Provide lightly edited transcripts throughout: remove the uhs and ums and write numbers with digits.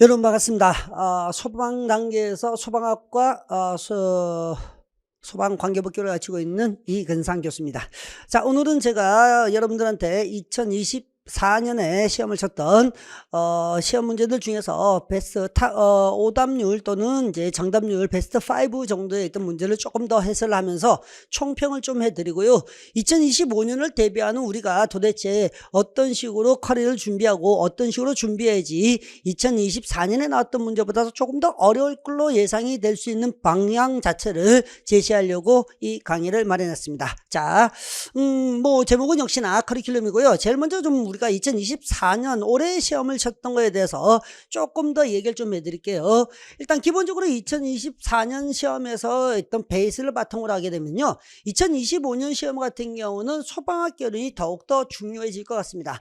여러분 반갑습니다. 소방 단계에서 소방학과 소방관계법규를 가르치고 있는 이근상 교수입니다. 자, 오늘은 제가 여러분들한테 2024년에 시험을 쳤던 시험 문제들 중에서 오답률 또는 이제 정답률 베스트 5 정도에 있던 문제를 조금 더 해설을 하면서 총평을 좀 해드리고요. 2025년을 대비하는 우리가 도대체 어떤 식으로 커리어를 준비하고 어떤 식으로 준비해야지 2024년에 나왔던 문제보다 조금 더 어려울 걸로 예상이 될 수 있는 방향 자체를 제시하려고 이 강의를 마련했습니다. 자, 제목은 역시나 커리큘럼이고요. 제일 먼저 좀 우리가 2024년 올해 시험을 쳤던 거에 대해서 조금 더 얘기를 좀 해드릴게요. 일단 기본적으로 2024년 시험에서 있던 베이스를 바탕으로 하게 되면요, 2025년 시험 같은 경우는 소방학 결론이 더욱더 중요해질 것 같습니다.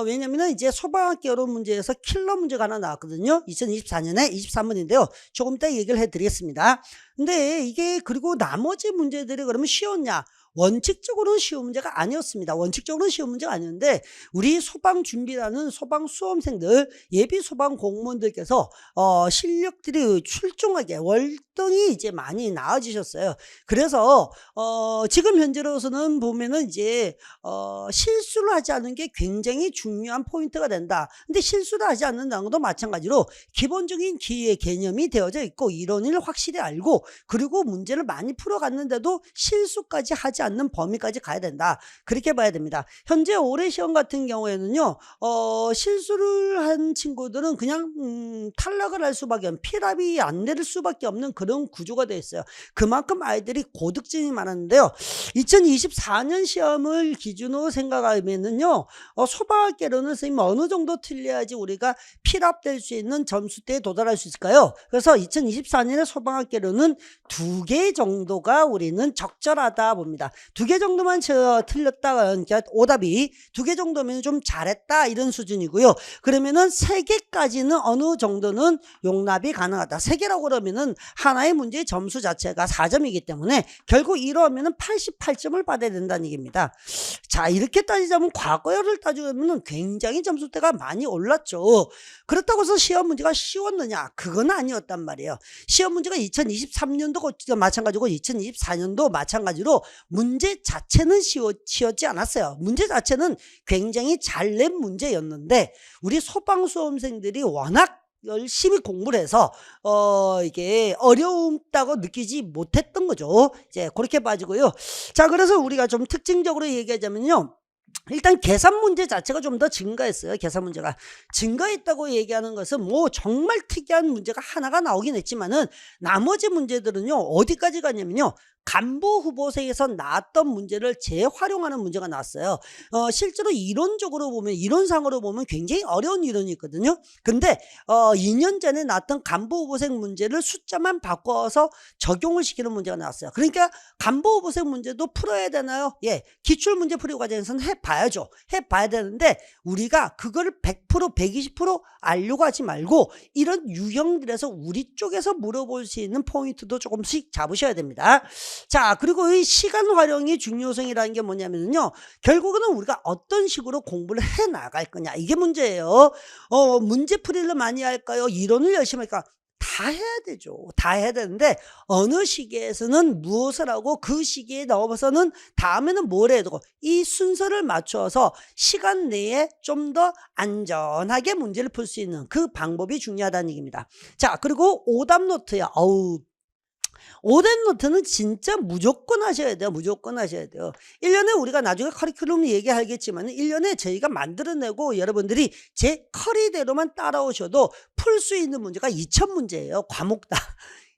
왜냐면은 이제 소방학 결론 문제에서 킬러 문제가 하나 나왔거든요. 2024년에 23번인데요. 조금 이따 얘기를 해드리겠습니다. 근데 이게 그리고 나머지 문제들이 그러면 쉬웠냐? 원칙적으로는 쉬운 문제가 아니었습니다. 원칙적으로는 쉬운 문제가 아니었는데 우리 소방 준비라는 소방 수험생들, 예비 소방 공무원들께서 실력들이 출중하게 월등히 이제 많이 나아지셨어요. 그래서 지금 현재로서는 보면은 이제 실수를 하지 않는 게 굉장히 중요한 포인트가 된다. 근데 실수를 하지 않는다는 것도 마찬가지로 기본적인 기회 개념이 되어져 있고 이론을 확실히 알고 그리고 문제를 많이 풀어갔는데도 실수까지 하지 않는 범위까지 가야 된다. 그렇게 봐야 됩니다. 현재 올해 시험 같은 경우에는요, 실수를 한 친구들은 그냥 탈락을 할 수밖에 없는, 필압이 안 될 수밖에 없는 그런 구조가 되어 있어요. 그만큼 아이들이 고득점이 많았는데요. 2024년 시험을 기준으로 생각하면은요, 소방학개론은 선생님 어느 정도 틀려야지 우리가 필압될 수 있는 점수대에 도달할 수 있을까요? 그래서 2024년의 소방학개론은 2개 정도가 우리는 적절하다 봅니다. 2개 정도만 틀렸다, 그러니까 오답이 2개 정도면 좀 잘했다 이런 수준이고요. 그러면은 3개까지는 어느 정도는 용납이 가능하다. 3개라고 그러면은 하나의 문제의 점수 자체가 4점이기 때문에 결국 이러면은 88점을 받아야 된다는 얘기입니다. 자, 이렇게 따지자면 과거를 따지면 굉장히 점수대가 많이 올랐죠. 그렇다고 해서 시험 문제가 쉬웠느냐? 그건 아니었단 말이에요. 시험 문제가 2023년도 마찬가지고 2024년도 마찬가지로 문제 자체는 쉬웠지 않았어요. 문제 자체는 굉장히 잘 낸 문제였는데 우리 소방수험생들이 워낙 열심히 공부를 해서 이게 어려웠다고 느끼지 못했던 거죠. 이제 그렇게 빠지고요. 자, 그래서 우리가 좀 특징적으로 얘기하자면요, 일단 계산 문제 자체가 좀 더 증가했어요. 계산 문제가 증가했다고 얘기하는 것은 뭐 정말 특이한 문제가 하나가 나오긴 했지만은 나머지 문제들은요, 어디까지 가냐면요, 간부 후보생에서 나왔던 문제를 재활용하는 문제가 나왔어요. 실제로 이론적으로 보면, 이론상으로 보면 굉장히 어려운 이론이 있거든요. 근데 2년 전에 나왔던 간부 후보생 문제를 숫자만 바꿔서 적용을 시키는 문제가 나왔어요. 그러니까 간부 후보생 문제도 풀어야 되나요? 예, 기출문제 풀이 과정에서는 해봐야죠. 해봐야 되는데 우리가 그거를 100% 120% 알려고 하지 말고 이런 유형들에서 우리 쪽에서 물어볼 수 있는 포인트도 조금씩 잡으셔야 됩니다. 자, 그리고 이 시간 활용의 중요성이라는 게 뭐냐면요, 결국은 우리가 어떤 식으로 공부를 해 나갈 거냐, 이게 문제예요. 문제 풀이를 많이 할까요? 이론을 열심히 할까? 다 해야 되죠. 다 해야 되는데 어느 시기에서는 무엇을 하고 그 시기에 넘어서는 다음에는 뭘 해야 되고, 이 순서를 맞춰서 시간 내에 좀 더 안전하게 문제를 풀 수 있는 그 방법이 중요하다는 얘기입니다. 자, 그리고 오답 노트야. 오답 노트는 진짜 무조건 하셔야 돼요. 무조건 하셔야 돼요. 1년에 우리가 나중에 커리큘럼 얘기하겠지만 1년에 저희가 만들어내고 여러분들이 제 커리대로만 따라오셔도 풀 수 있는 문제가 2000문제예요. 과목 다.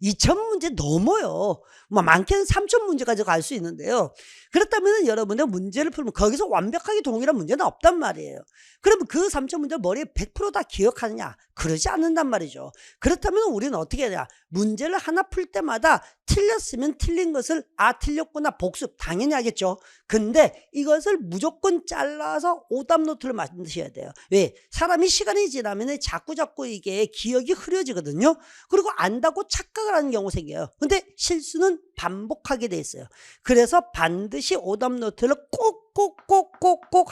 2000문제 넘어요. 뭐 많게는 3000문제까지 갈 수 있는데요. 그렇다면 여러분들 문제를 풀면 거기서 완벽하게 동일한 문제는 없단 말이에요. 그러면 그 3000문제를 머리에 100% 다 기억하느냐? 그러지 않는단 말이죠. 그렇다면 우리는 어떻게 해야 되냐? 문제를 하나 풀 때마다 틀렸으면 틀린 것을 틀렸구나 복습 당연히 하겠죠. 근데 이것을 무조건 잘라서 오답 노트를 만드셔야 돼요. 왜? 사람이 시간이 지나면 자꾸 이게 기억이 흐려지거든요. 그리고 안다고 착각을 하는 경우 생겨요. 근데 실수는 반복하게 돼 있어요. 그래서 반드시 오답 노트를 꼭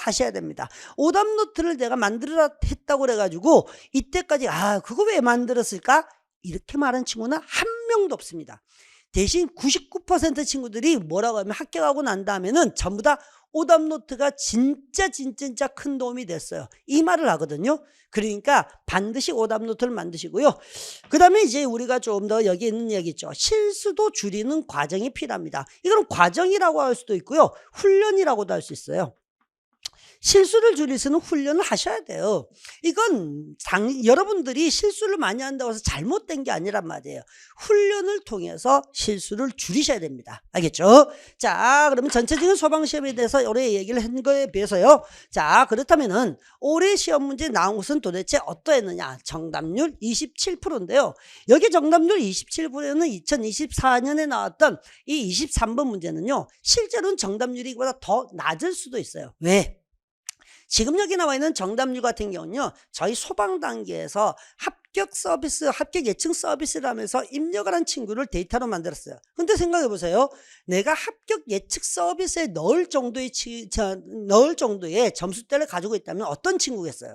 하셔야 됩니다. 오답 노트를 내가 만들어라 했다고 그래가지고 이때까지 그거 왜 만들었을까? 이렇게 말한 친구는 한 명도 없습니다. 대신 99% 친구들이 뭐라고 하면 합격하고 난 다음에는 전부 다 오답 노트가 진짜 큰 도움이 됐어요. 이 말을 하거든요. 그러니까 반드시 오답 노트를 만드시고요. 그 다음에 이제 우리가 좀 더 여기 있는 얘기 있죠. 실수도 줄이는 과정이 필요합니다. 이건 과정이라고 할 수도 있고요. 훈련이라고도 할 수 있어요. 실수를 줄일 수는 훈련을 하셔야 돼요. 이건 여러분들이 실수를 많이 한다고 해서 잘못된 게 아니란 말이에요. 훈련을 통해서 실수를 줄이셔야 됩니다. 알겠죠? 자, 그러면 전체적인 소방시험에 대해서 올해 얘기를 한 거에 비해서요. 자, 그렇다면은 올해 시험 문제 나온 것은 도대체 어떠했느냐? 정답률 27%인데요. 여기 정답률 27%는 2024년에 나왔던 이 23번 문제는요. 실제로는 정답률이 이보다 더 낮을 수도 있어요. 왜? 지금 여기 나와 있는 정답률 같은 경우는요, 저희 소방 단계에서 합격 예측 서비스를 하면서 입력을 한 친구를 데이터로 만들었어요. 근데 생각해 보세요. 내가 합격 예측 서비스에 넣을 정도의 점수대를 가지고 있다면 어떤 친구겠어요?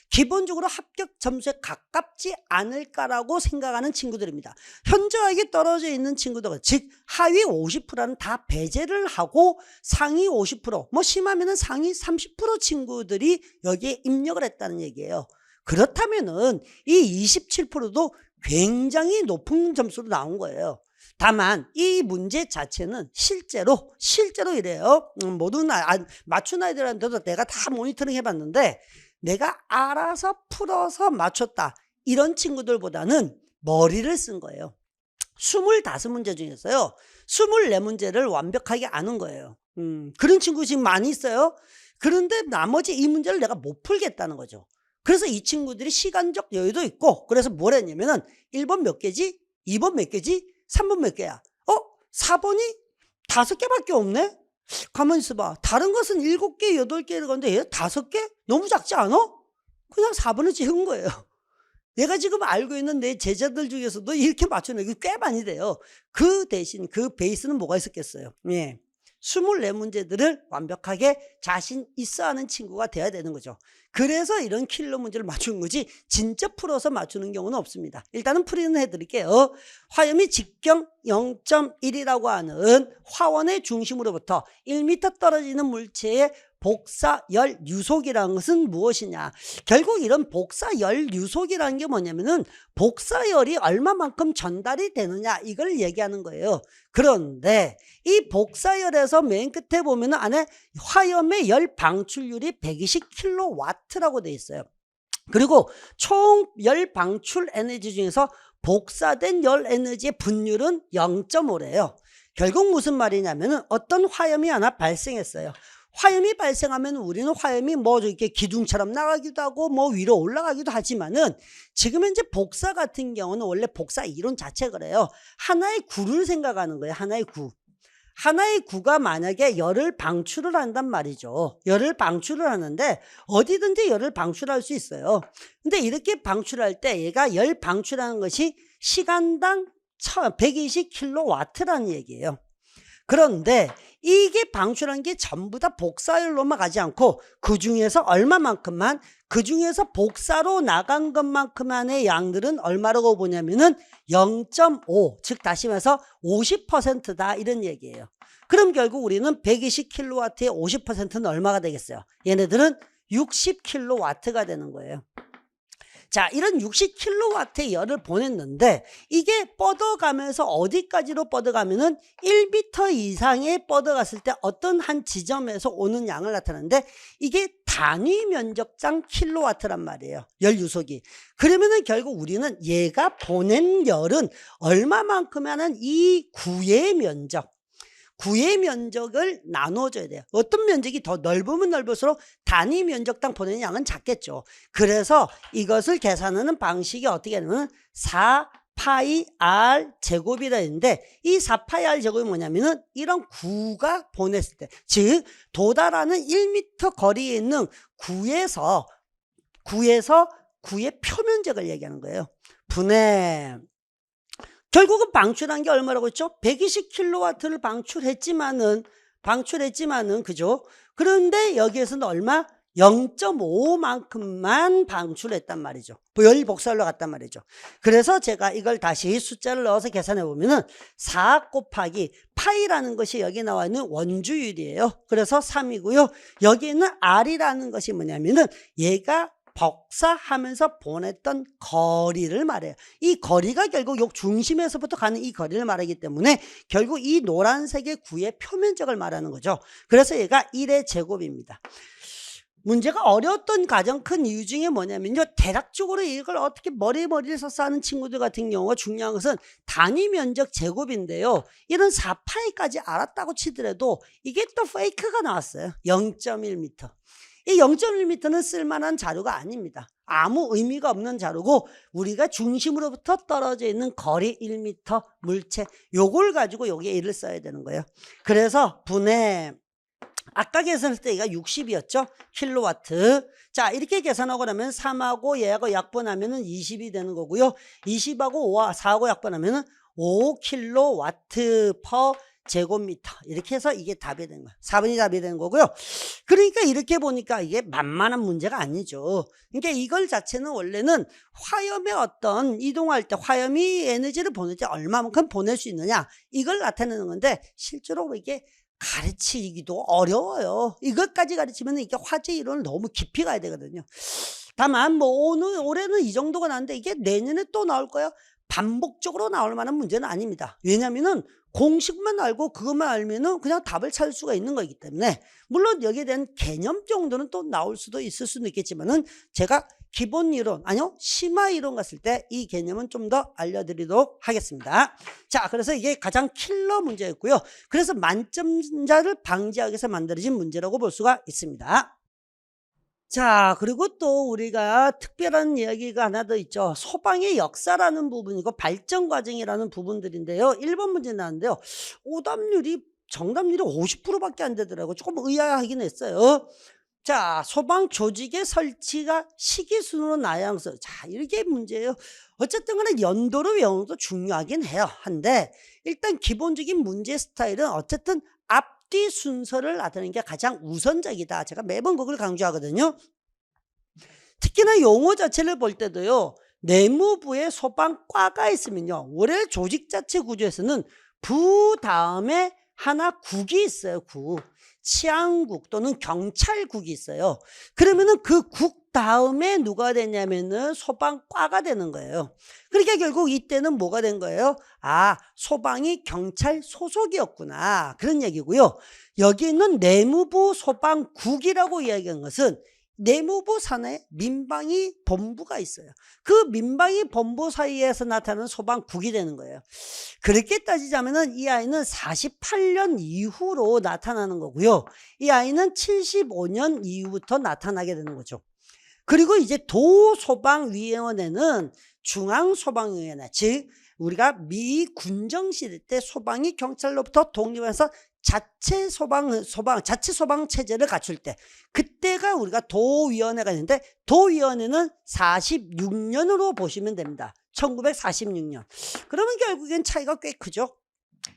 기본적으로 합격 점수에 가깝지 않을까라고 생각하는 친구들입니다. 현저하게 떨어져 있는 친구들, 즉 하위 50%는 다 배제를 하고 상위 50%, 뭐 심하면은 상위 30% 친구들이 여기에 입력을 했다는 얘기예요. 그렇다면은 이 27%도 굉장히 높은 점수로 나온 거예요. 다만 이 문제 자체는 실제로 이래요. 모든 맞춘 아이들한테도 내가 다 모니터링 해봤는데 내가 알아서 풀어서 맞췄다, 이런 친구들보다는 머리를 쓴 거예요. 25문제 중에서요 24문제를 완벽하게 아는 거예요. 그런 친구 지금 많이 있어요. 그런데 나머지 이 문제를 내가 못 풀겠다는 거죠. 그래서 이 친구들이 시간적 여유도 있고, 그래서 뭘 했냐면은 1번 몇 개지? 2번 몇 개지? 3번 몇 개야? 4번이 5개밖에 없네? 가만히 있어봐. 다른 것은 7개, 8개를 건데 얘 5개? 너무 작지 않아? 그냥 4번을 찍은 거예요. 내가 지금 알고 있는 내 제자들 중에서도 이렇게 맞추는 게 꽤 많이 돼요. 그 대신 그 베이스는 뭐가 있었겠어요? 24문제들을 완벽하게 자신 있어 하는 친구가 돼야 되는 거죠. 그래서 이런 킬러 문제를 맞추는 거지 진짜 풀어서 맞추는 경우는 없습니다. 일단은 풀이는 해드릴게요. 화염이 직경 0.1이라고 하는 화원의 중심으로부터 1m 떨어지는 물체의 복사열 유속이라는 것은 무엇이냐? 결국 이런 복사열 유속이라는 게 뭐냐면은 복사열이 얼마만큼 전달이 되느냐, 이걸 얘기하는 거예요. 그런데 이 복사열에서 맨 끝에 보면은 안에 화염의 열 방출률이 120kW라고 되어 있어요. 그리고 총 열 방출 에너지 중에서 복사된 열 에너지의 분율은 0.5래요. 결국 무슨 말이냐면은 어떤 화염이 하나 발생했어요. 화염이 발생하면 우리는 화염이 뭐 이렇게 기둥처럼 나가기도 하고 뭐 위로 올라가기도 하지만은 지금 현재 복사 같은 경우는 원래 복사 이론 자체가 그래요. 하나의 구를 생각하는 거예요. 하나의 구. 하나의 구가 만약에 열을 방출을 한단 말이죠. 열을 방출을 하는데 어디든지 열을 방출할 수 있어요. 근데 이렇게 방출할 때 얘가 열 방출하는 것이 시간당 120kW라는 얘기예요. 그런데 이게 방출한 게 전부 다 복사열로만 가지 않고 그 중에서 얼마만큼만, 그 중에서 복사로 나간 것만큼만의 양들은 얼마라고 보냐면은 0.5, 즉 다시 말해서 50%다, 이런 얘기예요. 그럼 결국 우리는 120kW의 50%는 얼마가 되겠어요? 얘네들은 60kW가 되는 거예요. 자, 이런 60kW의 열을 보냈는데 이게 뻗어가면서 어디까지로 뻗어가면은 1m 이상에 뻗어갔을 때 어떤 한 지점에서 오는 양을 나타내는데 이게 단위 면적당 킬로와트란 말이에요. 열 유속이. 그러면은 결국 우리는 얘가 보낸 열은 얼마만큼 하는 이 구의 면적, 구의 면적을 나눠줘야 돼요. 어떤 면적이 더 넓으면 넓을수록 단위 면적당 보내는 양은 작겠죠. 그래서 이것을 계산하는 방식이 어떻게 하냐면 4파이 r 제곱이라 했는데 이 4파이 r 제곱이 뭐냐면은 이런 구가 보냈을 때, 즉 도달하는 1m 거리에 있는 구에서 구의 표면적을 얘기하는 거예요. 분의, 결국은 방출한 게 얼마라고 했죠? 120kW를 방출했지만은 그죠? 그런데 여기에서는 얼마? 0.5만큼만 방출했단 말이죠. 열 복사율로 갔단 말이죠. 그래서 제가 이걸 다시 숫자를 넣어서 계산해 보면은 4 곱하기 파이라는 것이 여기 나와 있는 원주율이에요. 그래서 3이고요. 여기 있는 R이라는 것이 뭐냐면은 얘가 복사하면서 보냈던 거리를 말해요. 이 거리가 결국 요 중심에서부터 가는 이 거리를 말하기 때문에 결국 이 노란색의 구의 표면적을 말하는 거죠. 그래서 얘가 1의 제곱입니다. 문제가 어려웠던 가장 큰 이유 중에 뭐냐면요. 대략적으로 이걸 어떻게 머리를 써서 하는 친구들 같은 경우가 중요한 것은 단위 면적 제곱인데요. 이런 4파이까지 알았다고 치더라도 이게 또 페이크가 나왔어요. 0.1m. 이 0.1m는 쓸만한 자료가 아닙니다. 아무 의미가 없는 자료고 우리가 중심으로부터 떨어져 있는 거리 1m 물체 요걸 가지고 여기에 1을 써야 되는 거예요. 그래서 분해 아까 계산할 때 얘가 60이었죠? 킬로와트. 자, 이렇게 계산하고 나면 3하고 얘하고 약분하면 20이 되는 거고요. 20하고 5와 4하고 약분하면 5킬로와트 퍼 제곱미터. 이렇게 해서 이게 답이 되는 거예요. 4번이 답이 되는 거고요. 그러니까 이렇게 보니까 이게 만만한 문제가 아니죠. 그러니까 이걸 자체는 원래는 화염의 어떤 이동할 때 화염이 에너지를 보낼 때 얼마만큼 보낼 수 있느냐 이걸 나타내는 건데 실제로 이게 가르치기도 어려워요. 이것까지 가르치면 이게 화재 이론을 너무 깊이 가야 되거든요. 다만 뭐 올해는 이 정도가 나는데 이게 내년에 또 나올 거예요. 반복적으로 나올 만한 문제는 아닙니다. 왜냐면은 공식만 알고 그것만 알면은 그냥 답을 찾을 수가 있는 거기 때문에 물론 여기에 대한 개념 정도는 또 나올 수도 있을 수는 있겠지만은 제가 기본 이론 아니요 심화 이론 갔을 때 이 개념은 좀 더 알려드리도록 하겠습니다. 자, 그래서 이게 가장 킬러 문제였고요. 그래서 만점자를 방지하기 위해서 만들어진 문제라고 볼 수가 있습니다. 자, 그리고 또 우리가 특별한 이야기가 하나 더 있죠. 소방의 역사라는 부분이고 발전 과정이라는 부분들인데요. 1번 문제 나왔는데요. 정답률이 50%밖에 안 되더라고요. 조금 의아하긴 했어요. 자, 소방 조직의 설치가 시기 순으로 나야 하면서 자, 이게 문제예요. 어쨌든 간에 연도를 외우는 것도 중요하긴 해요. 한데 일단 기본적인 문제 스타일은 어쨌든 앞뒤 순서를 나타내는 게 가장 우선적이다. 제가 매번 그걸 강조하거든요. 특히나 용어 자체를 볼 때도요. 내무부에 소방과가 있으면요. 원래 조직 자체 구조에서는 부 다음에 하나 국이 있어요. 국. 치안국 또는 경찰국이 있어요. 그러면은 그 국 다음에 누가 되냐면은 소방과가 되는 거예요. 그러니까 결국 이때는 뭐가 된 거예요? 아, 소방이 경찰 소속이었구나. 그런 얘기고요. 여기 있는 내무부 소방국이라고 이야기한 것은 내무부 산하에 민방위 본부가 있어요. 그 민방위 본부 사이에서 나타나는 소방국이 되는 거예요. 그렇게 따지자면은 이 아이는 48년 이후로 나타나는 거고요. 이 아이는 75년 이후부터 나타나게 되는 거죠. 그리고 이제 도소방위원회는 중앙소방위원회, 즉 우리가 미 군정 시대 때 소방이 경찰로부터 독립해서 자체 소방 체제를 갖출 때 그때가 우리가 도위원회가 있는데 도위원회는 46년으로 보시면 됩니다. 1946년. 그러면 결국엔 차이가 꽤 크죠.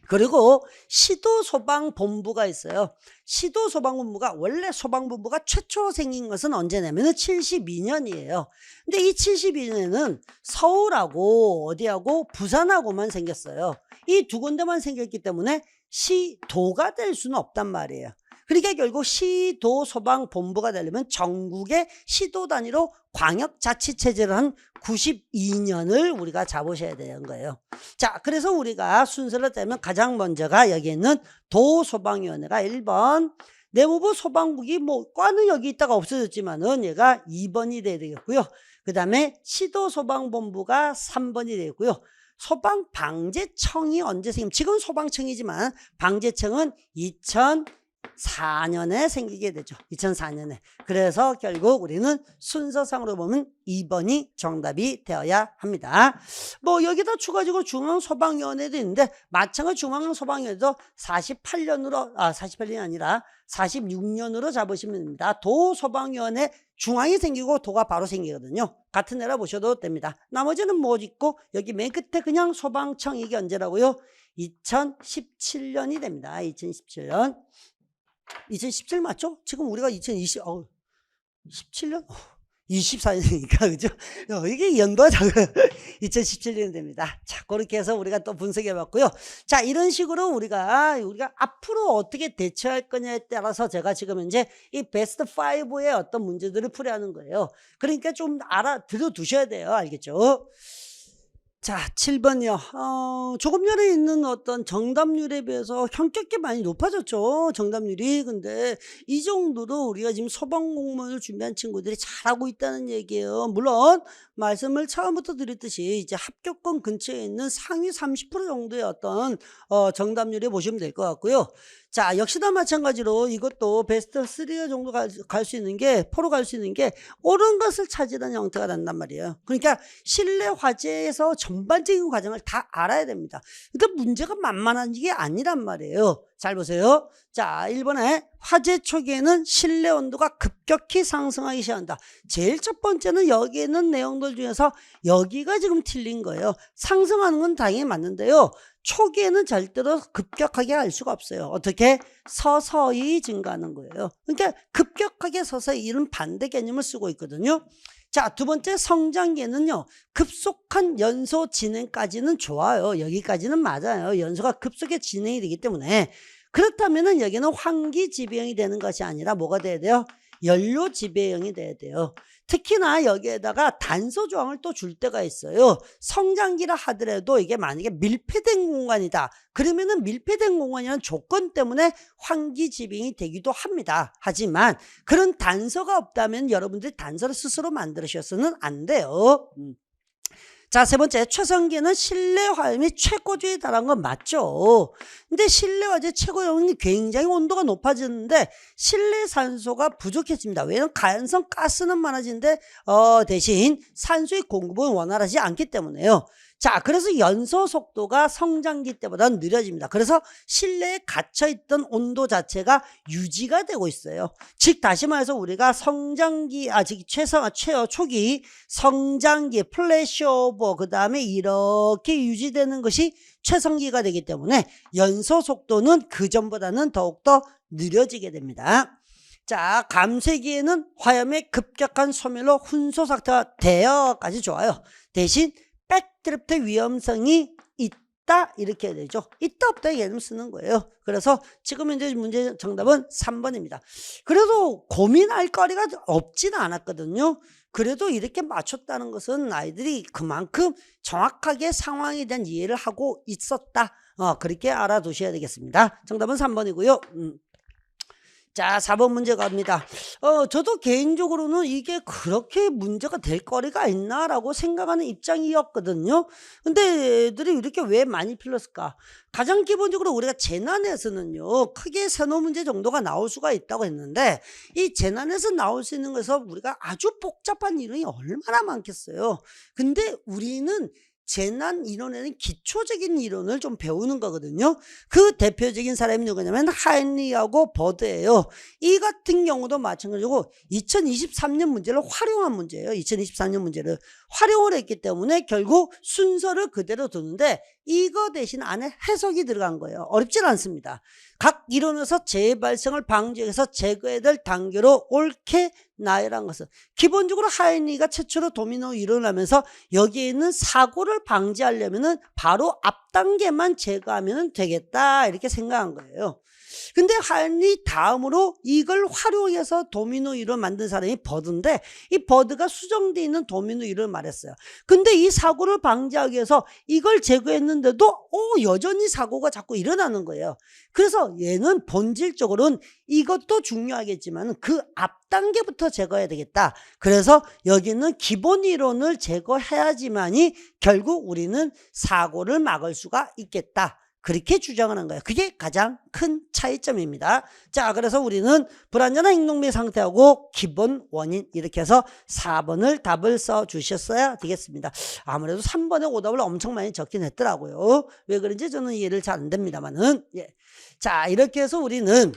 그리고 시도소방본부가 있어요. 시도소방본부가 원래 소방본부가 최초로 생긴 것은 언제냐면 72년이에요. 근데 이 72년에는 서울하고 어디하고 부산하고만 생겼어요. 이 두 군데만 생겼기 때문에 시도가 될 수는 없단 말이에요. 그러니까 결국 시도소방본부가 되려면 전국의 시도 단위로 광역자치체제를 한 92년을 우리가 잡으셔야 되는 거예요. 자, 그래서 우리가 순서를 떼면 가장 먼저가 여기 있는 도소방위원회가 1번, 내무부 소방국이 뭐 과는 여기 있다가 없어졌지만은 얘가 2번이 돼야 되겠고요. 그 다음에 시도소방본부가 3번이 되겠고요. 소방방재청이 언제 생김? 지금 소방청이지만 방재청은 2004년에 생기게 되죠. 2004년에. 그래서 결국 우리는 순서상으로 보면 2번이 정답이 되어야 합니다. 뭐 여기다 추가적으로 중앙소방위원회도 있는데 마찬가지로 중앙소방위원회도 48년이 아니라 46년으로 잡으시면 됩니다. 도소방위원회 중앙이 생기고 도가 바로 생기거든요. 같은 애라 보셔도 됩니다. 나머지는 뭐 있고 여기 맨 끝에 그냥 소방청 이게 언제라고요? 2017년이 됩니다. 2017년. 2017 맞죠? 지금 우리가 17년? 24년이니까, 그죠? 이게 연도가 작아요. 2017년 됩니다. 자, 그렇게 해서 우리가 또 분석해 봤고요. 자, 이런 식으로 우리가 앞으로 어떻게 대처할 거냐에 따라서 제가 지금 이제 이 베스트 5의 어떤 문제들을 풀이하는 거예요. 그러니까 좀 들어 두셔야 돼요. 알겠죠? 자, 7번이요. 조금 전에 있는 어떤 정답률에 비해서 현격히 많이 높아졌죠. 정답률이. 근데 이 정도로 우리가 지금 소방 공무원을 준비한 친구들이 잘하고 있다는 얘기예요. 물론 말씀을 처음부터 드렸듯이 이제 합격권 근처에 있는 상위 30% 정도의 어떤 정답률에 보시면 될 것 같고요. 자, 역시나 마찬가지로 이것도 베스트 3 정도 갈 수 있는 게, 포로 갈 수 있는 게 옳은 것을 찾으라는 형태가 난단 말이에요. 그러니까 실내 화재에서 전반적인 과정을 다 알아야 됩니다. 그러니까 문제가 만만한 게 아니란 말이에요. 잘 보세요. 자, 1번에 화재 초기에는 실내 온도가 급격히 상승하기 시작한다. 제일 첫 번째는 여기에 있는 내용들 중에서 여기가 지금 틀린 거예요. 상승하는 건 당연히 맞는데요. 초기에는 절대로 급격하게 할 수가 없어요. 어떻게? 서서히 증가하는 거예요. 그러니까 급격하게 서서히 이런 반대 개념을 쓰고 있거든요. 자, 두 번째 성장기에는요, 급속한 연소 진행까지는 좋아요. 여기까지는 맞아요. 연소가 급속하게 진행이 되기 때문에. 그렇다면은 여기는 환기 지배형이 되는 것이 아니라 뭐가 돼야 돼요? 연료 지배형이 돼야 돼요. 특히나 여기에다가 단서 조항을 또 줄 때가 있어요. 성장기라 하더라도 이게 만약에 밀폐된 공간이다. 그러면은 밀폐된 공간이라는 조건 때문에 환기 지배형이 되기도 합니다. 하지만 그런 단서가 없다면 여러분들이 단서를 스스로 만들으셔서는 안 돼요. 자, 세 번째, 최성기에는 실내 화염이 최고조에 달한 건 맞죠. 근데 실내 화재 최고조는 굉장히 온도가 높아지는데 실내 산소가 부족해집니다. 왜냐하면 가연성 가스는 많아지는데 대신 산소의 공급은 원활하지 않기 때문에요. 자, 그래서 연소 속도가 성장기 때보다 느려집니다. 그래서 실내에 갇혀있던 온도 자체가 유지가 되고 있어요. 즉 다시 말해서 우리가 성장기, 초기 성장기, 플래시오버, 그 다음에 이렇게 유지되는 것이 최성기가 되기 때문에 연소 속도는 그전보다는 더욱더 느려지게 됩니다. 자, 감쇄기에는 화염의 급격한 소멸로 훈소 상태가 되어까지 좋아요. 대신 백드리프트 위험성이 있다 이렇게 해야 되죠. 있다 없다 얘는 쓰는 거예요. 그래서 지금 현재 문제 정답은 3번입니다. 그래도 고민할 거리가 없지는 않았거든요. 그래도 이렇게 맞췄다는 것은 아이들이 그만큼 정확하게 상황에 대한 이해를 하고 있었다. 그렇게 알아두셔야 되겠습니다. 정답은 3번이고요. 자, 4번 문제 갑니다. 저도 개인적으로는 이게 그렇게 문제가 될 거리가 있나라고 생각하는 입장이었거든요. 근데 애들이 이렇게 왜 많이 풀렸을까? 가장 기본적으로 우리가 재난에서는요, 크게 세노 문제 정도가 나올 수가 있다고 했는데, 이 재난에서 나올 수 있는 것에서 우리가 아주 복잡한 이론이 얼마나 많겠어요. 근데 우리는 재난 이론에는 기초적인 이론을 좀 배우는 거거든요. 그 대표적인 사람이 누구냐면 하인리하고 버드예요. 이 같은 경우도 마찬가지고 2023년 문제를 활용한 문제예요. 2023년 문제를 활용을 했기 때문에 결국 순서를 그대로 두는데 이거 대신 안에 해석이 들어간 거예요. 어렵진 않습니다. 각 이론에서 재발생을 방지해서 제거해야 될 단계로 옳게 나열한 것은 기본적으로 하인리가 최초로 도미노 이론을 하면서 여기에 있는 사고를 방지하려면은 바로 앞 단계만 제거하면 되겠다 이렇게 생각한 거예요. 근데 하인리 다음으로 이걸 활용해서 도미노 이론을 만든 사람이 버드인데 이 버드가 수정되어 있는 도미노 이론을 말했어요. 근데 이 사고를 방지하기 위해서 이걸 제거했는데도 여전히 사고가 자꾸 일어나는 거예요. 그래서 얘는 본질적으로는 이것도 중요하겠지만 그 앞 단계부터 제거해야 되겠다. 그래서 여기는 기본 이론을 제거해야지만이 결국 우리는 사고를 막을 수가 있겠다. 그렇게 주장하는 거예요. 그게 가장 큰 차이점입니다. 자, 그래서 우리는 불완전한 행동비 상태하고 기본 원인 이렇게 해서 4번을 답을 써 주셨어야 되겠습니다. 아무래도 3번에 오답을 엄청 많이 적긴 했더라고요. 왜 그런지 저는 이해를 잘 안 됩니다만은. 예. 자, 이렇게 해서 우리는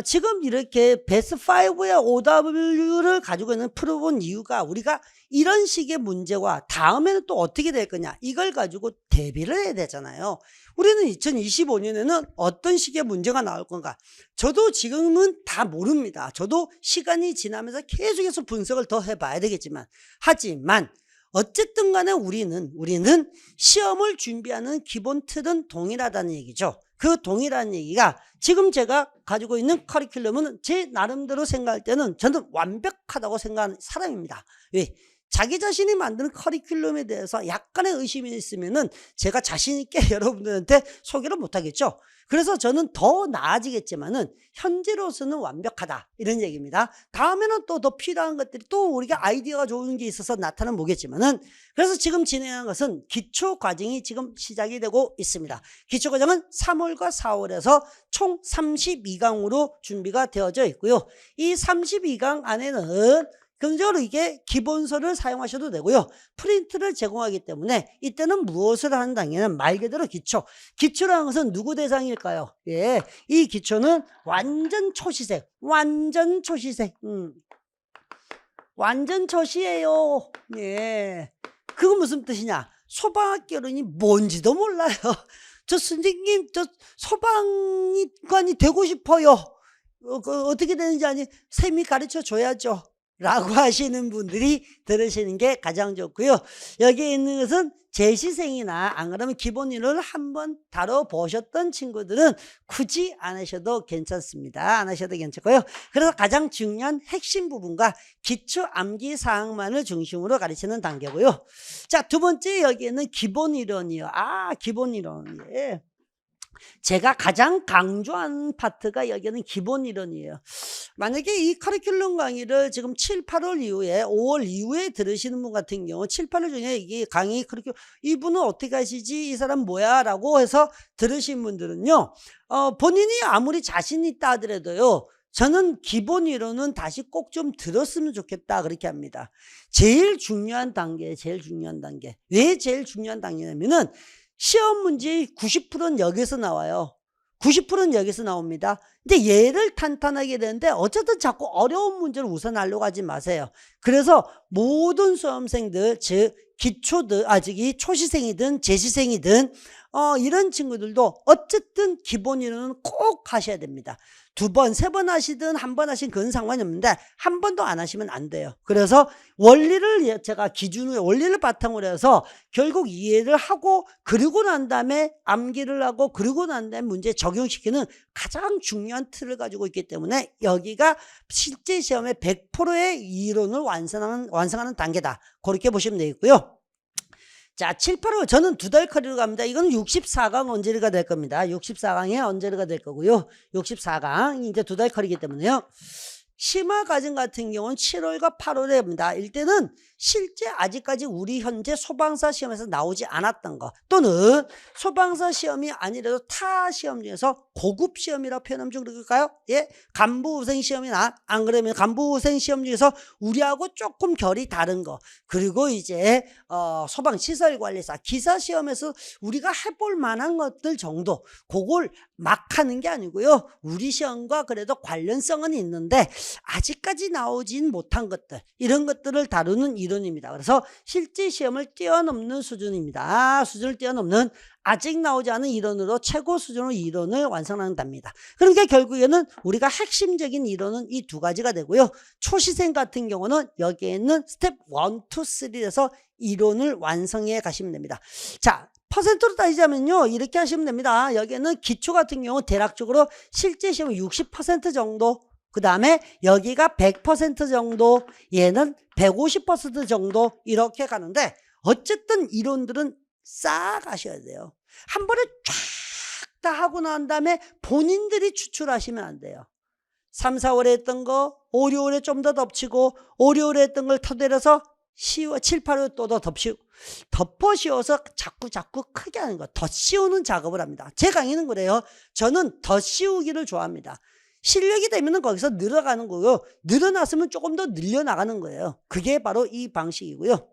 지금 이렇게 베스트 5의 OW를 가지고 있는 풀어본 이유가 우리가 이런 식의 문제와 다음에는 또 어떻게 될 거냐 이걸 가지고 대비를 해야 되잖아요. 우리는 2025년에는 어떤 식의 문제가 나올 건가 저도 지금은 다 모릅니다. 저도 시간이 지나면서 계속해서 분석을 더 해봐야 되겠지만 하지만 어쨌든 간에 우리는 시험을 준비하는 기본 틀은 동일하다는 얘기죠. 그 동일한 얘기가 지금 제가 가지고 있는 커리큘럼은 제 나름대로 생각할 때는 저는 완벽하다고 생각하는 사람입니다. 왜? 자기 자신이 만드는 커리큘럼에 대해서 약간의 의심이 있으면은 제가 자신 있게 여러분들한테 소개를 못 하겠죠. 그래서 저는 더 나아지겠지만은 현재로서는 완벽하다 이런 얘기입니다. 다음에는 또 더 필요한 것들이 또 우리가 아이디어가 좋은 게 있어서 나타나면 보겠지만은 그래서 지금 진행한 것은 기초 과정이 지금 시작이 되고 있습니다. 기초 과정은 3월과 4월에서 총 32강으로 준비가 되어져 있고요. 이 32강 안에는 근본적으로 이게 기본서를 사용하셔도 되고요. 프린트를 제공하기 때문에 이때는 무엇을 하는 단계는 말 그대로 기초. 기초라는 것은 누구 대상일까요? 예, 이 기초는 완전 초시생. 완전 초시예요. 예. 그건 무슨 뜻이냐? 소방학개론이 뭔지도 몰라요. 저 선생님, 저 소방관이 되고 싶어요. 어떻게 되는지 아니, 쌤이 가르쳐 줘야죠. 라고 하시는 분들이 들으시는 게 가장 좋고요. 여기에 있는 것은 재시생이나 안 그러면 기본 이론을 한번 다뤄보셨던 친구들은 굳이 안 하셔도 괜찮습니다. 안 하셔도 괜찮고요. 그래서 가장 중요한 핵심 부분과 기초 암기 사항만을 중심으로 가르치는 단계고요. 자, 두 번째 여기에는 기본 이론이요. 기본 이론. 예. 제가 가장 강조한 파트가 여기는 기본 이론이에요. 만약에 이 커리큘럼 강의를 지금 7, 8월 이후에 5월 이후에 들으시는 분 같은 경우 7, 8월 중에 이게 강의 커리큘럼 이분은 어떻게 하시지? 이 사람 뭐야? 라고 해서 들으신 분들은요. 본인이 아무리 자신 있다 하더라도요. 저는 기본 이론은 다시 꼭 좀 들었으면 좋겠다 그렇게 합니다. 제일 중요한 단계. 왜 제일 중요한 단계냐면은 시험 문제의 90%는 여기서 나와요. 90%는 여기서 나옵니다. 근데 얘를 탄탄하게 되는데 어쨌든 자꾸 어려운 문제를 우선 하려고 하지 마세요. 그래서 모든 수험생들, 즉 기초들, 이 초시생이든 재시생이든 이런 친구들도 어쨌든 기본 이론은 꼭 하셔야 됩니다. 2번, 3번 하시든 한 번 하시든 그건 상관이 없는데 한 번도 안 하시면 안 돼요. 그래서 원리를 제가 기준으로 원리를 바탕으로 해서 결국 이해를 하고 그리고 난 다음에 암기를 하고 그리고 난 다음에 문제 적용시키는 가장 중요한 틀을 가지고 있기 때문에 여기가 실제 시험의 100%의 이론을 완성하는 단계다. 그렇게 보시면 되겠고요. 자, 7, 8월 저는 2달 커리로 갑니다. 이거는 64강 언제리가 될 겁니다. 64강에 언제리가 될 거고요. 64강 이제 2달 커리기 때문에요. 심화 과정 같은 경우는 7월과 8월에 합니다. 이때는 실제 아직까지 우리 현재 소방사 시험에서 나오지 않았던 거 또는 소방사 시험이 아니라도 타 시험 중에서 고급 시험이라고 표현하면 좀 그럴까요? 예, 간부우생 시험이나 안 그러면 간부우생 시험 중에서 우리하고 조금 결이 다른 거 그리고 이제 소방시설관리사 기사 시험에서 우리가 해볼 만한 것들 정도 그걸 막 하는 게 아니고요. 우리 시험과 그래도 관련성은 있는데 아직까지 나오진 못한 것들 이런 것들을 다루는 이론입니다. 그래서 실제 시험을 뛰어넘는 수준입니다. 수준을 뛰어넘는 아직 나오지 않은 이론으로 최고 수준으로 이론을 완성한답니다. 그러니까 결국에는 우리가 핵심적인 이론은 이 2가지가 되고요. 초시생 같은 경우는 여기에 있는 스텝 1, 2, 3에서 이론을 완성해 가시면 됩니다. 자, 퍼센트로 따지자면요 이렇게 하시면 됩니다. 여기에는 기초 같은 경우 대략적으로 실제 시험 60% 정도 그 다음에 여기가 100% 정도 얘는 150% 정도 이렇게 가는데 어쨌든 이론들은 싹 하셔야 돼요. 한 번에 쫙 다 하고 난 다음에 본인들이 추출하시면 안 돼요. 3, 4월에 했던 거 5, 6월에 좀 더 덮치고 5, 6월에 했던 걸 터대려서 7, 8월에 또 더 덮어 씌워서 자꾸 크게 하는 거 더 씌우는 작업을 합니다. 제 강의는 그래요. 저는 더 씌우기를 좋아합니다. 실력이 되면 거기서 늘어가는 거고요. 늘어났으면 조금 더 늘려나가는 거예요. 그게 바로 이 방식이고요.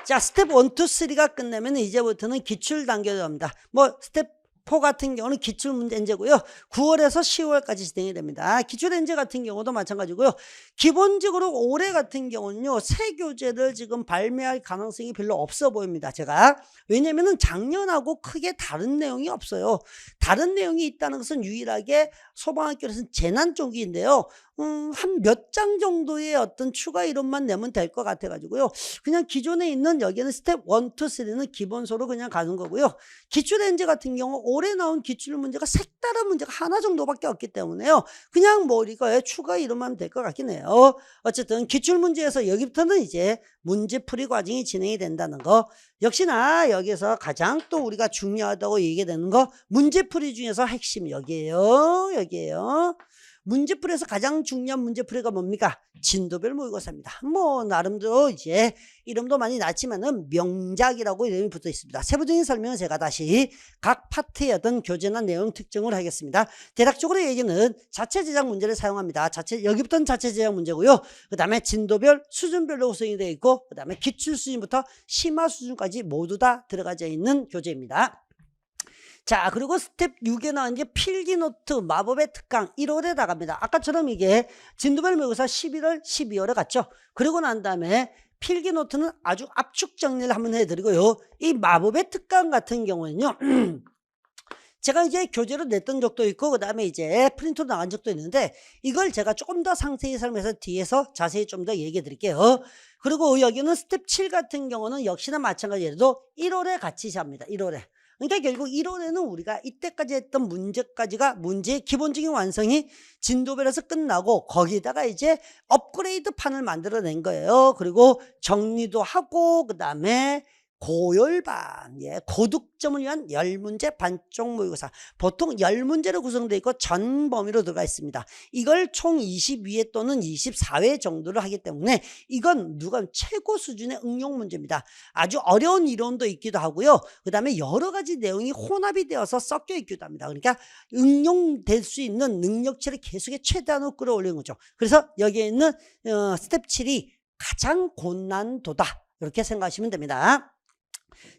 자, 스텝 1, 2, 3가 끝나면 이제부터는 기출 단계로 갑니다. 뭐 스텝 4 같은 경우는 기출문제고요. 9월에서 10월까지 진행이 됩니다. 기출문제 같은 경우도 마찬가지고요. 기본적으로 올해 같은 경우는요, 새 교재를 지금 발매할 가능성이 별로 없어 보입니다. 제가. 왜냐면은 작년하고 크게 다른 내용이 없어요. 다른 내용이 있다는 것은 유일하게 소방학교에서는 재난 쪽인데요. 한 몇 장 정도의 어떤 추가 이론만 내면 될 것 같아가지고요. 그냥 기존에 있는 여기는 스텝 1, 2, 3는 기본소로 그냥 가는 거고요. 기출엔제 같은 경우 올해 나온 기출 문제가 색다른 문제가 하나 정도밖에 없기 때문에요. 그냥 뭐 이거에 추가 이론만 될 것 같긴 해요. 어쨌든 기출 문제에서 여기부터는 이제 문제풀이 과정이 진행이 된다는 거. 역시나 여기서 가장 또 우리가 중요하다고 얘기되는 거 문제풀이 중에서 핵심 여기에요. 문제풀이에서 가장 중요한 문제풀이가 뭡니까? 진도별 모의고사입니다. 뭐 나름대로 이제 이름도 많이 났지만은 명작이라고 이름이 붙어 있습니다. 세부적인 설명은 제가 다시 각 파트의 어떤 교재나 내용 특징을 하겠습니다. 대략적으로 얘기는 자체 제작 문제를 사용합니다. 여기부터는 자체 제작 문제고요. 그 다음에 진도별 수준별로 구성이 되어 있고, 그 다음에 기출 수준부터 심화 수준까지 모두 다 들어가져 있는 교재입니다. 자, 그리고 스텝 6에 나온 게 필기노트 마법의 특강 1월에 나갑니다. 아까처럼 이게 진도별 모의고사 11월, 12월에 갔죠. 그리고 난 다음에 필기노트는 아주 압축 정리를 한번 해드리고요. 이 마법의 특강 같은 경우는요. 제가 이제 교재로 냈던 적도 있고, 그 다음에 이제 프린트로 나간 적도 있는데, 이걸 제가 조금 더 상세히 설명해서 뒤에서 자세히 좀 더 얘기해 드릴게요. 그리고 여기는 스텝 7 같은 경우는 역시나 마찬가지로 1월에 같이 잡니다. 1월에. 그러니까 결국 1월에는 우리가 이때까지 했던 문제까지가 문제의 기본적인 완성이 진도별에서 끝나고, 거기다가 이제 업그레이드 판을 만들어낸 거예요. 그리고 정리도 하고, 그 다음에 고열반, 고득점을 위한 10문제 반쪽 모의고사. 보통 10문제로 구성되어 있고 전 범위로 들어가 있습니다. 이걸 총 22회 또는 24회 정도를 하기 때문에 이건 최고 수준의 응용 문제입니다. 아주 어려운 이론도 있기도 하고요. 그 다음에 여러 가지 내용이 혼합이 되어서 섞여 있기도 합니다. 그러니까 응용될 수 있는 능력치를 계속해 최대한으로 끌어올리는 거죠. 그래서 여기에 있는 스텝 7이 가장 고난도다, 이렇게 생각하시면 됩니다.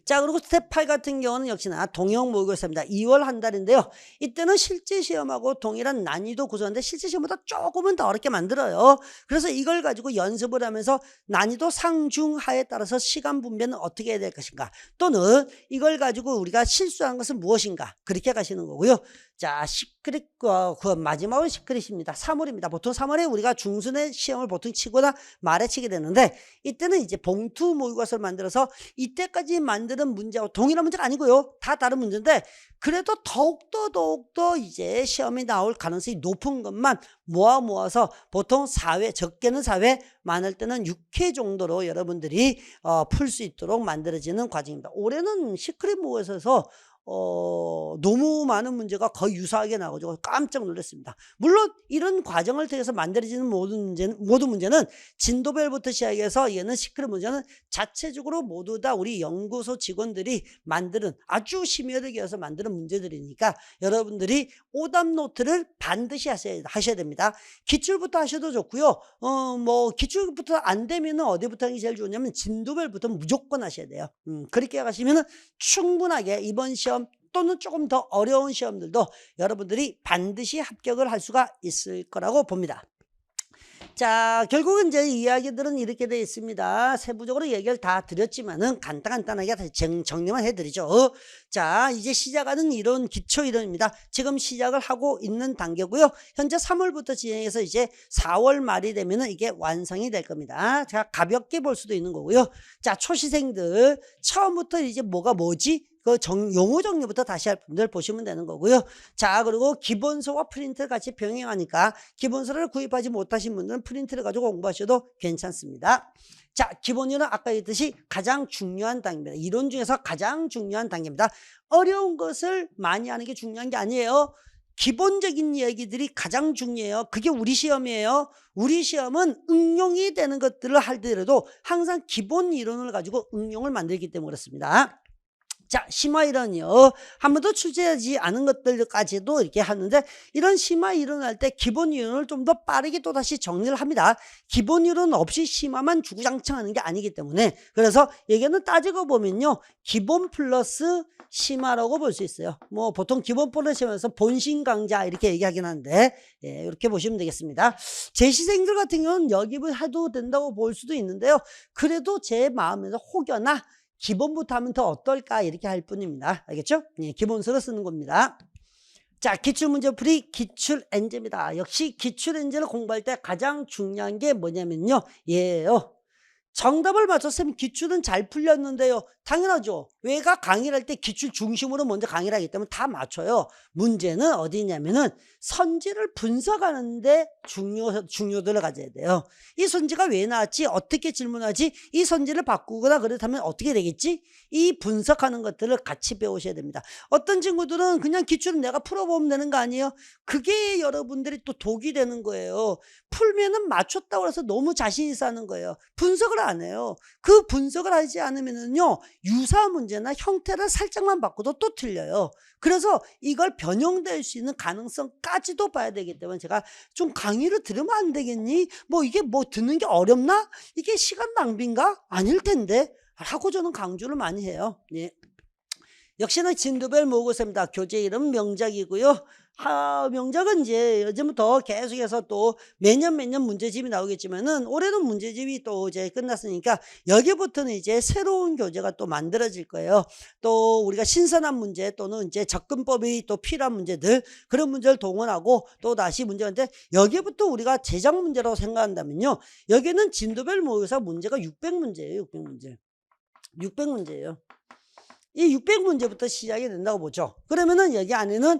자, 그리고 스텝 8 같은 경우는 역시나 동형 모의고사입니다. 2월 한 달인데요. 이때는 실제 시험하고 동일한 난이도 구조인데 실제 시험보다 조금은 더 어렵게 만들어요. 그래서 이걸 가지고 연습을 하면서 난이도 상중하에 따라서 시간 분배는 어떻게 해야 될 것인가, 또는 이걸 가지고 우리가 실수한 것은 무엇인가, 그렇게 가시는 거고요. 자, 시크릿, 그 마지막은 시크릿입니다. 3월입니다. 보통 3월에 우리가 중순에 시험을 보통 치거나 말에 치게 되는데, 이때는 이제 봉투 모의고사를 만들어서 이때까지 만드는 문제하고 동일한 문제가 아니고요. 다 다른 문제인데, 그래도 더욱더 이제 시험이 나올 가능성이 높은 것만 모아서 보통 4회, 적게는 4회, 많을 때는 6회 정도로 여러분들이 풀 수 있도록 만들어지는 과정입니다. 올해는 시크릿 모의고사에서 너무 많은 문제가 거의 유사하게 나오죠. 깜짝 놀랐습니다. 물론 이런 과정을 통해서 만들어지는 모든 문제는 진도별부터 시작해서 얘는 시크릿 문제는 자체적으로 모두 다 우리 연구소 직원들이 만드는, 아주 심혈을 기해서 만드는 문제들이니까 여러분들이 오답 노트를 반드시 하셔야 됩니다. 기출부터 하셔도 좋고요. 뭐 기출부터 안 되면은 어디부터 하는 게 제일 좋냐면 진도별부터 무조건 하셔야 돼요. 그렇게 하시면은 충분하게 이번 시험 또는 조금 더 어려운 시험들도 여러분들이 반드시 합격을 할 수가 있을 거라고 봅니다. 자, 결국은 이제 이야기들은 이렇게 되어 있습니다. 세부적으로 얘기를 다 드렸지만은 간단하게 다시 정리만 해드리죠. 자, 이제 시작하는 이론, 기초 이론입니다. 지금 시작을 하고 있는 단계고요. 현재 3월부터 진행해서 이제 4월 말이 되면은 이게 완성이 될 겁니다. 제가 가볍게 볼 수도 있는 거고요. 자, 초시생들 처음부터 이제 뭐지? 용어 정리부터 다시 할 분들 보시면 되는 거고요. 자, 그리고 기본서와 프린트를 같이 병행하니까 기본서를 구입하지 못하신 분들은 프린트를 가지고 공부하셔도 괜찮습니다. 자, 기본이론 아까 얘기했듯이 가장 중요한 단계입니다. 이론 중에서 가장 중요한 단계입니다. 어려운 것을 많이 하는 게 중요한 게 아니에요. 기본적인 얘기들이 가장 중요해요. 그게 우리 시험이에요. 우리 시험은 응용이 되는 것들을 할 때라도 항상 기본 이론을 가지고 응용을 만들기 때문에 그렇습니다. 자, 심화 이론이요. 한 번도 출제하지 않은 것들까지도 이렇게 하는데, 이런 심화 이론을 할 때 기본 이론을 좀 더 빠르게 또 다시 정리를 합니다. 기본 이론 없이 심화만 주구장창 하는 게 아니기 때문에. 그래서 얘기는 따지고 보면요, 기본 플러스 심화라고 볼 수 있어요. 뭐 보통 기본 플러스 심화에서 본심 강좌 이렇게 얘기하긴 하는데, 예, 이렇게 보시면 되겠습니다. 재시생들 같은 경우는 여기를 해도 된다고 볼 수도 있는데요. 그래도 제 마음에서 혹여나 기본부터 하면 더 어떨까 이렇게 할 뿐입니다. 알겠죠? 예, 기본서로 쓰는 겁니다. 자, 기출문제풀이 기출엔제입니다. 역시 기출엔제를 공부할 때 가장 중요한 게 뭐냐면요, 얘예요. 정답을 맞췄으면 기출은 잘 풀렸는데요. 당연하죠. 왜가 강의를 할 때 기출 중심으로 먼저 강의를 하기 때문에 다 맞춰요. 문제는 어디냐면은 선지를 분석하는데 중요도를 가져야 돼요. 이 선지가 왜 나왔지? 어떻게 질문하지? 이 선지를 바꾸거나 그렇다면 어떻게 되겠지? 이 분석하는 것들을 같이 배우셔야 됩니다. 어떤 친구들은 그냥 기출은 내가 풀어보면 되는 거 아니에요? 그게 여러분들이 또 독이 되는 거예요. 풀면은 맞췄다고 해서 너무 자신 있어 하는 거예요. 분석을 안 해요. 그 분석을 하지 않으면은요, 유사 문제나 형태를 살짝만 바꿔도 또 틀려요. 그래서 이걸 변형될 수 있는 가능성까지도 봐야 되기 때문에 제가 좀 강의를 들으면 안 되겠니? 뭐 이게 뭐 듣는 게 어렵나? 이게 시간 낭비인가? 아닐 텐데 하고 저는 강조를 많이 해요. 예. 역시나 진도별 모의고사입니다. 교재 이름 명작이고요. 명작은 이제 요즘부터 계속해서 또 매년 문제집이 나오겠지만은 올해는 문제집이 또 이제 끝났으니까 여기부터는 이제 새로운 교재가 또 만들어질 거예요. 또 우리가 신선한 문제 또는 이제 접근법이 또 필요한 문제들, 그런 문제를 동원하고 또 다시 문제인데, 여기부터 우리가 제작 문제라고 생각한다면요, 여기는 진도별 모의고사 문제가 600문제예요. 600문제예요. 이 600문제부터 시작이 된다고 보죠. 그러면은 여기 안에는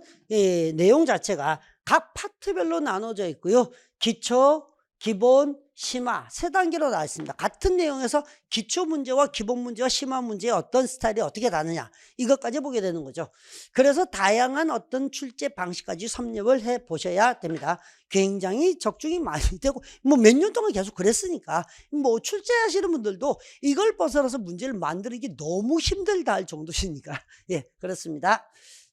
내용 자체가 각 파트별로 나눠져 있고요. 기초, 기본, 심화 세 단계로 나와 있습니다. 같은 내용에서 기초 문제와 기본 문제와 심화 문제의 어떤 스타일이 어떻게 다르냐, 이것까지 보게 되는 거죠. 그래서 다양한 어떤 출제 방식까지 섭렵을 해 보셔야 됩니다. 굉장히 적중이 많이 되고, 뭐 몇 년 동안 계속 그랬으니까 뭐 출제하시는 분들도 이걸 벗어나서 문제를 만들기 너무 힘들다 할 정도시니까 예, 그렇습니다.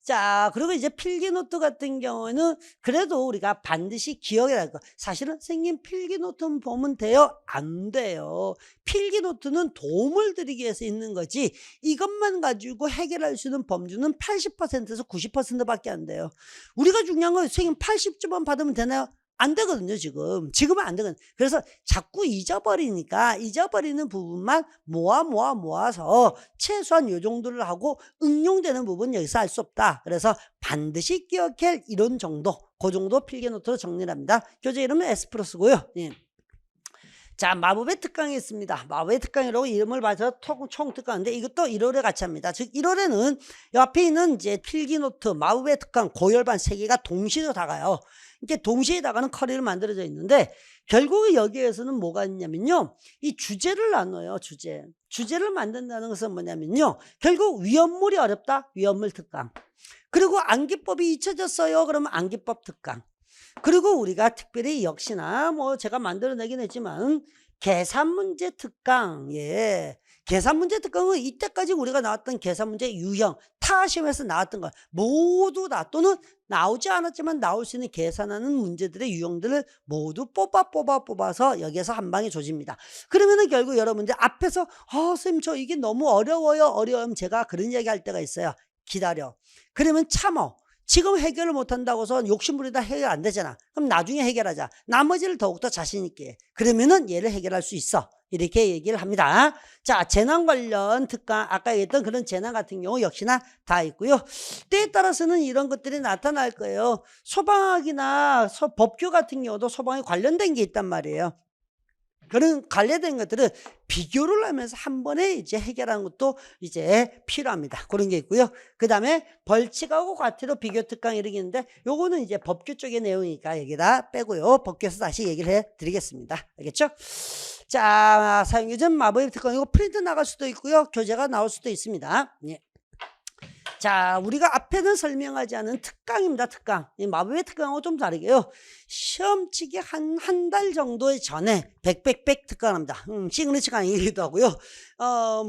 자, 그리고 이제 필기노트 같은 경우는 그래도 우리가 반드시 기억해야 할 거. 사실은 선생님 필기노트는 보면 돼요? 안 돼요. 필기노트는 도움을 드리기 위해서 있는 거지, 이것만 가지고 해결할 수 있는 범주는 80%에서 90%밖에 안 돼요. 우리가 중요한 건 선생님 80점만 받으면 되나요? 안 되거든요. 지금은 안 되거든요. 그래서 자꾸 잊어버리니까 잊어버리는 부분만 모아서 최소한 요 정도를 하고 응용되는 부분 여기서 할 수 없다. 그래서 반드시 기억할 이론 정도, 그 정도 필기노트로 정리를 합니다. 교재 이름은 S+고요. 예. 자, 마법의 특강이 있습니다. 마법의 특강이라고 이름을 봐서 총 특강인데, 이것도 1월에 같이 합니다. 즉 1월에는 옆에 있는 이제 필기노트, 마법의 특강, 고열반 3개가 동시에 다가요. 이렇게 동시에 다가는 커리를 만들어져 있는데, 결국 여기에서는 뭐가 있냐면요, 이 주제를 나눠요. 주제를 만든다는 것은 뭐냐면요, 결국 위험물이 어렵다, 위험물 특강. 그리고 암기법이 잊혀졌어요, 그러면 암기법 특강. 그리고 우리가 특별히 역시나 뭐 제가 만들어내긴 했지만 계산문제 특강, 예, 계산문제 특강은 이때까지 우리가 나왔던 계산문제 유형, 타 시험에서 나왔던 것 모두 다, 또는 나오지 않았지만 나올 수 있는 계산하는 문제들의 유형들을 모두 뽑아서 여기에서 한 방에 조집니다. 그러면은 결국 여러분들 앞에서 선생님 저 이게 너무 어려우면 제가 그런 이야기 할 때가 있어요. 기다려. 그러면 참어. 지금 해결을 못한다고 해서 욕심부리다 해결 안 되잖아. 그럼 나중에 해결하자. 나머지를 더욱더 자신 있게. 그러면은 얘를 해결할 수 있어. 이렇게 얘기를 합니다. 자, 재난 관련 특강, 아까 얘기했던 그런 재난 같은 경우 역시나 다 있고요. 때에 따라서는 이런 것들이 나타날 거예요. 소방학이나 법규 같은 경우도 소방에 관련된 게 있단 말이에요. 그런 관련된 것들은 비교를 하면서 한 번에 이제 해결하는 것도 이제 필요합니다. 그런 게 있고요. 그 다음에 벌칙하고 과태료 비교 특강 이런 게 있는데, 요거는 이제 법규 쪽의 내용이니까 여기다 빼고요. 법규에서 다시 얘기를 해 드리겠습니다. 알겠죠? 자, 사용규정 마법의 특강, 이거 프린트 나갈 수도 있고요. 교재가 나올 수도 있습니다. 예. 자, 우리가 앞에는 설명하지 않은 특강입니다. 특강. 이 마법의 특강하고 좀 다르게요. 시험 치기 한 달 정도 전에 백백백 특강합니다. 시그니처 강의이기도 하고요.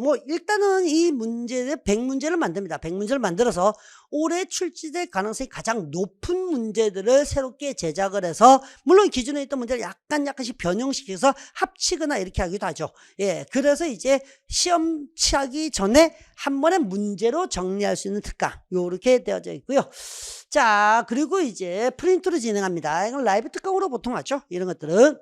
뭐 일단은 이 문제에 100문제를 만듭니다. 100문제를 만들어서 올해 출제될 가능성이 가장 높은 문제들을 새롭게 제작을 해서, 물론 기존에 있던 문제를 약간씩 변형시켜서 합치거나 이렇게 하기도 하죠. 예, 그래서 이제 시험 치기 전에 한 번에 문제로 정리할 수 있는 특강, 요렇게 되어져 있고요. 자, 그리고 이제 프린트로 진행합니다. 이건 라이브 특강으로 보통 하죠, 이런 것들은.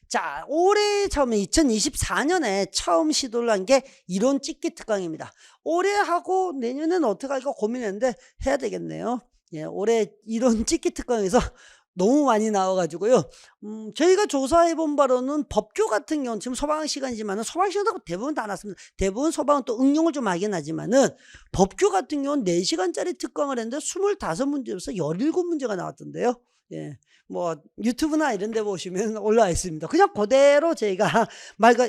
자, 올해 처음에 2024년에 처음 시도를 한 게 이론 찍기 특강입니다. 올해 하고 내년에는 어떻게 할까 고민했는데 해야 되겠네요. 예, 올해 이론 찍기 특강에서 너무 많이 나와가지고요. 저희가 조사해 본 바로는 법규 같은 경우는 지금 소방 시간이지만은, 소방 시간하고 대부분 다 나왔습니다. 대부분 소방은 또 응용을 좀 하긴 하지만은, 법규 같은 경우는 4시간짜리 특강을 했는데 25문제에서 17문제가 나왔던데요. 예. 뭐 유튜브나 이런 데 보시면 올라와 있습니다. 그냥 그대로 저희가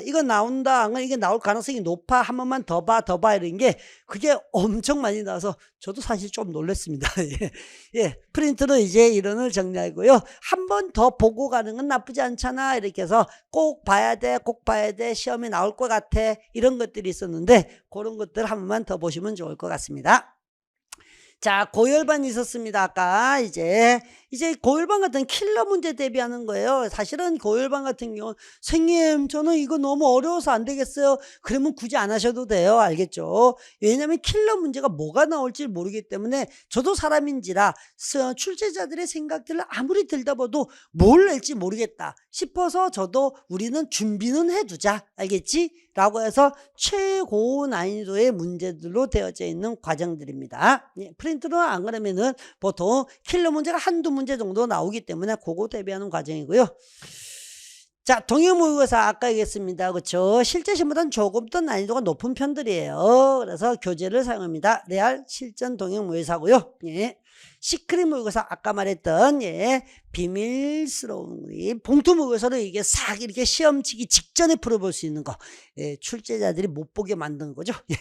이거 나온다, 이게 나올 가능성이 높아, 한 번만 더 봐 이런 게, 그게 엄청 많이 나와서 저도 사실 좀 놀랐습니다. 예. 프린트로 이제 이론을 정리하고요. 한 번 더 보고 가는 건 나쁘지 않잖아, 이렇게 해서 꼭 봐야 돼 시험에 나올 것 같아, 이런 것들이 있었는데, 그런 것들 한 번만 더 보시면 좋을 것 같습니다. 자, 고열반이 있었습니다. 아까 이제 고열반 같은 킬러 문제 대비하는 거예요. 사실은 고열반 같은 경우는, 선생님 저는 이거 너무 어려워서 안 되겠어요, 그러면 굳이 안 하셔도 돼요. 알겠죠? 왜냐하면 킬러 문제가 뭐가 나올지 모르기 때문에, 저도 사람인지라 출제자들의 생각들을 아무리 들다봐도 뭘 낼지 모르겠다 싶어서, 저도 우리는 준비는 해두자, 알겠지? 라고 해서 최고 난이도의 문제들로 되어져 있는 과정들입니다. 예, 프린트로 안 그러면은 보통 킬러 문제가 한두 문제 정도 나오기 때문에 그거 대비하는 과정이고요. 자, 동형 모의고사 아까 얘기했습니다. 그렇죠? 실제 시험보다는 조금 더 난이도가 높은 편들이에요. 그래서 교재를 사용합니다. 레알 실전 동형 모의고사고요. 예. 시크릿 모의고사, 아까 말했던, 예, 비밀스러운 우리 봉투 모의고사로 이게 싹 이렇게 시험 치기 직전에 풀어볼 수 있는 거, 예, 출제자들이 못 보게 만든 거죠. 예.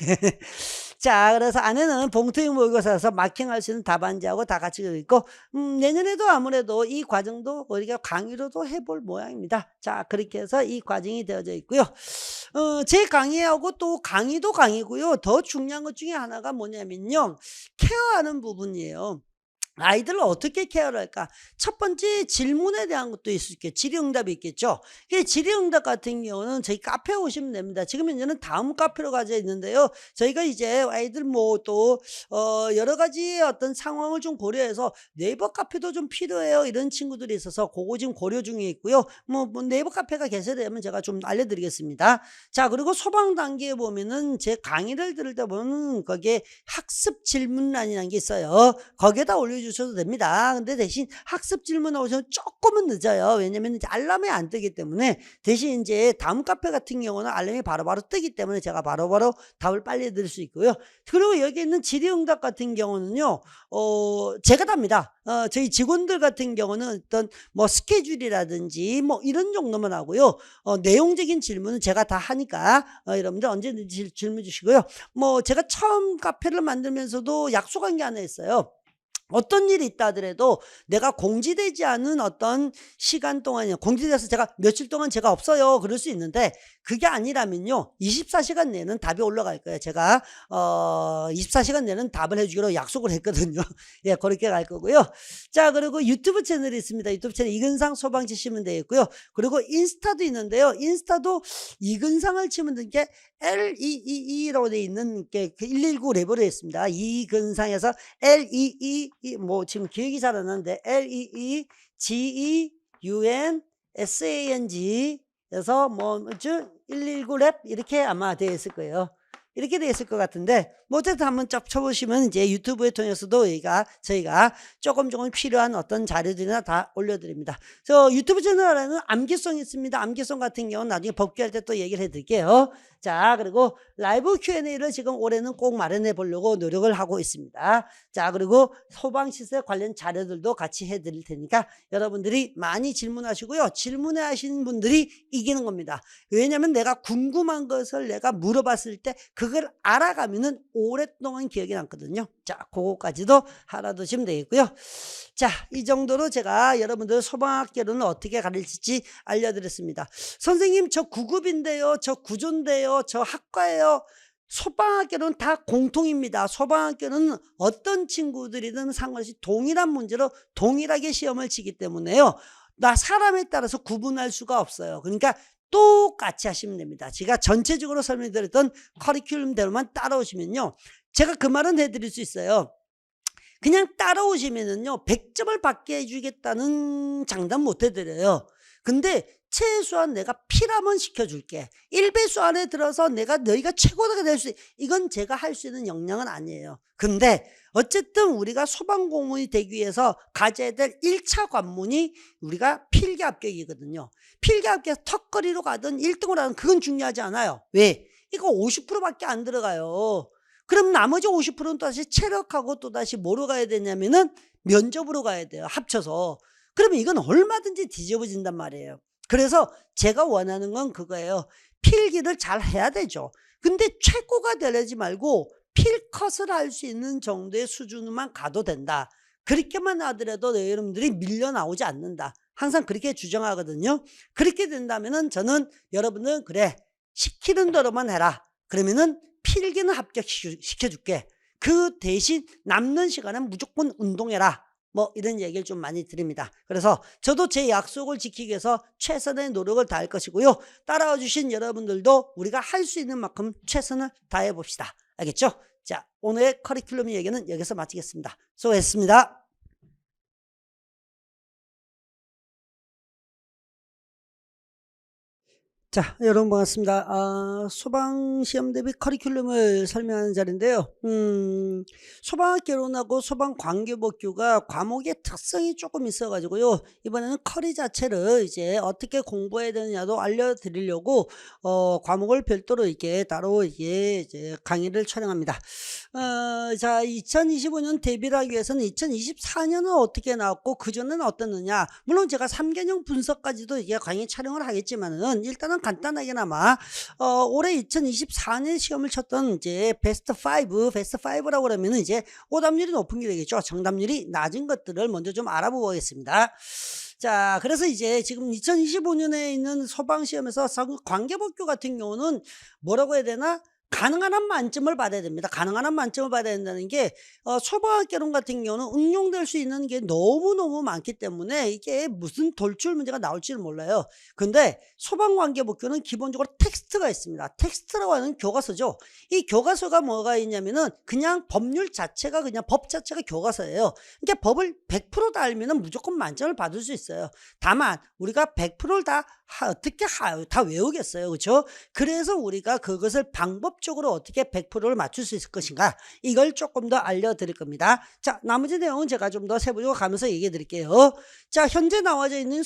자, 그래서 안에는 봉투형 모의고사에서 마킹할 수 있는 답안지하고 다 같이 있고, 내년에도 아무래도 이 과정도 우리가 강의로도 해볼 모양입니다. 자, 그렇게 해서 이 과정이 되어져 있고요. 제 강의하고 또 강의도 강의고요. 더 중요한 것 중에 하나가 뭐냐면요, 케어하는 부분이에요. 아이들을 어떻게 케어를 할까? 첫 번째, 질문에 대한 것도 있을 수 있겠죠. 질의응답이 있겠죠. 질의응답 같은 경우는 저희 카페에 오시면 됩니다. 지금 현재는 다음 카페로 가져 있는데요. 저희가 이제 아이들 뭐 또 여러 가지 어떤 상황을 좀 고려해서 네이버 카페도 좀 필요해요, 이런 친구들이 있어서 그거 지금 고려 중에 있고요. 뭐 네이버 카페가 개설되면 제가 좀 알려드리겠습니다. 자, 그리고 소방 단계에 보면은 제 강의를 들을 때 보면 거기에 학습 질문란이라는 게 있어요. 거기에다 올려주셔도 됩니다. 근데 대신 학습 질문 나오시면 조금은 늦어요. 왜냐면 이제 알람이 안 뜨기 때문에. 대신 이제 다음 카페 같은 경우는 알람이 바로바로 뜨기 때문에 제가 바로바로 답을 빨리 드릴 수 있고요. 그리고 여기 있는 질의응답 같은 경우는요, 제가 답니다. 저희 직원들 같은 경우는 어떤 뭐 스케줄이라든지 뭐 이런 정도만 하고요. 내용적인 질문은 제가 다 하니까 여러분들 언제든지 질문 주시고요. 뭐 제가 처음 카페를 만들면서도 약속한 게 하나 있어요. 어떤 일이 있다 하더라도 내가 공지되지 않은 어떤 시간 동안이요, 공지돼서 제가 며칠 동안 제가 없어요, 그럴 수 있는데, 그게 아니라면요 24시간 내는 답이 올라갈 거예요. 제가 24시간 내는 답을 해주기로 약속을 했거든요. 예, 그렇게 갈 거고요. 자, 그리고 유튜브 채널이 있습니다. 유튜브 채널 이근상 소방 치시면 되겠고요. 그리고 인스타도 있는데요. 인스타도 이근상을 치면 되는 게 LEEE라고 되어 있는 게 119 레벨에 있습니다. 이근상에서 LEE, 뭐 지금 기억이 잘 안 나는데 LEEGEUNSANG 에서 뭐 119 랩 이렇게 아마 되어 있을 거예요. 이렇게 되어 있을 것 같은데, 뭐 어쨌든 한번 쫙 쳐보시면 이제 유튜브에 통해서도 저희가 조금 필요한 어떤 자료들이나 다 올려드립니다. 그래서 유튜브 채널에는 암기송 있습니다. 암기송 같은 경우는 나중에 복귀할 때 또 얘기를 해드릴게요. 자, 그리고 라이브 Q&A를 지금 올해는 꼭 마련해 보려고 노력을 하고 있습니다. 자, 그리고 소방시설 관련 자료들도 같이 해드릴 테니까 여러분들이 많이 질문하시고요. 질문해 하시는 분들이 이기는 겁니다. 왜냐하면 내가 궁금한 것을 내가 물어봤을 때 그걸 알아가면은 오랫동안 기억이 남거든요. 자, 그거까지도 알아두시면 되겠고요. 자, 이 정도로 제가 여러분들 소방학개론을 어떻게 가르칠지 알려드렸습니다. 선생님, 저 9급인데요, 저 구조인데요, 저 학과예요. 소방학개론은 다 공통입니다. 소방학개론은 어떤 친구들이든 상관없이 동일한 문제로 동일하게 시험을 치기 때문에요. 나 사람에 따라서 구분할 수가 없어요. 그러니까 똑같이 하시면 됩니다. 제가 전체적으로 설명드렸던 커리큘럼대로만 따라오시면요. 제가 그 말은 해드릴 수 있어요. 그냥 따라오시면은요, 100점을 받게 해주겠다는 장담 못 해드려요. 근데 최소한 내가 피라면 시켜줄게. 1배수 안에 들어서 너희가 최고가 될 수, 이건 제가 할 수 있는 역량은 아니에요. 근데 어쨌든 우리가 소방공무원이 되기 위해서 가져야 될 1차 관문이 우리가 필기 합격이거든요. 필기 합격 턱걸이로 가든 1등으로 가든 그건 중요하지 않아요. 왜? 이거 50%밖에 안 들어가요. 그럼 나머지 50%는 또다시 체력하고 또다시 뭐로 가야 되냐면은 면접으로 가야 돼요. 합쳐서. 그러면 이건 얼마든지 뒤집어진단 말이에요. 그래서 제가 원하는 건 그거예요. 필기를 잘 해야 되죠. 근데 최고가 되려지 말고 필컷을 할 수 있는 정도의 수준만 가도 된다. 그렇게만 하더라도 여러분들이 밀려 나오지 않는다. 항상 그렇게 주장하거든요. 그렇게 된다면은 저는 여러분들 그래 시키는 대로만 해라. 그러면은 필기는 합격시켜줄게. 그 대신 남는 시간은 무조건 운동해라. 뭐 이런 얘기를 좀 많이 드립니다. 그래서 저도 제 약속을 지키기 위해서 최선의 노력을 다할 것이고요. 따라와 주신 여러분들도 우리가 할 수 있는 만큼 최선을 다해 봅시다. 알겠죠? 자, 오늘의 커리큘럼 얘기는 여기서 마치겠습니다. 수고했습니다. 자, 여러분 반갑습니다. 소방시험 대비 커리큘럼을 설명하는 자리인데요. 소방학개론하고 소방관계법규가 과목의 특성이 조금 있어가지고요. 이번에는 커리 자체를 이제 어떻게 공부해야 되느냐도 알려드리려고 과목을 별도로 이렇게 따로 이제 강의를 촬영합니다. 자, 2025년 대비를 하기 위해서는 2024년은 어떻게 나왔고 그전에는 어떻느냐. 물론 제가 3개년 분석까지도 이게 강의 촬영을 하겠지만은 일단은 간단하게나마 올해 2024년 시험을 쳤던 이제 베스트 5라고 그러면은 이제 오답률이 높은 게 되겠죠. 정답률이 낮은 것들을 먼저 좀 알아보겠습니다. 자, 그래서 이제 지금 2025년에 있는 소방시험에서 관계법규 같은 경우는 뭐라고 해야 되나? 가능한 한 만점을 받아야 됩니다. 가능한 한 만점을 받아야 된다는 게 소방학개론 같은 경우는 응용될 수 있는 게 너무너무 많기 때문에 이게 무슨 돌출 문제가 나올지를 몰라요. 근데 소방관계법규는 기본적으로 텍스트가 있습니다. 텍스트라고 하는 교과서죠. 이 교과서가 뭐가 있냐면은 그냥 법률 자체가 그냥 법 자체가 교과서예요. 그러니까 법을 100%다 알면은 무조건 만점을 받을 수 있어요. 다만 우리가 100%를 어떻게 다 외우겠어요. 그렇죠? 그래서 우리가 그것을 방법적으로 어떻게 100%를 맞출 수 있을 것인가, 이걸 조금 더 알려드릴 겁니다. 자, 나머지 내용은 제가 좀 더 세부적으로 가면서 얘기해 드릴게요. 자, 현재 나와져 있는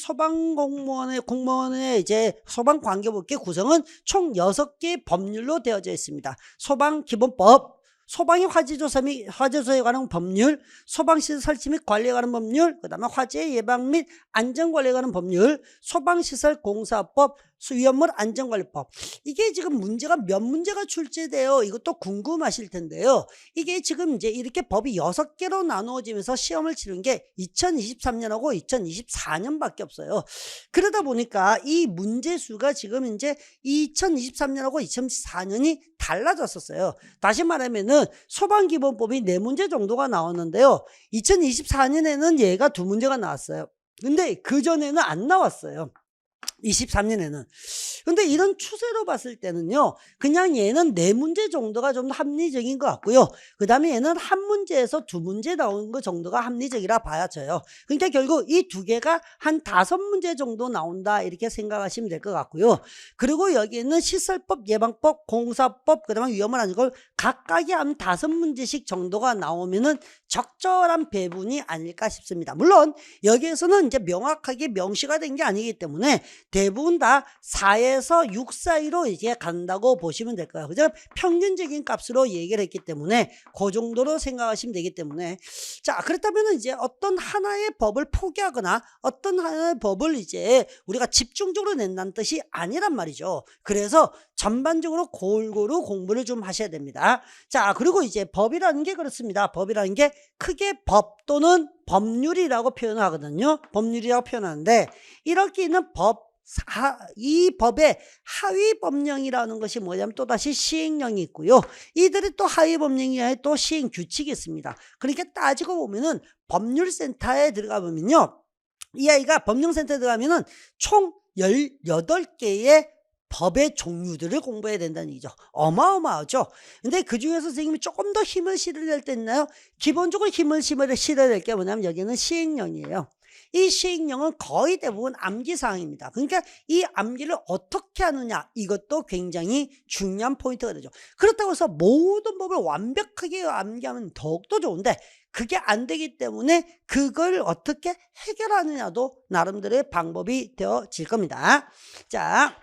공무원의 이제 소방관계법규 구성은 총 6개 법률로 되어져 있습니다. 소방기본법, 소방의 화재조사 및 화재조사에 관한 법률, 소방시설 설치 및 관리에 관한 법률, 그 다음에 화재 예방 및 안전관리에 관한 법률, 소방시설 공사법, 위험물 안전관리법. 이게 지금 몇 문제가 출제돼요. 이것도 궁금하실 텐데요. 이게 지금 이제 이렇게 법이 6개로 나누어지면서 시험을 치는 게 2023년하고 2024년밖에 없어요. 그러다 보니까 이 문제수가 지금 이제 2023년하고 2024년이 달라졌었어요. 다시 말하면은 소방기본법이 4문제 정도가 나왔는데요. 2024년에는 얘가 2문제가 나왔어요. 근데 그전에는 안 나왔어요. 23년에는. 근데 이런 추세로 봤을 때는요, 그냥 얘는 4문제 정도가 좀 합리적인 것 같고요. 그 다음에 얘는 한 문제에서 2문제 나오는 것 정도가 합리적이라 봐야져요. 그러니까 결국 이 2개가 한 5문제 정도 나온다, 이렇게 생각하시면 될 것 같고요. 그리고 여기에는 시설법, 예방법, 공사법, 그 다음에 위험을 안전걸 각각이 한 5문제씩 정도가 나오면은 적절한 배분이 아닐까 싶습니다. 물론 여기에서는 이제 명확하게 명시가 된 게 아니기 때문에 대부분 다 4에서 6 사이로 이제 간다고 보시면 될 거예요. 그죠? 평균적인 값으로 얘기를 했기 때문에 그 정도로 생각하시면 되기 때문에, 자, 그렇다면 이제 어떤 하나의 법을 포기하거나 어떤 하나의 법을 이제 우리가 집중적으로 낸다는 뜻이 아니란 말이죠. 그래서 전반적으로 골고루 공부를 좀 하셔야 됩니다. 자, 그리고 이제 법이라는 게 그렇습니다. 법이라는 게 크게 법 또는 법률이라고 표현하거든요. 법률이라고 표현하는데, 이렇게 있는 이 법의 하위 법령이라는 것이 뭐냐면 또다시 시행령이 있고요. 이들이 또 하위 법령이 아니라 또 시행 규칙이 있습니다. 그러니까 따지고 보면은 법률센터에 들어가 보면요, 이 아이가 법령센터에 들어가면은 총 18개의 법의 종류들을 공부해야 된다는 얘기죠. 어마어마하죠. 근데 그 중에서 선생님이 조금 더 힘을 실어야 될 때 있나요? 기본적으로 힘을 실어야 될 게 뭐냐면 여기는 시행령이에요. 이 시행령은 거의 대부분 암기사항입니다. 그러니까 이 암기를 어떻게 하느냐, 이것도 굉장히 중요한 포인트가 되죠. 그렇다고 해서 모든 법을 완벽하게 암기하면 더욱더 좋은데, 그게 안 되기 때문에 그걸 어떻게 해결하느냐도 나름대로의 방법이 되어질 겁니다. 자,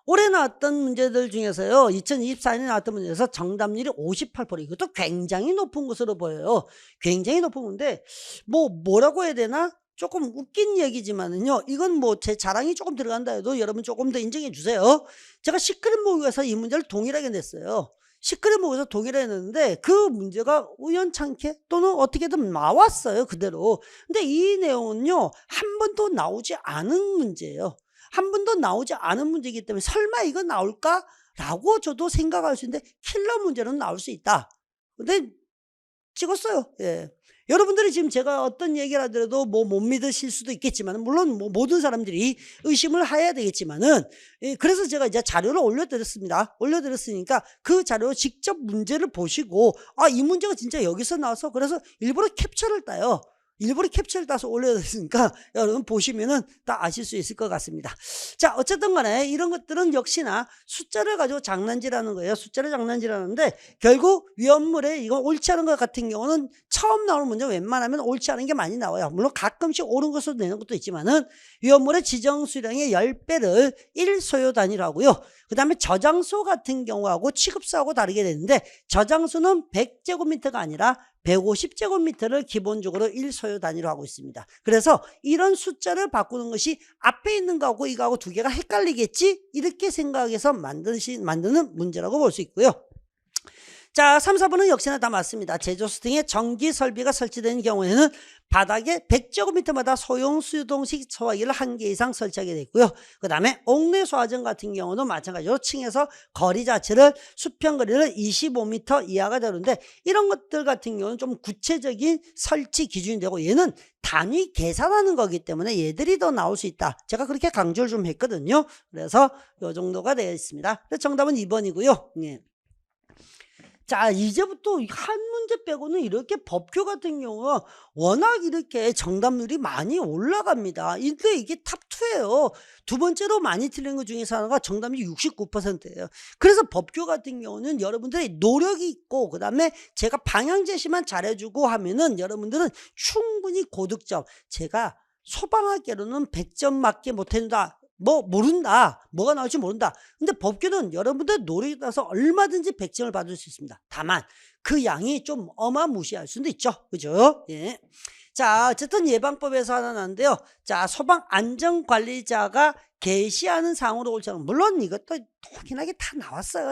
올해 나왔던 문제들 중에서요, 2024년에 나왔던 문제에서 정답률이 58%, 이것도 굉장히 높은 것으로 보여요. 굉장히 높은 건데, 뭐라고 해야 되나? 조금 웃긴 얘기지만은요, 이건 뭐 제 자랑이 조금 들어간다 해도 여러분 조금 더 인정해 주세요. 제가 시크릿 모의고사에서 이 문제를 동일하게 냈어요. 시크릿 모의고사 동일하게 냈는데 그 문제가 우연찮게 또는 어떻게든 나왔어요, 그대로. 근데 이 내용은요, 한 번도 나오지 않은 문제예요. 한 번도 나오지 않은 문제이기 때문에 설마 이거 나올까? 라고 저도 생각할 수 있는데, 킬러 문제는 나올 수 있다. 근데 찍었어요. 예. 여러분들이 지금 제가 어떤 얘기를 하더라도 못 믿으실 수도 있겠지만, 물론 모든 사람들이 의심을 해야 되겠지만은, 그래서 제가 이제 자료를 올려드렸습니다. 올려드렸으니까 그 자료 직접 문제를 보시고, 이 문제가 진짜 여기서 나와서, 그래서 일부러 캡처를 따요. 일부러 캡처를 따서 올려드렸으니까 여러분 보시면은 다 아실 수 있을 것 같습니다. 자, 어쨌든 간에 이런 것들은 역시나 숫자를 가지고 장난질하는 거예요. 숫자를 장난질하는데, 결국 위험물에 이건 옳지 않은 것 같은 경우는 처음 나오는 문제 웬만하면 옳지 않은 게 많이 나와요. 물론 가끔씩 옳은 것으로 내는 것도 있지만은, 위험물의 지정 수량의 10배를 1소요 단위로 하고요. 그 다음에 저장소 같은 경우하고 취급소하고 다르게 되는데, 저장소는 100제곱미터가 아니라 150제곱미터를 기본적으로 1소요 단위로 하고 있습니다. 그래서 이런 숫자를 바꾸는 것이 앞에 있는 거하고 이거하고 두 개가 헷갈리겠지? 이렇게 생각해서 만드는 문제라고 볼 수 있고요. 자, 3, 4번은 역시나 다 맞습니다. 제조소 등의 전기 설비가 설치되는 경우에는 바닥에 100제곱미터마다 소형 수동식 소화기를 1개 이상 설치하게 되어 있고요. 그 다음에 옥내 소화전 같은 경우도 마찬가지로 층에서 거리 자체를, 수평 거리를 25m 이하가 되는데, 이런 것들 같은 경우는 좀 구체적인 설치 기준이 되고, 얘는 단위 계산하는 거기 때문에 얘들이 더 나올 수 있다. 제가 그렇게 강조를 좀 했거든요. 그래서 이 정도가 되어 있습니다. 정답은 2번이고요. 예. 자, 이제부터 한 문제 빼고는 이렇게 법규 같은 경우가 워낙 이렇게 정답률이 많이 올라갑니다. 근데 이게 탑2예요. 두 번째로 많이 틀린 것 중에서 하나가 정답률이 69%예요. 그래서 법규 같은 경우는 여러분들이 노력이 있고, 그 다음에 제가 방향 제시만 잘해주고 하면은 여러분들은 충분히 고득점, 제가 소방학계로는 100점 맞게 못해준다, 모른다, 뭐가 나올지 모른다. 근데 법규는 여러분들 노력에 따라서 얼마든지 100점을 받을 수 있습니다. 다만 그 양이 좀 어마무시할 수도 있죠. 그죠? 예. 자, 어쨌든 예방법에서 하나 나는데요. 자, 소방안전관리자가 게시하는 사항으로 옳지 않은, 물론 이것도 확인하게 다 나왔어요.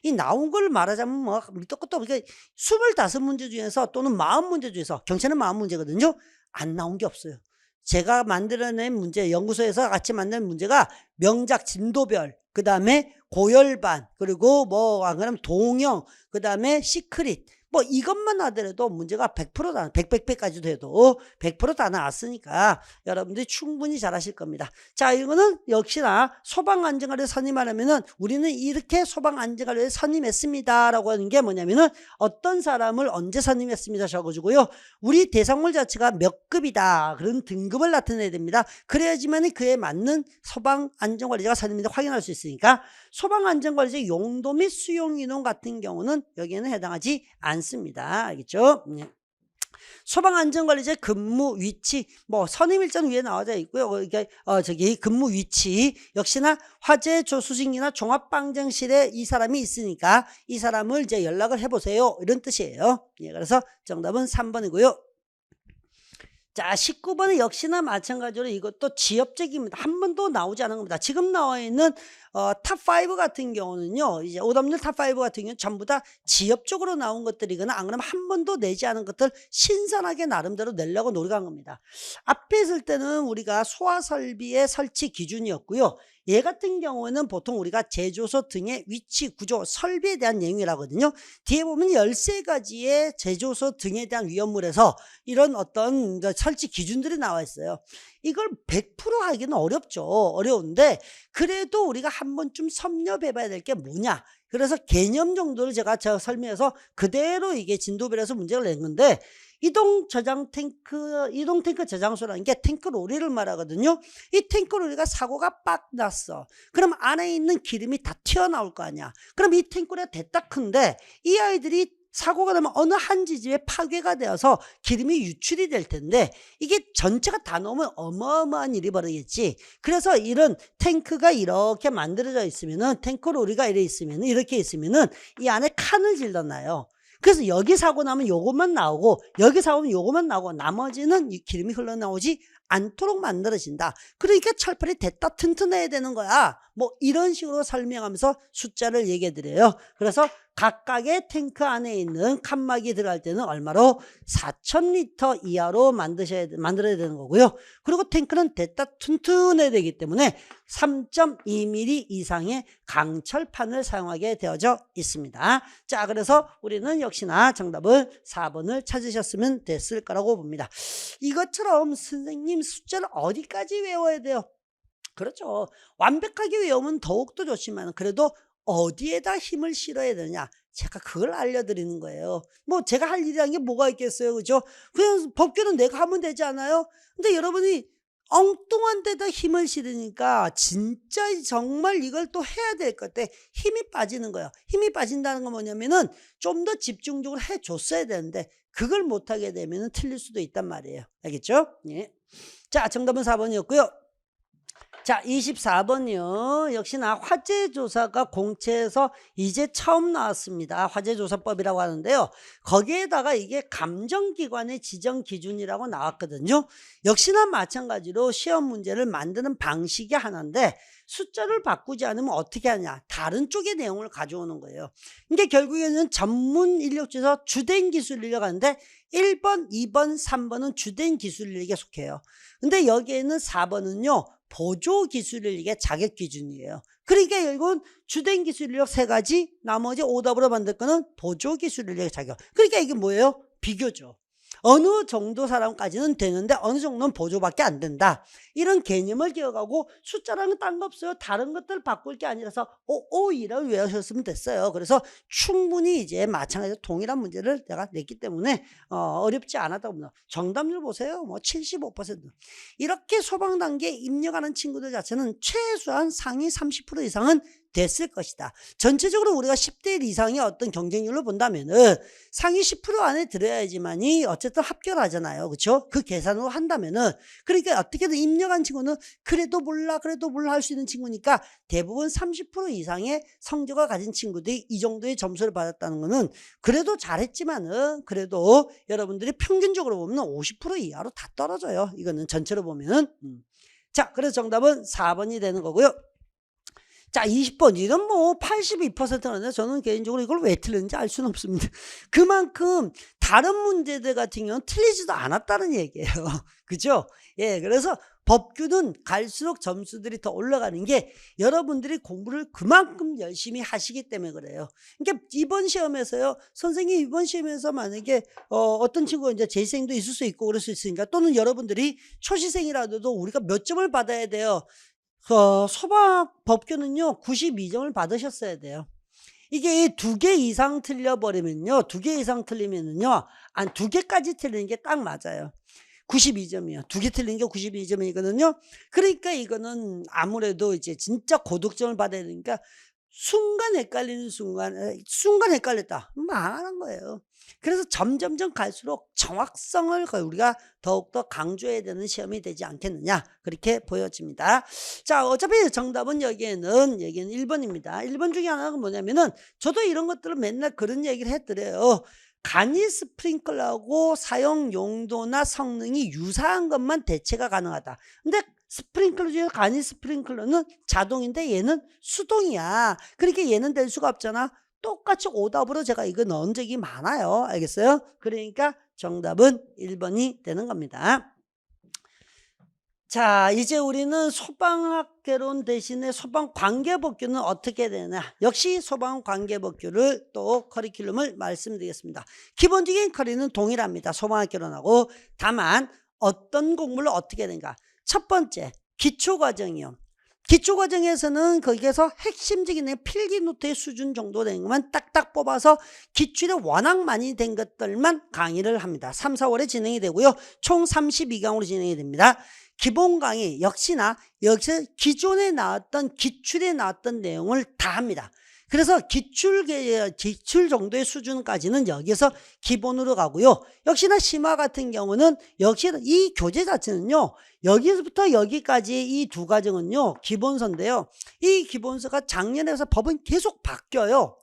이 나온 걸 말하자면 뭐 밑도 끝도 없고, 25문제 중에서 또는 40문제 중에서, 경찰은 40문제거든요. 안 나온 게 없어요. 제가 만들어낸 문제, 연구소에서 같이 만든 문제가 명작 진도별, 그 다음에 고열반, 그리고 안 그러면 동영, 그 다음에 시크릿, 뭐 이것만 하더라도 문제가 100%다, 100까지도 해도 100%다 나왔으니까 여러분들이 충분히 잘하실 겁니다. 자, 이거는 역시나 소방안전관리에 선임하려면은 우리는 이렇게 소방안전관리에 선임했습니다 라고 하는 게 뭐냐면은 어떤 사람을 언제 선임했습니다 적어주고요. 우리 대상물 자체가 몇 급이다 그런 등급을 나타내야 됩니다. 그래야지만 그에 맞는 소방안전관리자가 선임인지 확인할 수 있으니까 소방안전관리자 용도 및 수용인원 같은 경우는 여기에는 해당하지 않습니다. 알겠죠? 네. 소방안전관리자의 근무 위치, 뭐 선임일자는 위에 나와져 있고요. 저기 근무 위치 역시나 화재 조수진이나 종합방정실에 이 사람이 있으니까 이 사람을 이제 연락을 해보세요 이런 뜻이에요. 예, 그래서 정답은 3번이고요. 자, 19번은 역시나 마찬가지로 이것도 지엽적입니다. 한 번도 나오지 않은 겁니다. 지금 나와 있는 탑5 같은 경우는요, 이제 오답률 탑5 같은 경우는 전부 다 지엽적으로 나온 것들이거나 안 그러면 한 번도 내지 않은 것들 신선하게 나름대로 내려고 노력한 겁니다. 앞에 있을 때는 우리가 소화설비의 설치 기준이었고요. 얘 같은 경우에는 보통 우리가 제조소 등의 위치, 구조, 설비에 대한 내용이라거든요. 뒤에 보면 13가지의 제조소 등에 대한 위험물에서 이런 어떤 설치 기준들이 나와 있어요. 이걸 100% 하기는 어렵죠. 어려운데 그래도 우리가 한 번쯤 섭렵해 봐야 될 게 뭐냐. 그래서 개념 정도를 제가 설명해서 그대로 이게 진도별에서 문제를 낸 건데 이동 탱크 저장소라는 게 탱크 로리를 말하거든요. 이 탱크 로리가 사고가 빡 났어. 그럼 안에 있는 기름이 다 튀어나올 거 아니야. 그럼 이 탱크 로리가 됐다 큰데 이 아이들이 사고가 나면 어느 한 지점에 파괴가 되어서 기름이 유출이 될 텐데 이게 전체가 다 넣으면 어마어마한 일이 벌어지겠지. 그래서 이런 탱크가 이렇게 만들어져 있으면은 탱크 로리가 이렇게 있으면은 이 안에 칸을 질러놔요. 그래서 여기 사고 나면 요것만 나오고 여기 사고 나면 요것만 나오고 나머지는 이 기름이 흘러나오지 않도록 만들어진다. 그러니까 철판이 됐다 튼튼해야 되는 거야. 뭐 이런 식으로 설명하면서 숫자를 얘기해 드려요. 그래서 각각의 탱크 안에 있는 칸막이 들어갈 때는 얼마로 4,000리터 이하로 만들어야 되는 거고요. 그리고 탱크는 됐다 튼튼해야 되기 때문에 3.2mm 이상의 강철판을 사용하게 되어져 있습니다. 자, 그래서 우리는 역시나 정답은 4번을 찾으셨으면 됐을 거라고 봅니다. 이것처럼 선생님 숫자를 어디까지 외워야 돼요? 그렇죠. 완벽하게 외우면 더욱더 좋지만 그래도 어디에다 힘을 실어야 되느냐, 제가 그걸 알려드리는 거예요. 뭐 제가 할 일이라는 게 뭐가 있겠어요, 그죠? 그냥 법규는 내가 하면 되지 않아요? 근데 여러분이 엉뚱한 데다 힘을 실으니까 진짜 정말 이걸 또 해야 될 것 같아. 힘이 빠지는 거예요. 힘이 빠진다는 건 뭐냐면은 좀 더 집중적으로 해줬어야 되는데 그걸 못하게 되면 틀릴 수도 있단 말이에요. 알겠죠? 예. 자, 정답은 4번이었고요. 자, 24번이요. 역시나 화재조사가 공채에서 이제 처음 나왔습니다. 화재조사법이라고 하는데요. 거기에다가 이게 감정기관의 지정기준이라고 나왔거든요. 역시나 마찬가지로 시험 문제를 만드는 방식이 하나인데 숫자를 바꾸지 않으면 어떻게 하냐, 다른 쪽의 내용을 가져오는 거예요. 근데 결국에는 전문 인력 중에서 주된 기술 인력 하는데 1번, 2번, 3번은 주된 기술 인력에 속해요. 근데 여기에는 4번은요 보조 기술 인력의 자격 기준이에요. 그러니까 결국은 주된 기술 인력 3가지, 나머지 오답으로 만들 거는 보조 기술 인력의 자격. 그러니까 이게 뭐예요? 비교죠. 어느 정도 사람까지는 되는데 어느 정도는 보조밖에 안 된다. 이런 개념을 기억하고 숫자랑은 딴 거 없어요. 다른 것들 바꿀 게 아니라서 오이라고 외우셨으면 됐어요. 그래서 충분히 이제 마찬가지로 동일한 문제를 내가 냈기 때문에 어렵지 않았다고 봅니다. 정답률 보세요. 뭐 75%. 이렇게 소방 단계에 입력하는 친구들 자체는 최소한 상위 30% 이상은 됐을 것이다. 전체적으로 우리가 10대 1 이상의 어떤 경쟁률을 본다면은 상위 10% 안에 들어야지만이 어쨌든 합격하잖아요. 그렇죠? 그 계산으로 한다면은, 그러니까 어떻게든 입력한 친구는 그래도 몰라 할 수 있는 친구니까 대부분 30% 이상의 성적을 가진 친구들이 이 정도의 점수를 받았다는 거는 그래도 잘했지만은 그래도 여러분들이 평균적으로 보면 50% 이하로 다 떨어져요. 이거는 전체로 보면은. 자, 그래서 정답은 4번이 되는 거고요. 자, 20번. 이건 뭐 82%라는데 저는 개인적으로 이걸 왜 틀렸는지 알 수는 없습니다. 그만큼 다른 문제들 같은 경우는 틀리지도 않았다는 얘기예요. 그죠? 예, 그래서 법규는 갈수록 점수들이 더 올라가는 게 여러분들이 공부를 그만큼 열심히 하시기 때문에 그래요. 그러니까 이번 시험에서요, 선생님 이번 시험에서 만약에 어떤 친구가 이제 재생도 있을 수 있고 그럴 수 있으니까, 또는 여러분들이 초시생이라도 우리가 몇 점을 받아야 돼요? 소방 법규는요 92점을 받으셨어야 돼요. 이게 2개 이상 틀려버리면요, 2개 이상 틀리면은요, 한 2개까지 틀리는 게 딱 맞아요. 92점이요. 2개 틀린 게 92점이거든요. 그러니까 이거는 아무래도 이제 진짜 고득점을 받아야 되니까, 순간 헷갈렸다. 망하는 거예요. 그래서 점점점 갈수록 정확성을 우리가 더욱더 강조해야 되는 시험이 되지 않겠느냐, 그렇게 보여집니다. 자, 어차피 정답은 여기에는 1번입니다. 1번 중에 하나가 뭐냐면은, 저도 이런 것들을 맨날 그런 얘기를 해드려요. 간이 스프링클러하고 사용 용도나 성능이 유사한 것만 대체가 가능하다. 근데 스프링클러 중에 간이 스프링클러는 자동인데 얘는 수동이야. 그러니까 얘는 될 수가 없잖아. 똑같이 오답으로 제가 이거 넣은 적이 많아요. 알겠어요? 그러니까 정답은 1번이 되는 겁니다. 자, 이제 우리는 소방학개론 대신에 소방관계법규는 어떻게 되냐. 역시 소방관계법규를 또 커리큘럼을 말씀드리겠습니다. 기본적인 커리는 동일합니다. 소방학개론하고. 다만 어떤 공부를 어떻게 되는가. 첫 번째, 기초과정이요. 기초과정에서는 거기에서 핵심적인 필기 노트의 수준 정도 되는 것만 딱딱 뽑아서 기출에 워낙 많이 된 것들만 강의를 합니다. 3, 4월에 진행이 되고요. 총 32강으로 진행이 됩니다. 기본 강의 역시나 여기서 기존에 나왔던 기출에 나왔던 내용을 다 합니다. 그래서 기출 정도의 수준까지는 여기서 기본으로 가고요. 역시나 심화 같은 경우는 역시 이 교재 자체는요, 여기서부터 여기까지 이 2과정은요 기본서인데요, 이 기본서가 작년에서 법은 계속 바뀌어요.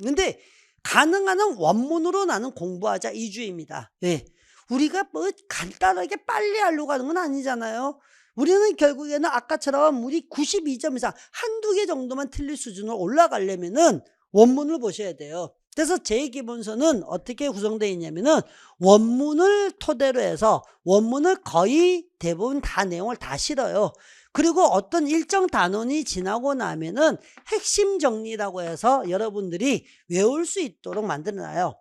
근데 가능한 한 원문으로 나는 공부하자, 이주입니다. 예. 우리가 뭐 간단하게 빨리 하려고 하는 건 아니잖아요. 우리는 결국에는 아까처럼 우리 92점 이상 한두 개 정도만 틀릴 수준으로 올라가려면은 원문을 보셔야 돼요. 그래서 제 기본서는 어떻게 구성되어 있냐면은, 원문을 토대로 해서 원문을 거의 대부분 다 내용을 다 실어요. 그리고 어떤 일정 단원이 지나고 나면은 핵심 정리라고 해서 여러분들이 외울 수 있도록 만들어놔요.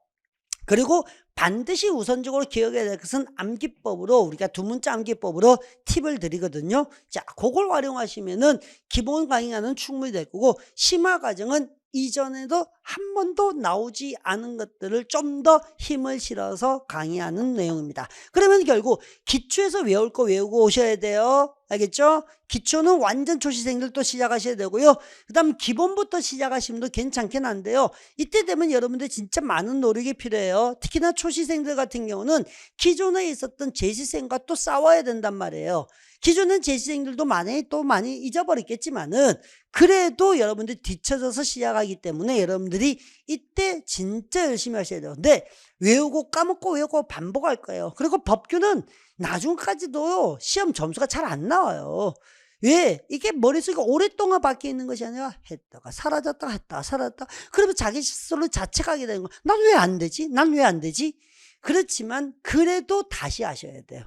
그리고 반드시 우선적으로 기억해야 될 것은 암기법으로, 우리가 2문자 암기법으로 팁을 드리거든요. 자, 그걸 활용하시면은 기본 강의는 충분히 될 거고, 심화 과정은 이전에도 한 번도 나오지 않은 것들을 좀 더 힘을 실어서 강의하는 내용입니다. 그러면 결국 기초에서 외울 거 외우고 오셔야 돼요. 알겠죠? 기초는 완전 초시생들도 시작하셔야 되고요. 그 다음 기본부터 시작하시면 괜찮긴 한데요, 이때 되면 여러분들 진짜 많은 노력이 필요해요. 특히나 초시생들 같은 경우는 기존에 있었던 재시생과 또 싸워야 된단 말이에요. 기존엔 재시생들도 많이 잊어버렸겠지만은, 그래도 여러분들이 뒤쳐져서 시작하기 때문에 여러분들이 이때 진짜 열심히 하셔야 돼요. 근데 외우고 까먹고 외우고 반복할 거예요. 그리고 법규는 나중까지도 시험 점수가 잘 안 나와요. 왜? 이게 머릿속에 오랫동안 박혀 있는 것이 아니라 했다가 사라졌다가 했다가 사라졌다가, 그러면 자기 스스로 자책하게 되는 거예요. 난 왜 안 되지? 난 왜 안 되지? 그렇지만 그래도 다시 하셔야 돼요.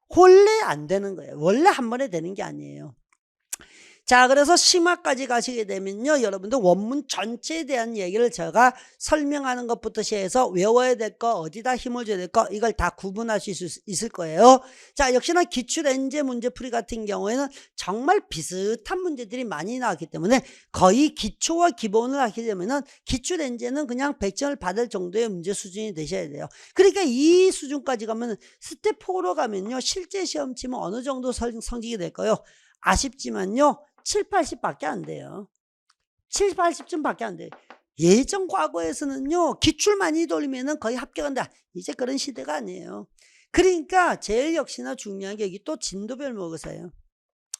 원래 안 되는 거예요. 원래 한 번에 되는 게 아니에요. 자, 그래서 심화까지 가시게 되면요, 여러분들 원문 전체에 대한 얘기를 제가 설명하는 것부터 시작해서 외워야 될 거, 어디다 힘을 줘야 될 거, 이걸 다 구분할 수 있을 거예요. 자, 역시나 기출엔제 문제풀이 같은 경우에는 정말 비슷한 문제들이 많이 나왔기 때문에 거의 기초와 기본을 하게 되면은 기출엔제는 그냥 100점을 받을 정도의 문제 수준이 되셔야 돼요. 그러니까 이 수준까지 가면 스텝 4로 가면요, 실제 시험 치면 어느 정도 성적이 될까요? 아쉽지만요, 7, 80밖에 안 돼요. 7, 80점 밖에 안 돼요. 예전 과거에서는요, 기출 많이 돌리면은 거의 합격한다. 이제 그런 시대가 아니에요. 그러니까 제일 역시나 중요한 게 여기 또 진도별 모의고사예요.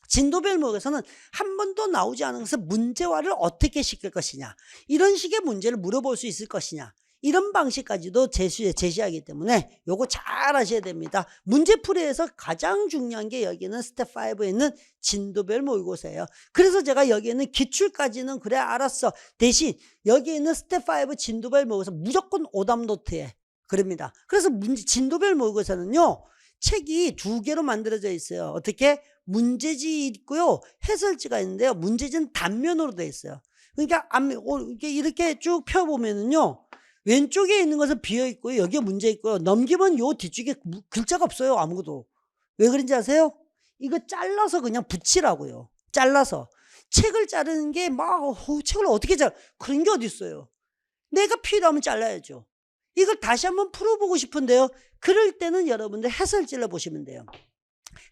진도별 모의고사는 한 번도 나오지 않은 것을 문제화를 어떻게 시킬 것이냐, 이런 식의 문제를 물어볼 수 있을 것이냐, 이런 방식까지도 제시하기 때문에 요거 잘 하셔야 됩니다. 문제풀이에서 가장 중요한 게 여기는 스텝 5에 있는 진도별 모의고사예요. 그래서 제가 여기에는 기출까지는 그래 알았어, 대신 여기 있는 스텝 5 진도별 모의고사 무조건 오답 노트에 그럽니다. 그래서 진도별 모의고사는요, 책이 두 개로 만들어져 있어요. 어떻게? 문제지 있고요. 해설지가 있는데요. 문제지는 단면으로 되어 있어요. 그러니까 이렇게 쭉 펴보면은요. 왼쪽에 있는 것은 비어 있고요. 여기에 문제 있고요. 넘기면 요 뒤쪽에 글자가 없어요. 아무것도. 왜 그런지 아세요? 이거 잘라서 그냥 붙이라고요. 잘라서. 책을 자르는 게 책을 어떻게 그런 게 어디 있어요. 내가 필요하면 잘라야죠. 이걸 다시 한번 풀어보고 싶은데요. 그럴 때는 여러분들 해설지를 보시면 돼요.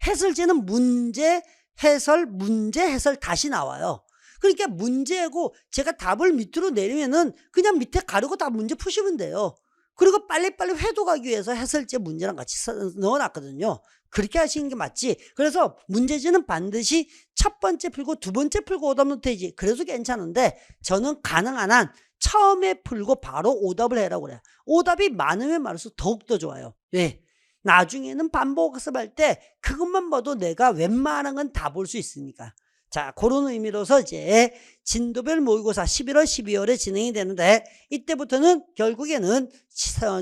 해설지는 문제, 해설 다시 나와요. 그러니까 문제고 제가 답을 밑으로 내리면은 그냥 밑에 가르고 다 문제 푸시면 돼요. 그리고 빨리빨리 회독하기 위해서 해설지 문제랑 같이 넣어놨거든요. 그렇게 하시는 게 맞지. 그래서 문제지는 반드시 첫 번째 풀고 두 번째 풀고 오답 노트이지. 그래도 괜찮은데 저는 가능한 한 처음에 풀고 바로 오답을 해라고 그래요. 오답이 많으면 많을수록 더욱더 좋아요. 왜? 나중에는 반복학습할 때 그것만 봐도 내가 웬만한 건 다 볼 수 있으니까. 자, 그런 의미로서 이제 진도별 모의고사 11월, 12월에 진행이 되는데 이때부터는 결국에는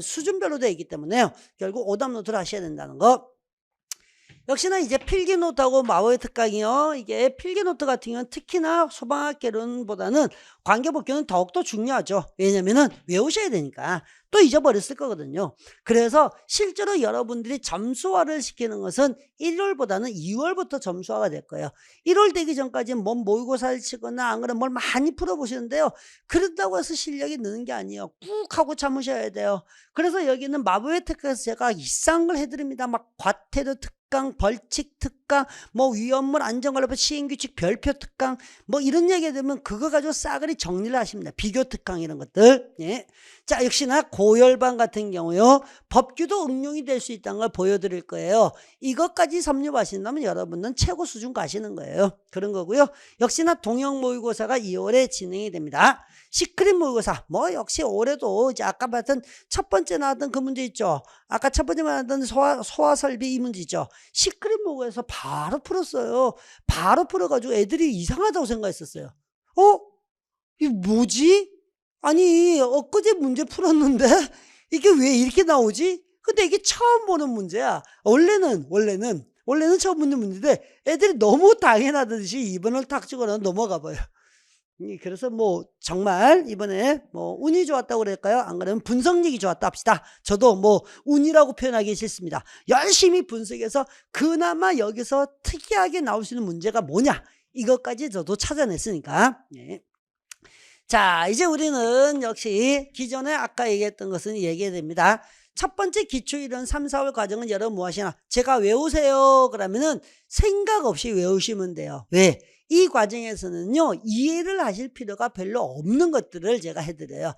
수준별로 되어 있기 때문에요. 결국 오답 노트를 하셔야 된다는 거. 역시나 이제 필기노트하고 마법의 특강이요. 이게 필기노트 같은 경우는 특히나 소방학개론보다는 관계복귀는 더욱더 중요하죠. 왜냐면은 외우셔야 되니까 또 잊어버렸을 거거든요. 그래서 실제로 여러분들이 점수화를 시키는 것은 1월보다는 2월부터 점수화가 될 거예요. 1월 되기 전까지는 뭔 모의고사를 치거나 안 그러면 뭘 많이 풀어보시는데요. 그런다고 해서 실력이 느는 게 아니에요. 꾹 하고 참으셔야 돼요. 그래서 여기는 마법의 특강에서 제가 이상한 걸 해드립니다. 막 과태료 특강, 벌칙 특강, 뭐 위험물 안전관리법 시행규칙 별표 특강, 뭐 이런 얘기 되면 그거 가지고 싸그리 정리를 하십니다. 비교 특강 이런 것들. 예. 자, 역시나 고열반 같은 경우요. 법규도 응용이 될 수 있다는 걸 보여드릴 거예요. 이것까지 섭렵하신다면 여러분은 최고 수준 가시는 거예요. 그런 거고요. 역시나 동형 모의고사가 2월에 진행이 됩니다. 시크릿 모의고사 뭐 역시 올해도 이제 아까 봤던 첫 번째 나왔던 그 문제 있죠. 아까 첫 번째 나왔던 소화설비 이 문제 있죠. 시크릿 모의고사에서 바로 풀었어요. 바로 풀어가지고 애들이 이상하다고 생각했었어요. 이게 뭐지? 아니 엊그제 문제 풀었는데 이게 왜 이렇게 나오지? 근데 이게 처음 보는 문제야. 원래는 처음 보는 문제인데 애들이 너무 당연하듯이 2번을 탁 찍어서 넘어가 봐요. 그래서 뭐 정말 이번에 뭐 운이 좋았다고 그럴까요? 안 그러면 분석력이 좋았다 합시다. 저도 뭐 운이라고 표현하기 싫습니다. 열심히 분석해서 그나마 여기서 특이하게 나올 수 있는 문제가 뭐냐, 이것까지 저도 찾아냈으니까. 네. 자, 이제 우리는 역시 기존에 아까 얘기했던 것은 얘기해야 됩니다. 첫 번째 기초이론 3, 4월 과정은 여러분 뭐 하시나? 제가 외우세요 그러면은 생각 없이 외우시면 돼요. 왜? 이 과정에서는요, 이해를 하실 필요가 별로 없는 것들을 제가 해드려요.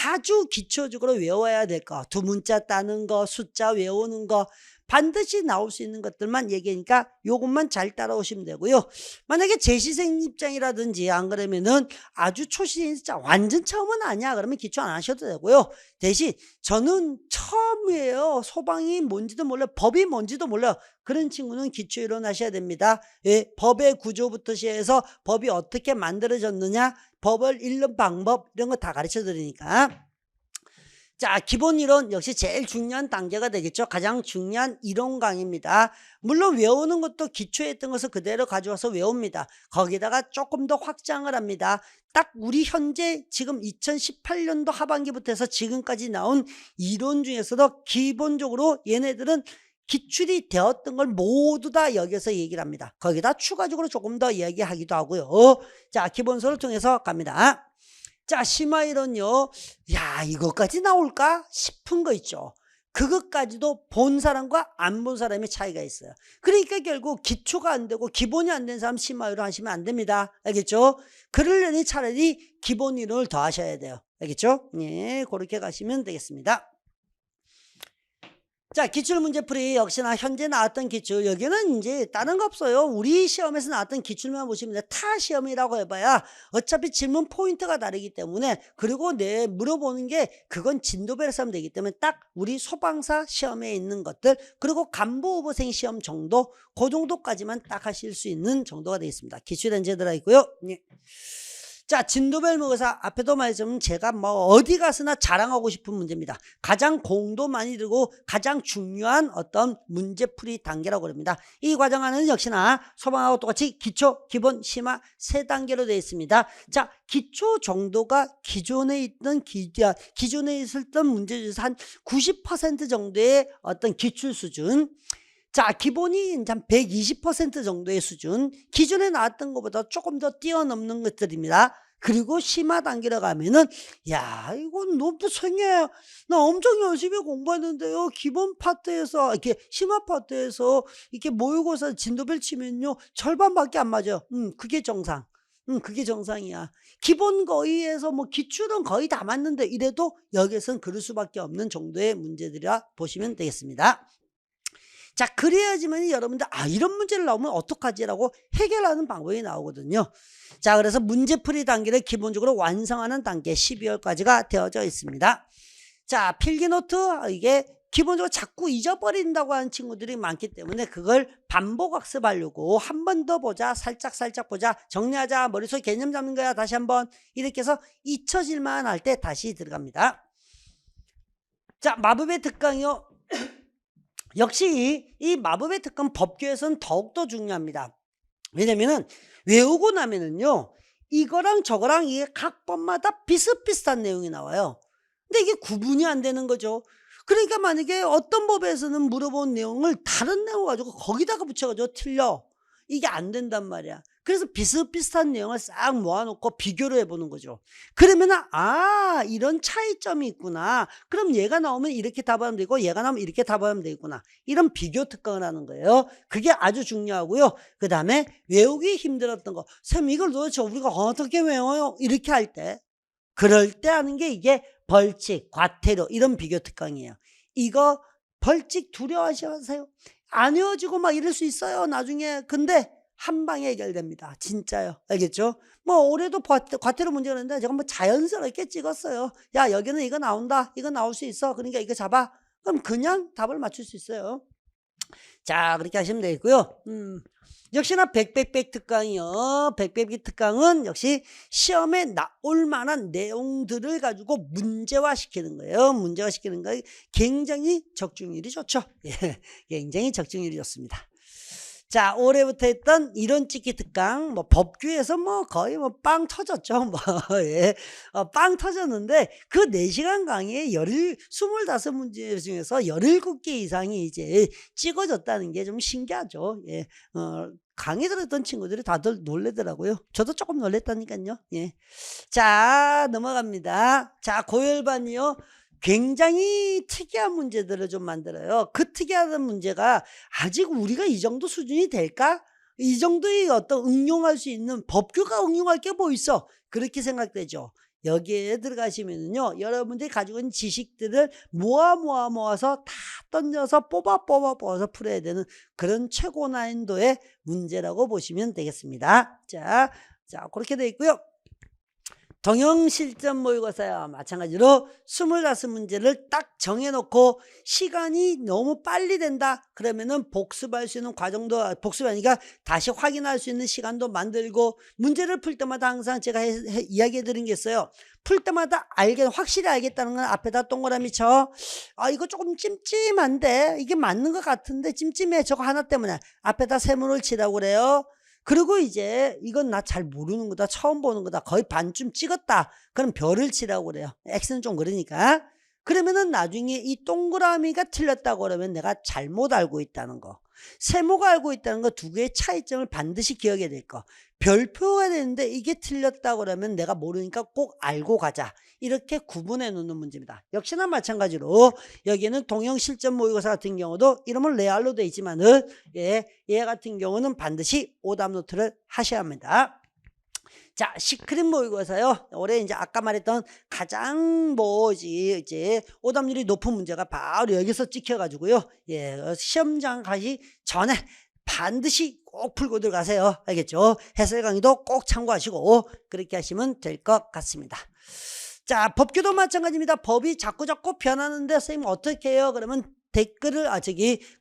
아주 기초적으로 외워야 될 거, 두 문자 따는 거, 숫자 외우는 거, 반드시 나올 수 있는 것들만 얘기하니까 요것만 잘 따라오시면 되고요. 만약에 재시생 입장이라든지 안 그러면은 아주 초시생 입장, 완전 처음은 아니야 그러면 기초 안 하셔도 되고요. 대신 저는 처음이에요. 소방이 뭔지도 몰라요. 법이 뭔지도 몰라요. 그런 친구는 기초 이론 하셔야 됩니다. 예, 법의 구조부터 시작해서 법이 어떻게 만들어졌느냐, 법을 읽는 방법 이런 거 다 가르쳐 드리니까. 자, 기본 이론 역시 제일 중요한 단계가 되겠죠. 가장 중요한 이론 강의입니다. 물론 외우는 것도 기초에 있던 것을 그대로 가져와서 외웁니다. 거기다가 조금 더 확장을 합니다. 딱 우리 현재 지금 2018년도 하반기부터 해서 지금까지 나온 이론 중에서도 기본적으로 얘네들은 기출이 되었던 걸 모두 다 여기서 얘기를 합니다. 거기다 추가적으로 조금 더 얘기하기도 하고요. 자, 기본서를 통해서 갑니다. 자, 심화이론요. 야, 이것까지 나올까 싶은 거 있죠. 그것까지도 본 사람과 안 본 사람의 차이가 있어요. 그러니까 결국 기초가 안 되고 기본이 안 된 사람 심화이론 하시면 안 됩니다. 알겠죠? 그러려니 차라리 기본 이론을 더 하셔야 돼요. 알겠죠? 예, 그렇게 가시면 되겠습니다. 자, 기출문제풀이 역시나 현재 나왔던 기출, 여기는 이제 다른 거 없어요. 우리 시험에서 나왔던 기출만 보시면 돼요. 타 시험이라고 해봐야 어차피 질문 포인트가 다르기 때문에, 그리고 내 물어보는 게 그건 진도별에서 하면 되기 때문에 딱 우리 소방사 시험에 있는 것들, 그리고 간부후보생 시험 정도, 그 정도까지만 딱 하실 수 있는 정도가 되겠습니다. 기출 현재 들어있고요. 예. 자, 진도별 모의고사 앞에도 말했지만 제가 뭐 어디 가서나 자랑하고 싶은 문제입니다. 가장 공도 많이 들고 가장 중요한 어떤 문제풀이 단계라고 합니다. 이 과정은 역시나 소방하고 똑같이 기초, 기본, 심화 세 단계로 되어 있습니다. 자, 기초 정도가 기존에 있었던 문제 중에서 한 90% 정도의 어떤 기출 수준, 자, 기본이 이제 한 120% 정도의 수준, 기존에 나왔던 것보다 조금 더 뛰어넘는 것들입니다. 그리고 심화 단계로 가면은, 야, 이건 너무 생해. 나 엄청 열심히 공부했는데요. 기본 파트에서, 이렇게 심화 파트에서 이렇게 모의고사 진도별 치면요, 절반밖에 안 맞아요. 그게 정상. 그게 정상이야. 기본 거의에서 뭐 기출은 거의 다 맞는데 이래도 여기서는 그럴 수밖에 없는 정도의 문제들이라 보시면 되겠습니다. 자, 그래야지만 여러분들 이런 문제를 나오면 어떡하지라고 해결하는 방법이 나오거든요. 자, 그래서 문제풀이 단계를 기본적으로 완성하는 단계 12월까지가 되어져 있습니다. 자, 필기노트 이게 기본적으로 자꾸 잊어버린다고 하는 친구들이 많기 때문에 그걸 반복 학습하려고 한 번 더 보자, 살짝 보자, 정리하자, 머릿속에 개념 잡는 거야, 다시 한번 이렇게 해서 잊혀질만 할 때 다시 들어갑니다. 자, 마법의 특강이요. 역시 이 마법의 특강 법규에서는 더욱더 중요합니다. 왜냐면은 외우고 나면은요, 이거랑 저거랑 이게 각 법마다 비슷비슷한 내용이 나와요. 근데 이게 구분이 안 되는 거죠. 그러니까 만약에 어떤 법에서는 물어본 내용을 다른 내용 가지고 거기다가 붙여가지고 틀려. 이게 안 된단 말이야. 그래서 비슷비슷한 내용을 싹 모아놓고 비교를 해보는 거죠. 그러면 이런 차이점이 있구나. 그럼 얘가 나오면 이렇게 답하면 되고 얘가 나오면 이렇게 답하면 되겠구나. 이런 비교 특강을 하는 거예요. 그게 아주 중요하고요. 그 다음에 외우기 힘들었던 거. 쌤, 이걸 도대체 우리가 어떻게 외워요? 이렇게 할 때, 그럴 때 하는 게 이게 벌칙, 과태료 이런 비교 특강이에요. 이거 벌칙 두려워하지 마세요. 안 외워지고 막 이럴 수 있어요, 나중에. 근데 한 방에 해결됩니다. 진짜요. 알겠죠? 뭐 올해도 과태료 문제가 있는데 제가 뭐 자연스럽게 찍었어요. 야, 여기는 이거 나온다. 이거 나올 수 있어. 그러니까 이거 잡아. 그럼 그냥 답을 맞출 수 있어요. 자, 그렇게 하시면 되겠고요. 역시나 백백백 특강이요. 백백백 특강은 역시 시험에 나올 만한 내용들을 가지고 문제화 시키는 거예요. 문제화 시키는 거 굉장히 적중률이 좋죠. 예, 굉장히 적중률이 좋습니다. 자, 올해부터 했던 이론 찍기 특강, 뭐 법규에서 뭐 거의 뭐 빵 터졌죠. 뭐, 예. 빵 터졌는데 그 4시간 강의에 25문제 중에서 17개 이상이 이제 찍어졌다는 게 좀 신기하죠. 예. 강의 들었던 친구들이 다들 놀래더라고요. 저도 조금 놀랬다니까요. 예. 자, 넘어갑니다. 자, 고열반이요. 굉장히 특이한 문제들을 좀 만들어요. 그 특이한 문제가 아직 우리가 이 정도 수준이 될까? 이 정도의 어떤 응용할 수 있는 법규가 응용할 게 뭐 있어? 그렇게 생각되죠. 여기에 들어가시면은요, 여러분들이 가지고 있는 지식들을 모아서 다 던져서 뽑아서 풀어야 되는 그런 최고 난이도의 문제라고 보시면 되겠습니다. 자, 그렇게 되어 있고요. 동형 실전 모의고사야 마찬가지로 25문제를 딱 정해놓고 시간이 너무 빨리 된다 그러면은 복습할 수 있는 과정도 복습이 아니라 다시 확인할 수 있는 시간도 만들고, 문제를 풀 때마다 항상 제가 이야기해 드린 게 있어요. 풀 때마다 확실히 알겠다는 건 앞에다 동그라미 쳐. 이거 조금 찜찜한데 이게 맞는 것 같은데 찜찜해, 저거 하나 때문에 앞에다 세모를 치라고 그래요. 그리고 이제 이건 나 잘 모르는 거다, 처음 보는 거다, 거의 반쯤 찍었다, 그럼 별을 치라고 그래요. X는 좀 그러니까. 그러면은 나중에 이 동그라미가 틀렸다고 그러면 내가 잘못 알고 있다는 거, 세모가 알고 있다는 거, 두 개의 차이점을 반드시 기억해야 될 거. 별표가 되는데 이게 틀렸다고 그러면 내가 모르니까 꼭 알고 가자, 이렇게 구분해 놓는 문제입니다. 역시나 마찬가지로 여기에는 동형 실전 모의고사 같은 경우도 이름은 레알로 되어 있지만은 얘 같은 경우는 반드시 오답 노트를 하셔야 합니다. 자, 시크릿 모의고사요. 올해 이제 아까 말했던 가장 이제 오답률이 높은 문제가 바로 여기서 찍혀가지고요. 예, 시험장 가기 전에 반드시 꼭 풀고 들어가세요. 알겠죠? 해설 강의도 꼭 참고하시고 그렇게 하시면 될 것 같습니다. 자, 법규도 마찬가지입니다. 법이 자꾸 변하는데 선생님 어떻게 해요? 그러면 댓글을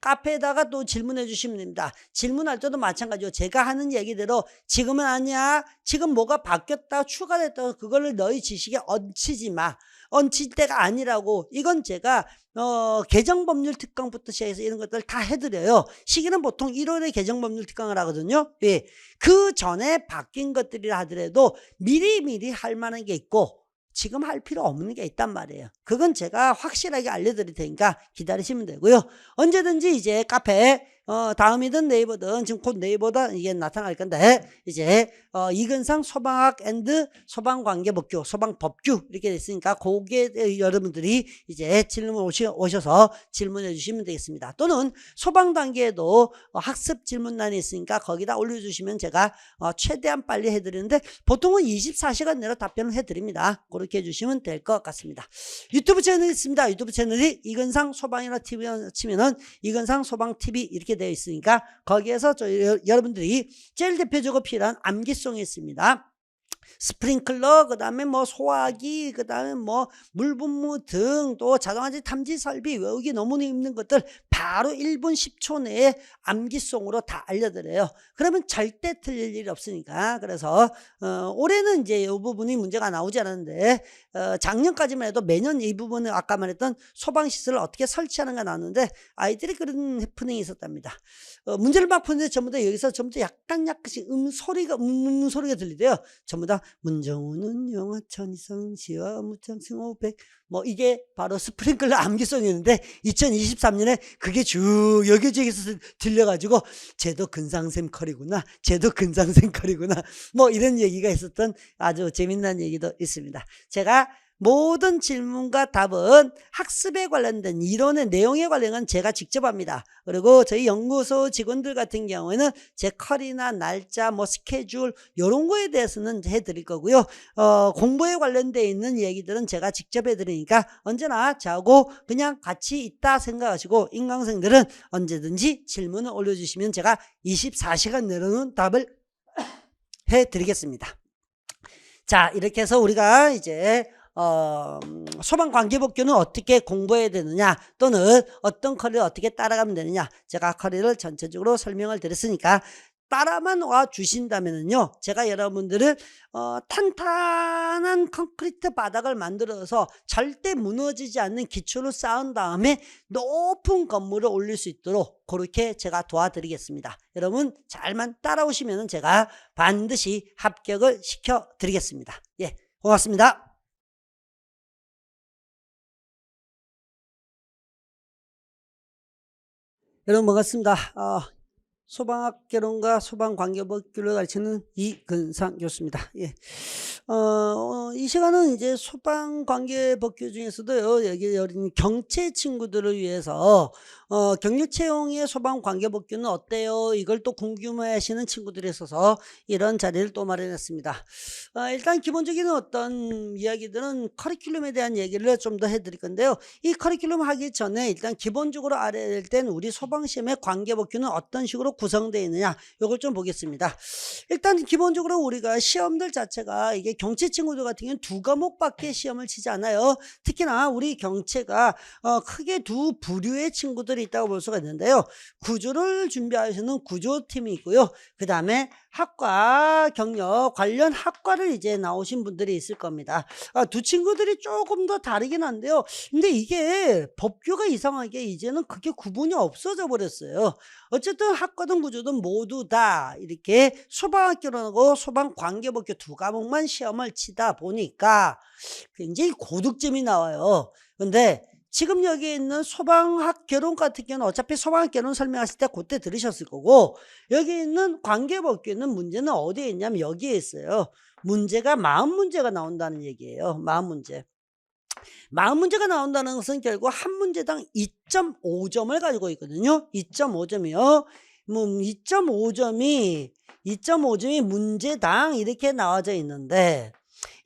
카페에다가 또 질문해 주시면 됩니다. 질문할 때도 마찬가지로 제가 하는 얘기대로 지금은 아니야, 지금 뭐가 바뀌었다 추가됐다 그거를 너희 지식에 얹히지 마, 얹힐 때가 아니라고. 이건 제가 개정법률 특강부터 시작해서 이런 것들 다 해드려요. 시기는 보통 1월에 개정법률 특강을 하거든요. 예. 그 전에 바뀐 것들이라 하더라도 미리미리 할 만한 게 있고 지금 할 필요 없는 게 있단 말이에요. 그건 제가 확실하게 알려드릴 테니까 기다리시면 되고요. 언제든지 이제 카페 다음이든 네이버든 지금 곧 네이버다 이게 나타날 건데 이제 이근상 소방학 앤드 소방관계법규 소방법규 이렇게 됐으니까 거기에 여러분들이 이제 질문 오셔서 질문해 주시면 되겠습니다. 또는 소방 단계에도 학습 질문란이 있으니까 거기다 올려주시면 제가 최대한 빨리 해드리는데 보통은 24시간 내로 답변을 해드립니다. 그렇게 해주시면 될 것 같습니다. 유튜브 채널이 있습니다. 유튜브 채널이 이근상 소방이라 TV 치면은 이근상 소방TV 이렇게 되어 있으니까 거기에서 여러분들이 제일 대표적으로 필요한 암기송이 있습니다. 스프링클러, 그 다음에 뭐 소화기, 그 다음에 뭐 물분무 등 또 자동화재 탐지 설비 외우기 너무 힘든 것들 바로 1분 10초 내에 암기송으로 다 알려드려요. 그러면 절대 틀릴 일이 없으니까. 그래서 올해는 이제 이 부분이 문제가 나오지 않았는데 작년까지만 해도 매년 이 부분을 아까 말했던 소방시설을 어떻게 설치하는가 나왔는데 아이들이 그런 해프닝이 있었답니다. 문제를 막 푸는데 전부 다 여기서 전부 다 약간씩 소리가 소리가 들리대요. 전부 다 문정우는 영하천 이상 시와 무창 승호백 뭐 이게 바로 스프링클러 암기송이었는데 2023년에 그게 쭉 여기저기서 들려가지고 쟤도 근상샘 컬이구나, 쟤도 근상샘 컬이구나 뭐 이런 얘기가 있었던 아주 재미난 얘기도 있습니다. 제가 모든 질문과 답은 학습에 관련된 이론의 내용에 관련한 제가 직접 합니다. 그리고 저희 연구소 직원들 같은 경우에는 제 컬이나 날짜 뭐 스케줄 이런 거에 대해서는 해드릴 거고요. 공부에 관련되어 있는 얘기들은 제가 직접 해드리니까 언제나 저하고 그냥 같이 있다 생각하시고 인강생들은 언제든지 질문을 올려주시면 제가 24시간 내로는 답을 해드리겠습니다. 자, 이렇게 해서 우리가 이제 소방관계법규는 어떻게 공부해야 되느냐 또는 어떤 커리를 어떻게 따라가면 되느냐 제가 커리를 전체적으로 설명을 드렸으니까 따라만 와 주신다면요 제가 여러분들을 탄탄한 콘크리트 바닥을 만들어서 절대 무너지지 않는 기초를 쌓은 다음에 높은 건물을 올릴 수 있도록 그렇게 제가 도와드리겠습니다. 여러분 잘만 따라오시면 제가 반드시 합격을 시켜드리겠습니다. 예, 고맙습니다. 여러분 반갑습니다. 소방학 개론과 소방관계법규를 가르치는 이근상 교수입니다. 예. 이 시간은 이제 소방관계법규 중에서도요, 여기 어린 경체 친구들을 위해서, 경력 채용의 소방관계법규는 어때요? 이걸 또 궁금해 하시는 친구들이 있어서 이런 자리를 또 마련했습니다. 일단 기본적인 어떤 이야기들은 커리큘럼에 대한 얘기를 좀 더 해드릴 건데요. 이 커리큘럼 하기 전에 일단 기본적으로 알아야 될 땐 우리 소방시험의 관계법규는 어떤 식으로 구성되어 있느냐 이걸 좀 보겠습니다. 일단 기본적으로 우리가 시험들 자체가 이게 경체 친구들 같은 경우는 2과목밖에 시험을 치지 않아요. 특히나 우리 경체가 크게 두 부류의 친구들이 있다고 볼 수가 있는데요. 구조를 준비하시는 구조팀이 있고요. 그 다음에 학과 경력 관련 학과를 이제 나오신 분들이 있을 겁니다. 두 친구들이 조금 더 다르긴 한데요. 근데 이게 법규가 이상하게 이제는 그게 구분이 없어져 버렸어요. 어쨌든 학과든 구조든 모두 다 이렇게 소방학교라고 소방관계법규 2과목만 시험을 치다 보니까 굉장히 고득점이 나와요. 근데 지금 여기 있는 소방학 개론 같은 경우는 어차피 소방학 개론 설명하실 때 그때 들으셨을 거고 여기 있는 관계법규는 문제는 어디에 있냐면 여기에 있어요. 문제가 마음 문제가 나온다는 얘기예요. 마음 문제. 마음 문제가 나온다는 것은 결국 한 문제당 2.5점을 가지고 있거든요. 2.5점이요. 2.5점이 문제당 이렇게 나와져 있는데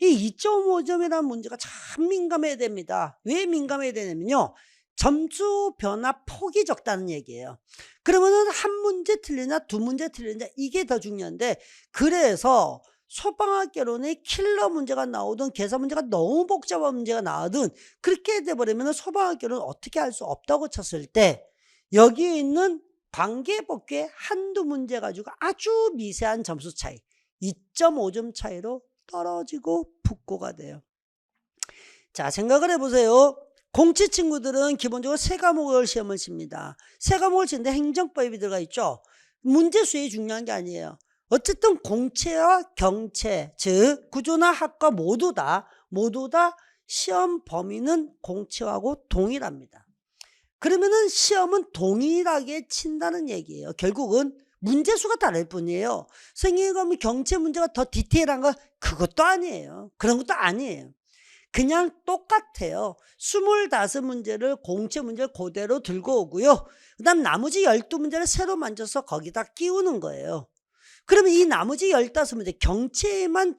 이 2.5점이라는 문제가 참 민감해야 됩니다. 왜 민감해야 되냐면요. 점수 변화 폭이 적다는 얘기예요. 그러면은 한 문제 틀리냐 두 문제 틀리냐 이게 더 중요한데 그래서 소방학개론의 킬러 문제가 나오든 계산 문제가 너무 복잡한 문제가 나오든 그렇게 돼버리면 소방학개론은 어떻게 할 수 없다고 쳤을 때 여기에 있는 관계법규의 한두 문제 가지고 아주 미세한 점수 차이 2.5점 차이로 떨어지고 붙고가 돼요. 자, 생각을 해보세요. 공채 친구들은 기본적으로 세 과목을 시험을 칩니다. 세 과목을 치는데 행정법이 들어가 있죠. 문제 수에 중요한 게 아니에요. 어쨌든 공채와 경채, 즉 구조나 학과 모두 다 시험 범위는 공채하고 동일합니다. 그러면은 시험은 동일하게 친다는 얘기예요. 결국은 문제 수가 다를 뿐이에요. 선생님이 그러면 경채 문제가 더 디테일한 거 그것도 아니에요. 그런 것도 아니에요. 그냥 똑같아요. 25문제를 공채 문제를 그대로 들고 오고요. 그 다음 나머지 12문제를 새로 만져서 거기다 끼우는 거예요. 그러면 이 나머지 15문제 경채에만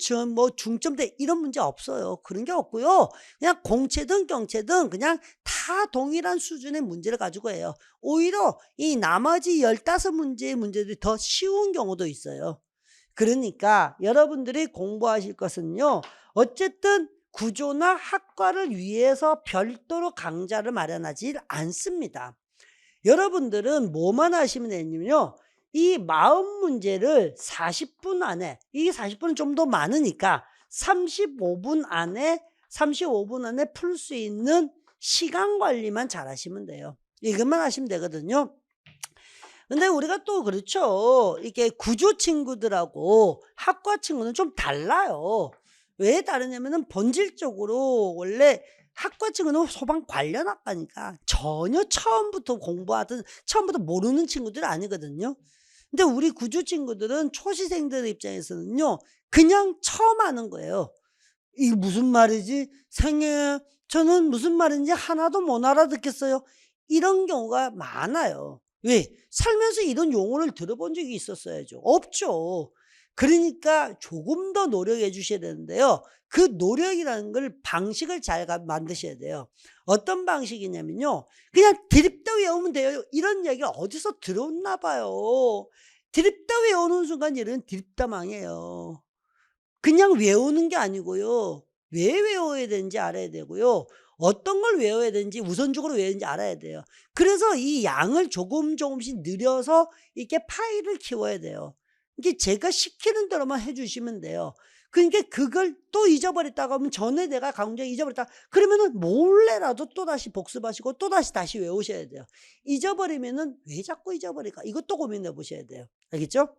중점대 이런 문제 없어요. 그런 게 없고요. 그냥 공채든 경채든 그냥 다 동일한 수준의 문제를 가지고 해요. 오히려 이 나머지 15문제의 문제들이 더 쉬운 경우도 있어요. 그러니까 여러분들이 공부하실 것은요. 어쨌든 구조나 학과를 위해서 별도로 강좌를 마련하지 않습니다. 여러분들은 뭐만 하시면 되냐면요. 이 40문제를 40분 안에, 이게 40분은 좀 더 많으니까 35분 안에 풀 수 있는 시간 관리만 잘 하시면 돼요. 이것만 하시면 되거든요. 근데 우리가 또 그렇죠. 이게 구조 친구들하고 학과 친구는 좀 달라요. 왜 다르냐면은 본질적으로 원래 학과 친구는 소방 관련 학과니까 전혀 처음부터 모르는 친구들 아니거든요. 근데 우리 구조 친구들은 초시생들 입장에서는요, 그냥 처음 하는 거예요. 이게 무슨 말이지? 저는 무슨 말인지 하나도 못 알아듣겠어요. 이런 경우가 많아요. 왜? 살면서 이런 용어를 들어본 적이 있었어야죠. 없죠. 그러니까 조금 더 노력해 주셔야 되는데요. 그 노력이라는 걸 방식을 잘 만드셔야 돼요. 어떤 방식이냐면요. 그냥 드립다 외우면 돼요. 이런 얘기를 어디서 들었나 봐요. 드립다 외우는 순간 얘는 드립다 망해요. 그냥 외우는 게 아니고요. 왜 외워야 되는지 알아야 되고요. 어떤 걸 외워야 되는지 우선적으로 외워야 되는지 알아야 돼요. 그래서 이 양을 조금씩 늘려서 이렇게 파일을 키워야 돼요. 이게 제가 시키는 대로만 해주시면 돼요. 그러니까 그걸 또 잊어버렸다가 하면 전에 내가 강좌 잊어버렸다 그러면은 몰래라도 또다시 복습하시고 다시 외우셔야 돼요. 잊어버리면은 왜 자꾸 잊어버릴까? 이것도 고민해 보셔야 돼요. 알겠죠?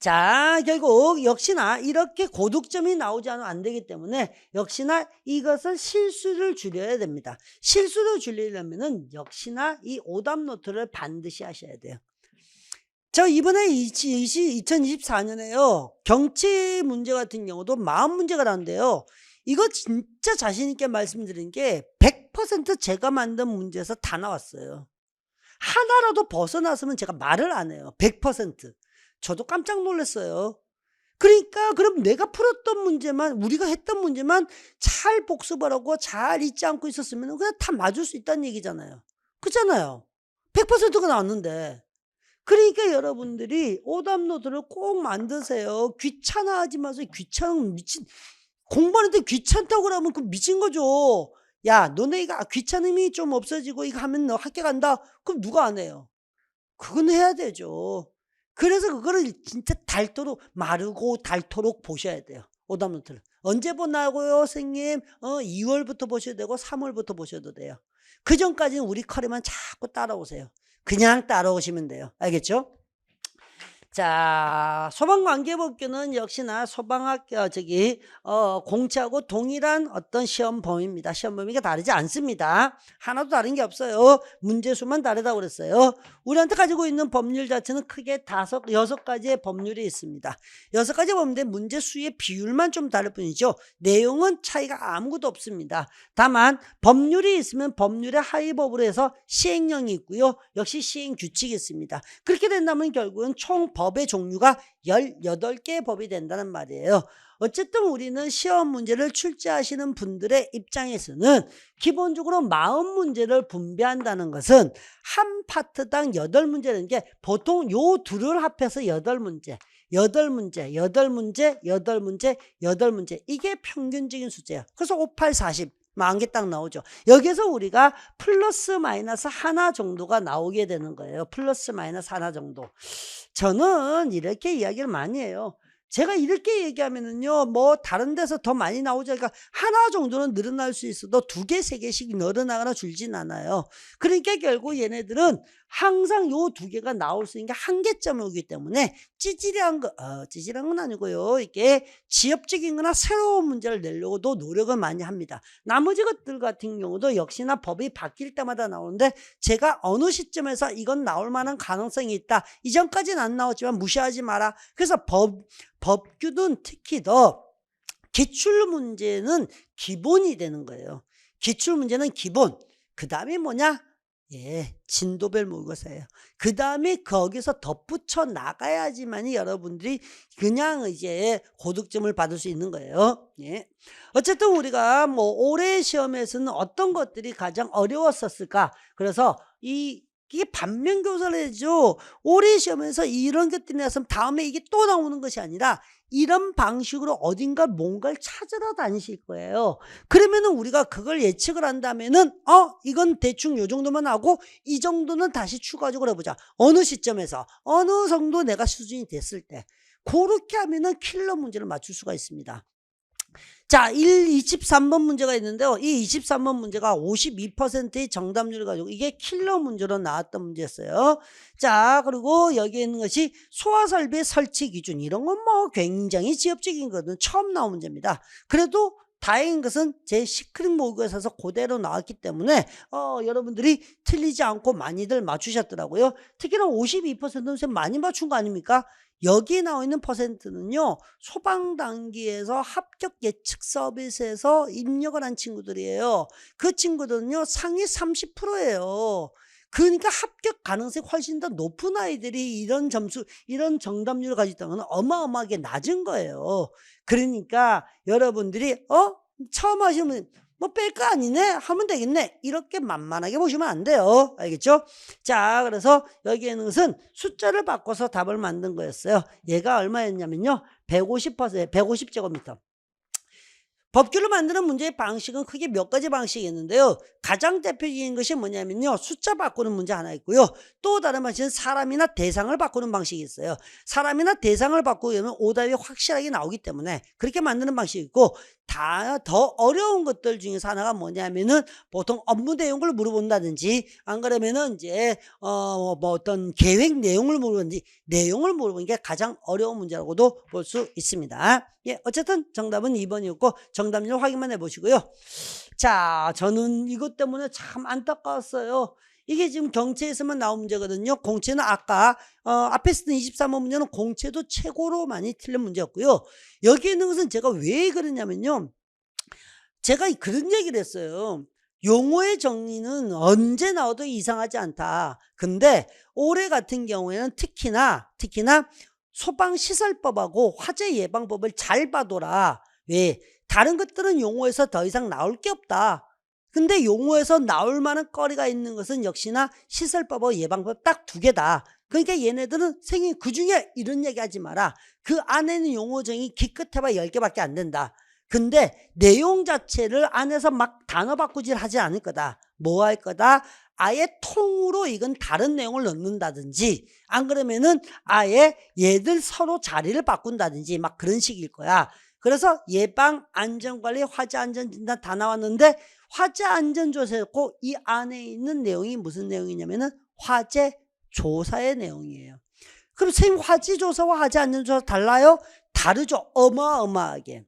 자, 결국 역시나 이렇게 고득점이 나오지 않으면 안 되기 때문에 역시나 이것은 실수를 줄여야 됩니다. 실수를 줄이려면은 역시나 이 오답 노트를 반드시 하셔야 돼요. 저 이번에 2024년에요. 경치 문제 같은 경우도 40문제가 나온대요. 이거 진짜 자신 있게 말씀드린 게 100% 제가 만든 문제에서 다 나왔어요. 하나라도 벗어났으면 제가 말을 안 해요. 100%. 저도 깜짝 놀랐어요. 그러니까 그럼 내가 풀었던 문제만 우리가 했던 문제만 잘 복습을 하고 잘 잊지 않고 있었으면 그냥 다 맞을 수 있다는 얘기잖아요. 그렇잖아요. 100%가 나왔는데. 그러니까 여러분들이 오답노트를 꼭 만드세요. 귀찮아하지 마세요. 공부하는데 귀찮다고 그러면 그 미친 거죠. 야, 너네 이거 귀찮음이 좀 없어지고 이거 하면 너 학교 간다. 그럼 누가 안 해요? 그건 해야 되죠. 그래서 그거를 진짜 닳도록 보셔야 돼요. 오답노트를. 언제 보나고요, 선생님? 2월부터 보셔도 되고 3월부터 보셔도 돼요. 그 전까지는 우리 커리만 자꾸 따라오세요. 그냥 따라오시면 돼요. 알겠죠? 자, 소방관계법규는 역시나 공채하고 동일한 어떤 시험 범위입니다. 시험 범위가 다르지 않습니다. 하나도 다른 게 없어요. 문제수만 다르다고 그랬어요. 우리한테 가지고 있는 법률 자체는 크게 6가지의 법률이 있습니다. 6가지 법률인데 문제수의 비율만 좀 다를 뿐이죠. 내용은 차이가 아무것도 없습니다. 다만 법률이 있으면 법률의 하위법으로 해서 시행령이 있고요. 역시 시행규칙이 있습니다. 그렇게 된다면 결국은 총 법의 종류가 18개의 법이 된다는 말이에요. 어쨌든 우리는 시험 문제를 출제하시는 분들의 입장에서는 기본적으로 40문제를 분배한다는 것은 한 파트당 8문제라는 게 보통 요 둘을 합해서 8문제. 8문제, 8문제, 8문제, 8문제. 이게 평균적인 숫자예요. 그래서 5, 8, 40. 10개 딱 나오죠. 여기서 우리가 플러스 마이너스 하나 정도가 나오게 되는 거예요. 플러스 마이너스 하나 정도. 저는 이렇게 이야기를 많이 해요. 제가 이렇게 얘기하면은요, 뭐, 다른 데서 더 많이 나오죠. 그러니까 하나 정도는 늘어날 수 있어도 2개, 3개씩 늘어나거나 줄진 않아요. 그러니까 결국 얘네들은 항상 요 2개가 나올 수 있는 게 한계점이 오기 때문에 찌질한 건 아니고요. 이게 지엽적인 거나 새로운 문제를 내려고도 노력을 많이 합니다. 나머지 것들 같은 경우도 역시나 법이 바뀔 때마다 나오는데 제가 어느 시점에서 이건 나올 만한 가능성이 있다. 이전까지는 안 나왔지만 무시하지 마라. 그래서 법규는 특히 더 기출문제는 기본이 되는 거예요. 기출문제는 기본. 그 다음에 뭐냐? 진도별 모의고사예요. 그 다음에 거기서 덧붙여 나가야지만이 여러분들이 그냥 이제 고득점을 받을 수 있는 거예요. 어쨌든 우리가 뭐 올해 시험에서는 어떤 것들이 가장 어려웠었을까? 그래서 이게 반면교사를 해죠. 올해 시험에서 이런 것들이 나왔으면 다음에 이게 또 나오는 것이 아니라 이런 방식으로 어딘가 뭔가를 찾으러 다니실 거예요. 그러면은 우리가 그걸 예측을 한다면은 이건 대충 요 정도만 하고 이 정도는 다시 추가적으로 해보자. 어느 시점에서 어느 정도 내가 수준이 됐을 때 그렇게 하면은 킬러 문제를 맞출 수가 있습니다. 자, 23번 문제가 있는데요. 이 23번 문제가 52%의 정답률을 가지고 이게 킬러 문제로 나왔던 문제였어요. 자, 그리고 여기에 있는 것이 소화설비 설치 기준. 이런 건 뭐 굉장히 지엽적인 거는 처음 나온 문제입니다. 그래도 다행인 것은 제 시크릿 모의고사에서 그대로 나왔기 때문에 여러분들이 틀리지 않고 많이들 맞추셨더라고요. 특히나 52%는 많이 맞춘 거 아닙니까? 여기에 나와 있는 퍼센트는요, 소방 단계에서 합격 예측 서비스에서 입력을 한 친구들이에요. 그 친구들은요, 상위 30%예요. 그러니까 합격 가능성이 훨씬 더 높은 아이들이 이런 점수, 이런 정답률을 가지고 있다는 건 어마어마하게 낮은 거예요. 그러니까 여러분들이 처음 하시면 뭐 뺄 거 아니네 하면 되겠네 이렇게 만만하게 보시면 안 돼요. 알겠죠? 자, 그래서 여기에 있는 것은 숫자를 바꿔서 답을 만든 거였어요. 얘가 얼마였냐면요, 150제곱미터. 법규를 만드는 문제의 방식은 크게 몇 가지 방식이 있는데요. 가장 대표적인 것이 뭐냐면요, 숫자 바꾸는 문제 하나 있고요. 또 다른 방식은 사람이나 대상을 바꾸는 방식이 있어요. 사람이나 대상을 바꾸면 오답이 확실하게 나오기 때문에 그렇게 만드는 방식이 있고, 더 어려운 것들 중에서 하나가 뭐냐면은 보통 업무 내용을 물어본다든지, 안 그러면은 이제 뭐 어떤 계획 내용을 물어보는지, 내용을 물어보는 게 가장 어려운 문제라고도 볼 수 있습니다. 어쨌든 정답은 2번이었고 정답률 확인만 해보시고요. 자, 저는 이것 때문에 참 안타까웠어요. 이게 지금 경채에서만 나온 문제거든요. 공채는 아까 앞에 쓰던 23번 문제는 공채도 최고로 많이 틀린 문제였고요. 여기 있는 것은 제가 왜 그러냐면요, 제가 그런 얘기를 했어요. 용어의 정리는 언제 나와도 이상하지 않다. 근데 올해 같은 경우에는 특히나 소방시설법하고 화재 예방법을 잘 봐둬라. 왜? 다른 것들은 용어에서 더 이상 나올 게 없다. 근데 용어에서 나올 만한 거리가 있는 것은 역시나 시설법하고 예방법 딱 2개다. 그러니까 얘네들은 선생님 그중에 이런 얘기 하지 마라. 그 안에는 용어정이 기껏해봐 10개밖에 안 된다. 근데 내용 자체를 안에서 막 단어 바꾸질 하지 않을 거다. 뭐 할 거다? 아예 통으로 이건 다른 내용을 넣는다든지, 안 그러면은 아예 얘들 서로 자리를 바꾼다든지 막 그런 식일 거야. 그래서 예방, 안전관리, 화재 안전진단 다 나왔는데 화재 안전조사였고 이 안에 있는 내용이 무슨 내용이냐면은 화재 조사의 내용이에요. 그럼 선생님 화재 조사와 화재 안전조사 달라요? 다르죠. 어마어마하게.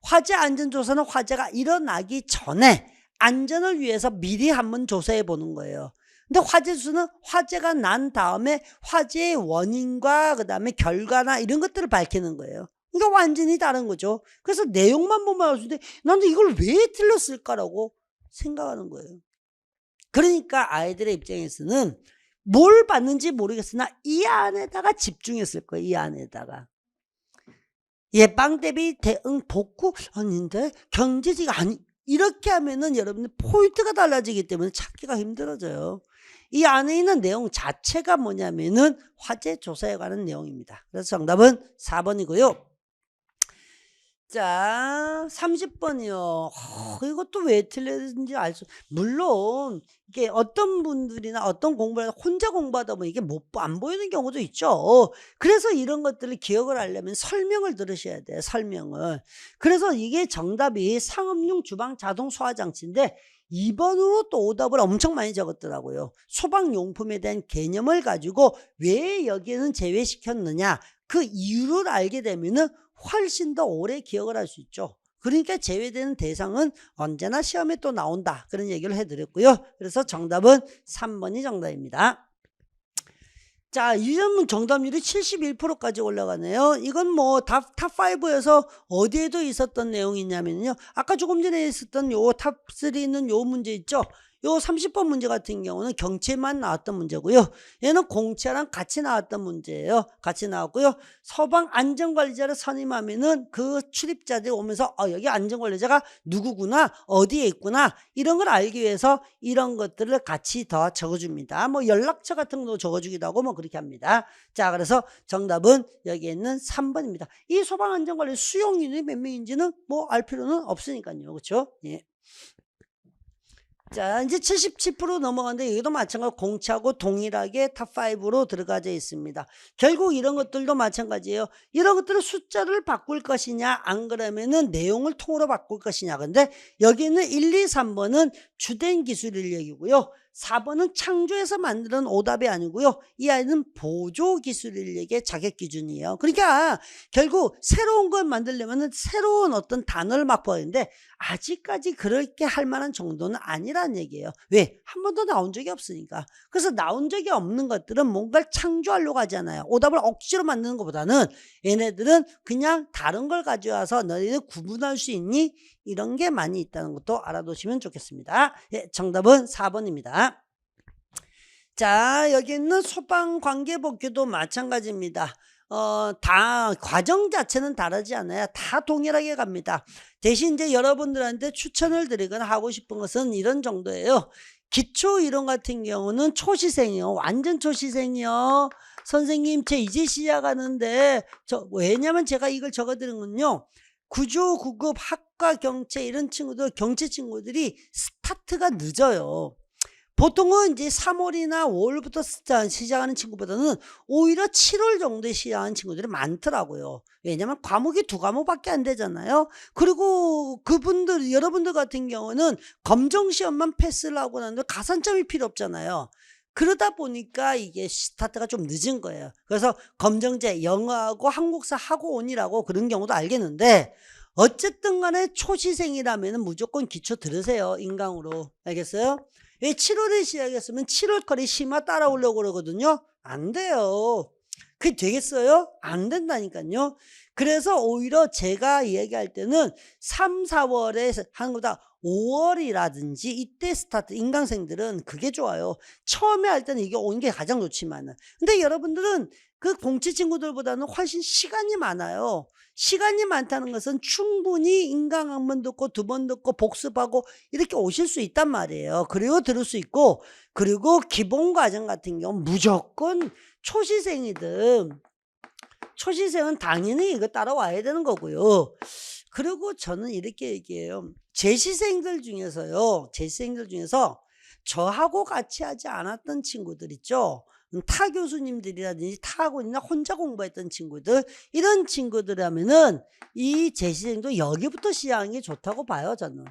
화재 안전조사는 화재가 일어나기 전에 안전을 위해서 미리 한번 조사해 보는 거예요. 근데 화재 조사는 화재가 난 다음에 화재의 원인과 그 다음에 결과나 이런 것들을 밝히는 거예요. 그러니까 완전히 다른 거죠. 그래서 내용만 보면 알 수 있는데 나는 이걸 왜 틀렸을까라고 생각하는 거예요. 그러니까 아이들의 입장에서는 뭘 봤는지 모르겠으나 이 안에다가 집중했을 거예요. 이 안에다가. 예방 대비 대응 복구 아닌데 경제지가 아니, 이렇게 하면은 여러분들 포인트가 달라지기 때문에 찾기가 힘들어져요. 이 안에 있는 내용 자체가 뭐냐면은 화재 조사에 관한 내용입니다. 그래서 정답은 4번이고요. 자, 30번이요. 이것도 왜 틀렸는지 물론, 이게 어떤 분들이나 어떤 공부를 혼자 공부하다 보면 이게 안 보이는 경우도 있죠. 그래서 이런 것들을 기억을 하려면 설명을 들으셔야 돼요, 설명을. 그래서 이게 정답이 상업용 주방 자동 소화장치인데, 2번으로 또 오답을 엄청 많이 적었더라고요. 소방용품에 대한 개념을 가지고 왜 여기에는 제외시켰느냐, 그 이유를 알게 되면은 훨씬 더 오래 기억을 할 수 있죠. 그러니까 제외되는 대상은 언제나 시험에 또 나온다, 그런 얘기를 해드렸고요. 그래서 정답은 3번이 정답입니다. 자, 이 질문 정답률이 71%까지 올라가네요. 이건 뭐 탑5에서 어디에도 있었던 내용이냐면요, 아까 조금 전에 있었던 요 탑3는 요 문제 있죠. 요 30번 문제 같은 경우는 경채만 나왔던 문제고요. 얘는 공채랑 같이 나왔던 문제예요. 같이 나왔고요. 소방 안전관리자를 선임하면은 그 출입자들이 오면서 여기 안전관리자가 누구구나, 어디에 있구나, 이런 걸 알기 위해서 이런 것들을 같이 더 적어줍니다. 뭐 연락처 같은 것도 적어주기도 하고 뭐 그렇게 합니다. 자, 그래서 정답은 여기에 있는 3번입니다. 이 소방 안전관리 수용인이 몇 명인지는 뭐 알 필요는 없으니까요. 그렇죠? 예. 자, 이제 77% 넘어가는데 여기도 마찬가지로 공차하고 동일하게 탑5로 들어가져 있습니다. 결국 이런 것들도 마찬가지예요. 이런 것들을 숫자를 바꿀 것이냐, 안 그러면은 내용을 통으로 바꿀 것이냐. 근데 여기는 1, 2, 3번은 주된 기술 인력이고요. 4번은 창조해서 만드는 오답이 아니고요. 이 아이는 보조 기술 인력의 자격 기준이에요. 그러니까 결국 새로운 걸 만들려면 새로운 어떤 단어를 맛보아야 하는데 아직까지 그렇게 할 만한 정도는 아니라는 얘기예요. 왜? 한 번도 나온 적이 없으니까. 그래서 나온 적이 없는 것들은 뭔가를 창조하려고 하잖아요. 오답을 억지로 만드는 것보다는 얘네들은 그냥 다른 걸 가져와서 너희들 구분할 수 있니? 이런 게 많이 있다는 것도 알아두시면 좋겠습니다. 예, 정답은 4번입니다. 자, 여기 있는 소방관계복귀도 마찬가지입니다. 다 과정 자체는 다르지 않아요. 다 동일하게 갑니다. 대신 이제 여러분들한테 추천을 드리거나 하고 싶은 것은 이런 정도예요. 기초 이론 같은 경우는 초시생이요. 완전 초시생이요. 선생님, 제 이제 시작하는데, 왜냐면 제가 이걸 적어드린 건요, 구조, 구급, 학과, 경채 이런 친구들, 경채 친구들이 스타트가 늦어요. 보통은 이제 3월이나 5월부터 시작하는 친구보다는 오히려 7월 정도에 시작하는 친구들이 많더라고요. 왜냐면 과목이 2과목밖에 안 되잖아요. 그리고 그분들, 여러분들 같은 경우는 검정시험만 패스를 하고 나는데 가산점이 필요 없잖아요. 그러다 보니까 이게 스타트가 좀 늦은 거예요. 그래서 검정제 영어하고 한국사 하고 온이라고 그런 경우도 알겠는데, 어쨌든 간에 초시생이라면 무조건 기초 들으세요. 인강으로. 알겠어요? 왜 7월에 시작했으면 7월까지 심화 따라오려고 그러거든요. 안 돼요. 그게 되겠어요? 안 된다니까요. 그래서 오히려 제가 이야기할 때는 3, 4월에 하는 것보다 5월이라든지 이때 스타트, 인강생들은 그게 좋아요. 처음에 할 때는 이게 오는 게 가장 좋지만은. 근데 여러분들은 그 공채 친구들보다는 훨씬 시간이 많아요. 시간이 많다는 것은 충분히 인강 한 번 듣고 2번 듣고 복습하고 이렇게 오실 수 있단 말이에요. 그리고 들을 수 있고, 그리고 기본 과정 같은 경우는 무조건 초시생이든 초시생은 당연히 이거 따라와야 되는 거고요. 그리고 저는 이렇게 얘기해요. 재시생들 중에서 저하고 같이 하지 않았던 친구들 있죠. 타 교수님들이라든지 타 학원이나 혼자 공부했던 친구들, 이런 친구들이라면은 이 재시생도 여기부터 시작하는 게 좋다고 봐요, 저는.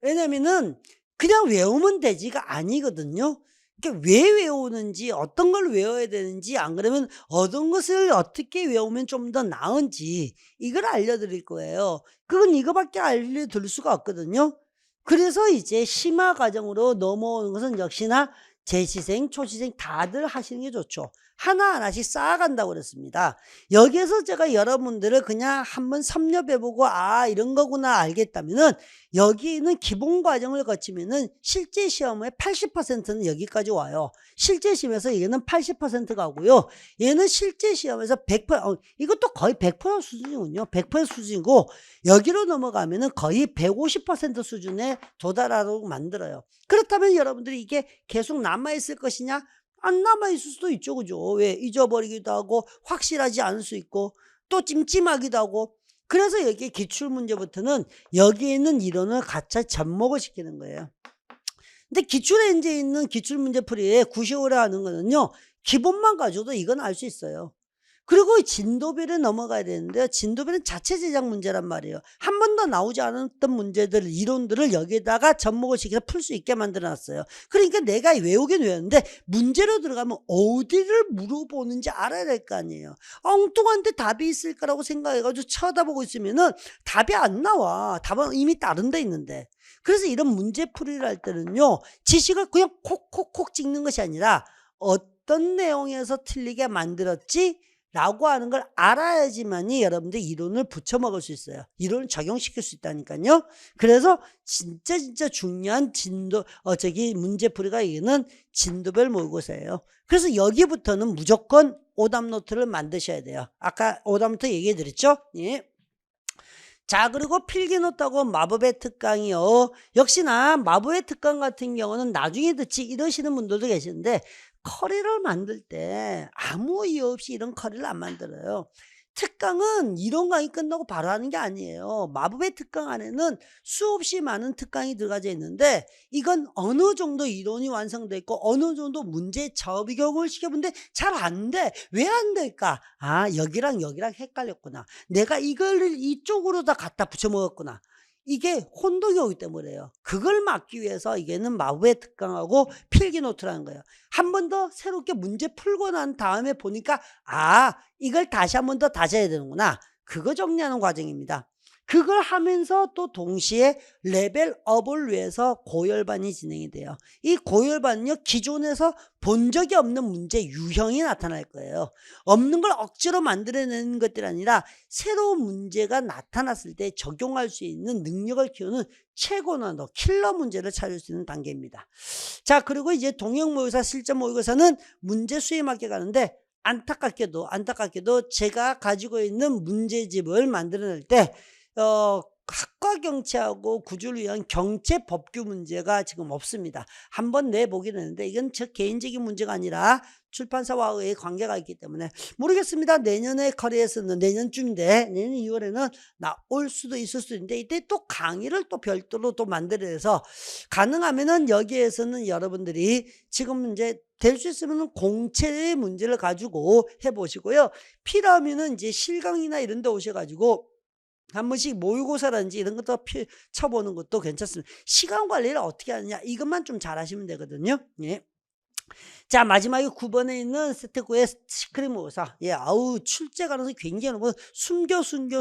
왜냐면은 그냥 외우면 되지가 아니거든요. 그러니까 왜 외우는지, 어떤 걸 외워야 되는지, 안 그러면 어떤 것을 어떻게 외우면 좀 더 나은지, 이걸 알려드릴 거예요. 그건 이거밖에 알려드릴 수가 없거든요. 그래서 이제 심화 과정으로 넘어오는 것은 역시나 재시생, 초시생 다들 하시는 게 좋죠. 하나하나씩 쌓아간다고 그랬습니다. 여기에서 제가 여러분들을 그냥 한번 섭렵해보고 이런 거구나 알겠다면은 여기는 기본 과정을 거치면은 실제 시험의 80%는 여기까지 와요. 실제 시험에서 얘는 80% 가고요. 얘는 실제 시험에서 100%, 이것도 거의 100% 수준이군요. 100% 수준이고 여기로 넘어가면은 거의 150% 수준에 도달하도록 만들어요. 그렇다면 여러분들이 이게 계속 남아있을 것이냐? 안 남아있을 수도 있죠. 그죠? 왜? 잊어버리기도 하고 확실하지 않을 수 있고 또 찜찜하기도 하고. 그래서 여기 기출문제부터는 여기에 있는 이론을 같이 접목을 시키는 거예요. 근데 기출에 있는 기출문제 풀이에 95를 하는 거는요, 기본만 가져도 이건 알 수 있어요. 그리고 진도별에 넘어가야 되는데요. 진도별은 자체 제작 문제란 말이에요. 한 번도 나오지 않았던 문제들, 이론들을 여기에다가 접목을 시켜서 풀 수 있게 만들어 놨어요. 그러니까 내가 외우긴 외웠는데 문제로 들어가면 어디를 물어보는지 알아야 될 거 아니에요. 엉뚱한데 답이 있을 거라고 생각해가지고 쳐다보고 있으면은 답이 안 나와. 답은 이미 다른 데 있는데. 그래서 이런 문제 풀이를 할 때는요, 지식을 그냥 콕콕콕 찍는 것이 아니라 어떤 내용에서 틀리게 만들었지? 라고 하는 걸 알아야지만이 여러분들 이론을 붙여 먹을 수 있어요. 이론을 적용시킬 수 있다니까요. 그래서 진짜 중요한 문제풀이가 이거는 진도별 모의고사예요. 그래서 여기부터는 무조건 오답 노트를 만드셔야 돼요. 아까 오답 노트 얘기해 드렸죠? 예. 자, 그리고 필기노트하고 마법의 특강이요. 역시나 마법의 특강 같은 경우는 나중에 듣지 이러시는 분들도 계시는데 커리를 만들 때 아무 이유 없이 이런 커리를 안 만들어요. 특강은 이론 강의 끝나고 바로 하는 게 아니에요. 마법의 특강 안에는 수없이 많은 특강이 들어가져 있는데 이건 어느 정도 이론이 완성돼 있고 어느 정도 문제 적용을 시켜본데 잘 안 돼. 왜 안 될까? 여기랑 여기랑 헷갈렸구나. 내가 이걸 이쪽으로 다 갖다 붙여 먹었구나. 이게 혼동이 오기 때문에요. 그걸 막기 위해서 이게는 마법의 특강하고 필기노트라는 거예요. 한 번 더 새롭게 문제 풀고 난 다음에 보니까 이걸 다시 한 번 더 다져야 되는구나. 그거 정리하는 과정입니다. 그걸 하면서 또 동시에 레벨업을 위해서 고열반이 진행이 돼요. 이 고열반은요, 기존에서 본 적이 없는 문제 유형이 나타날 거예요. 없는 걸 억지로 만들어내는 것들이 아니라 새로운 문제가 나타났을 때 적용할 수 있는 능력을 키우는 최고난도 킬러 문제를 찾을 수 있는 단계입니다. 자, 그리고 이제 동형 모의고사, 실전 모의고사는 문제 수에 맞게 가는데 안타깝게도 제가 가지고 있는 문제집을 만들어낼 때 학과 경채하고 구조를 위한 경채 법규 문제가 지금 없습니다. 한번 내보긴 했는데 이건 저 개인적인 문제가 아니라 출판사와의 관계가 있기 때문에 모르겠습니다. 내년에 커리에서는 내년쯤인데 내년 2월에는 나올 수도 있을 수도 있는데 이때 또 강의를 또 별도로 또 만들어서 가능하면은 여기에서는 여러분들이 지금 이제 될 수 있으면 공채의 문제를 가지고 해보시고요. 필요하면은 이제 실강이나 이런 데 오셔가지고 한 번씩 모의고사라든지 이런 것도 쳐보는 것도 괜찮습니다. 시간 관리를 어떻게 하느냐 이것만 좀 잘 하시면 되거든요. 예. 자, 마지막에 9번에 있는 스테고의 시크릿 모의고사. 출제 가능성이 굉장히 높은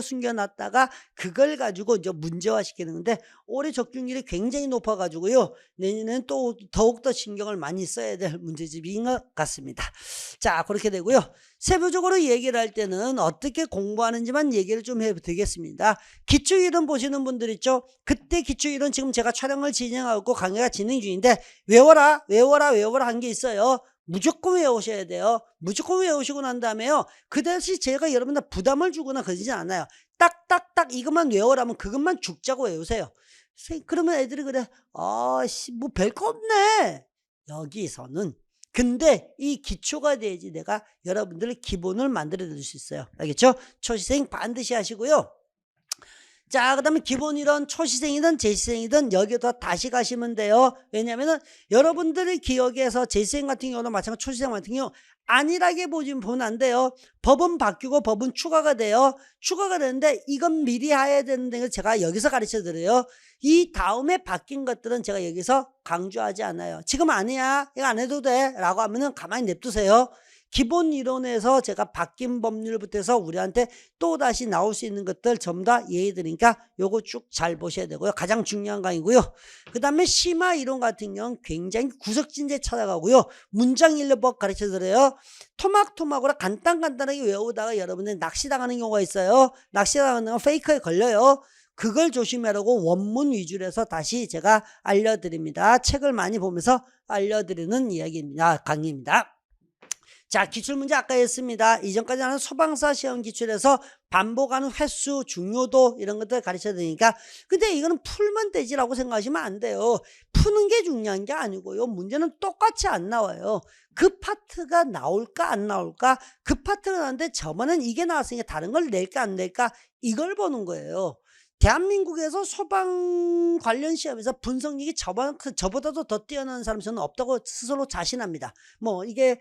숨겨놨다가 그걸 가지고 이제 문제화 시키는 건데 올해 적중률이 굉장히 높아가지고요. 내년에는 또 더욱더 신경을 많이 써야 될 문제집인 것 같습니다. 자, 그렇게 되고요. 세부적으로 얘기를 할 때는 어떻게 공부하는지만 얘기를 좀 해드리겠습니다. 기초이론 보시는 분들 있죠? 그때 기초이론 지금 제가 촬영을 진행하고 강의가 진행 중인데 외워라 한 게 있어요. 무조건 외우셔야 돼요. 무조건 외우시고 난 다음에요. 그 대신 제가 여러분들 부담을 주거나 그러지 않아요. 딱딱딱 이것만 외우라면 그것만 죽자고 외우세요. 그러면 애들이 그래. 뭐 별거 없네. 여기서는. 근데 이 기초가 돼야지 내가 여러분들의 기본을 만들어 드릴 수 있어요. 알겠죠? 초시생 반드시 하시고요. 자, 그 다음에 기본이론 초시생이든 재시생이든 여기도 다시 가시면 돼요. 왜냐면은 여러분들의 기억에서 재시생 같은 경우는 마찬가지로 초시생 같은 경우 안일하게 보면 안 돼요. 법은 바뀌고 법은 추가가 돼요. 추가가 되는데 이건 미리 해야 되는데 걸 제가 여기서 가르쳐 드려요. 이 다음에 바뀐 것들은 제가 여기서 강조하지 않아요. 지금 아니야. 이거 안 해도 돼. 라고 하면은 가만히 냅두세요. 기본 이론에서 제가 바뀐 법률부터 해서 우리한테 또다시 나올 수 있는 것들 전부 다 예의드리니까 요거 쭉 잘 보셔야 되고요. 가장 중요한 강의고요. 그 다음에 심화 이론 같은 경우는 굉장히 구석진제 찾아가고요. 문장일러법 가르쳐드려요. 토막토막으로 간단하게 외우다가 여러분들 낚시당하는 경우가 있어요. 낚시당하는 건 페이크에 걸려요. 그걸 조심하라고 원문 위주로 해서 다시 제가 알려드립니다. 책을 많이 보면서 알려드리는 이야기입니다. 강의입니다. 자, 기출문제 아까 했습니다. 이전까지 하는 소방사 시험 기출에서 반복하는 횟수, 중요도 이런 것들 가르쳐 드리니까 근데 이거는 풀면 되지라고 생각하시면 안 돼요. 푸는 게 중요한 게 아니고요. 문제는 똑같이 안 나와요. 그 파트가 나올까 안 나올까? 그 파트가 나왔는데 저번엔 이게 나왔으니까 다른 걸 낼까 안 낼까? 이걸 보는 거예요. 대한민국에서 소방 관련 시험에서 분석력이 저보다도 더 뛰어난 사람 저는 없다고 스스로 자신합니다. 뭐 이게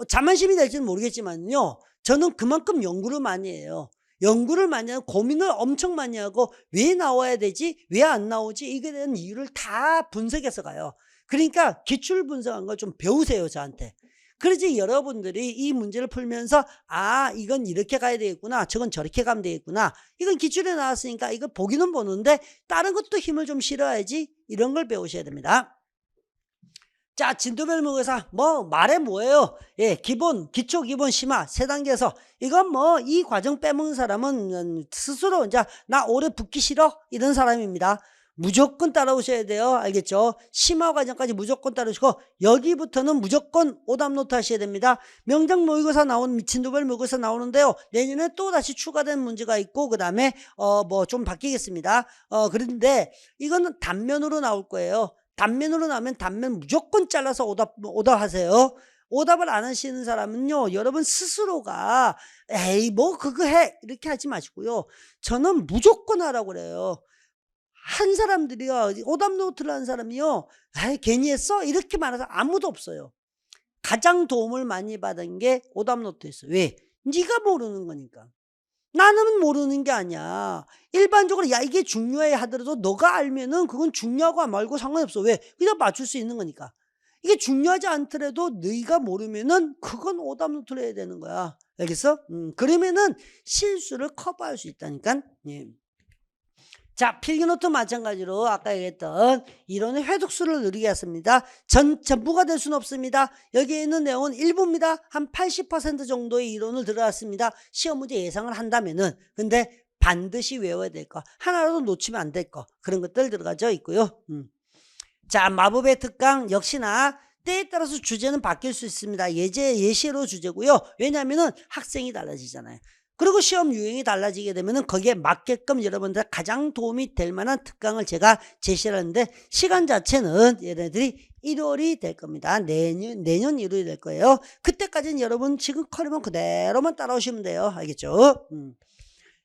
자만심이 될지는 모르겠지만요. 저는 그만큼 연구를 많이 해요. 연구를 많이 하고 고민을 엄청 많이 하고 왜 나와야 되지? 왜 안 나오지? 이거에 대한 이유를 다 분석해서 가요. 그러니까 기출 분석한 걸 좀 배우세요, 저한테. 그러지 여러분들이 이 문제를 풀면서 아 이건 이렇게 가야 되겠구나, 저건 저렇게 가면 되겠구나, 이건 기출에 나왔으니까 이거 보기는 보는데 다른 것도 힘을 좀 실어야지, 이런 걸 배우셔야 됩니다. 자, 진도별 모의고사 뭐 말해 뭐예요? 예, 기본, 기초, 기본, 심화 세 단계에서 이건 뭐 이 과정 빼먹는 사람은 스스로 이제 나 올해 붙기 싫어 이런 사람입니다. 무조건 따라오셔야 돼요. 알겠죠? 심화 과정까지 무조건 따라오시고 여기부터는 무조건 오답노트 하셔야 됩니다. 명작 모의고사 나오는 진도별 모의고사 나오는데요. 내년에 또 다시 추가된 문제가 있고 그 다음에 뭐 좀 바뀌겠습니다. 그런데 이거는 단면으로 나올 거예요. 단면으로 나오면 단면 무조건 잘라서 오답하세요. 오답을 안 하시는 사람은요, 여러분 스스로가 에이 뭐 그거 해 이렇게 하지 마시고요. 저는 무조건 하라고 그래요. 한 사람들이요, 오답 노트를 한 사람이요, 에이 괜히 했어 이렇게 말해서 아무도 없어요. 가장 도움을 많이 받은 게 오답 노트였어요. 왜? 네가 모르는 거니까. 나는 모르는 게 아니야. 일반적으로 야 이게 중요해 하더라도 너가 알면은 그건 중요하고 말고 상관없어. 왜? 그냥 맞출 수 있는 거니까. 이게 중요하지 않더라도 네가 모르면은 그건 오답 노트를 해야 되는 거야. 알겠어? 그러면은 실수를 커버할 수 있다니까. 예. 자, 필기노트 마찬가지로 아까 얘기했던 이론의 회독수를 누리게 했습니다. 전부가 될 수는 없습니다. 여기에 있는 내용은 일부입니다. 한 80% 정도의 이론을 들어갔습니다. 시험 문제 예상을 한다면은. 근데 반드시 외워야 될 거, 하나라도 놓치면 안 될 거, 그런 것들 들어가져 있고요. 자, 마법의 특강 역시나 때에 따라서 주제는 바뀔 수 있습니다. 예시로 주제고요. 왜냐하면은 학생이 달라지잖아요. 그리고 시험 유형이 달라지게 되면은 거기에 맞게끔 여러분들 가장 도움이 될 만한 특강을 제가 제시를 하는데 시간 자체는 얘네들이 1월이 될 겁니다. 내년 1월이 될 거예요. 그때까지는 여러분 지금 커리만 그대로만 따라오시면 돼요. 알겠죠?